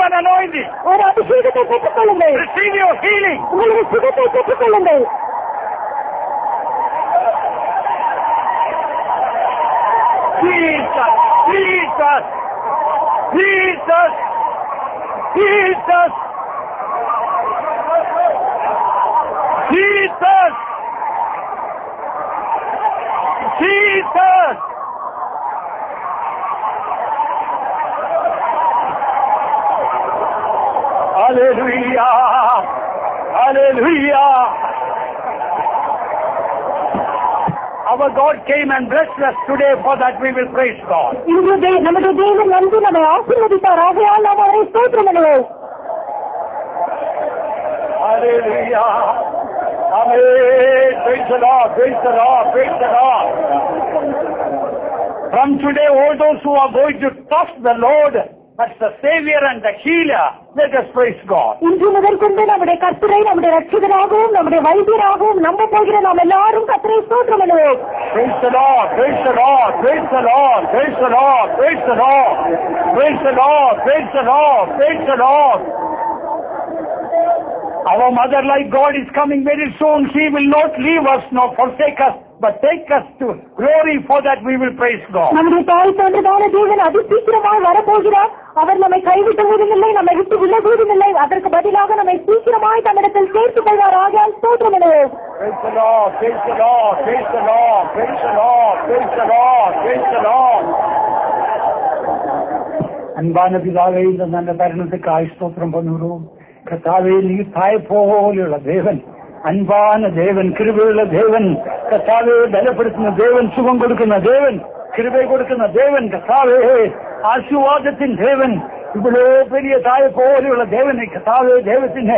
an anointing. Receive your healing. Jesus, Jesus, Jesus, Jesus, Jesus, Jesus. Hallelujah, hallelujah. Our God came and blessed us today, for that we will praise God. Hallelujah. Amen. Praise the Lord, praise the Lord, praise the Lord. From today, all those who are going to trust the Lord as the Savior and the Healer, let us praise God. Praise the Lord, praise the Lord, praise the Lord, praise the Lord, praise the Lord, praise the Lord, praise the Lord, praise the Lord. Our mother like God is coming very soon. He will not leave us nor forsake us, but take us to glory, for that we will praise God. அவர் நம்மை கைவிட்டுவதுமில்லை, நம்மை விட்டு விலகுவதுமில்லை, அதற்கு பதிலாக நம்மை சீக்கிரமாய் தன்னிடத்தில் சேர்த்துக் கொள்வார். ஆகையால் ஸ்தோத்திரம் பண்ணுவோம். Praise the Lord, praise the Lord, praise the Lord, praise the Lord, praise the Lord, praise the Lord. அன்பான பிதாவே, இந்த நல்ல தருணத்துக்கு ஸ்தோத்திரம் பண்ணுகிறோம். கர்த்தாவே, நீர் தாய் போலுள்ள தேவன், அன்பான தேவன், கிருபையுள்ள தேவன், கர்த்தாவே பலப்படுத்தின தேவன், சுகம் கொடுக்கிற தேவன், கிருபை கொடுக்கிற தேவன், கர்த்தாவே ஆசீர்வாதத்தின் தேவன், இவ்வளவு பெரிய தாய் போலுள்ள தேவனை கர்த்தாவே தேவத்தின்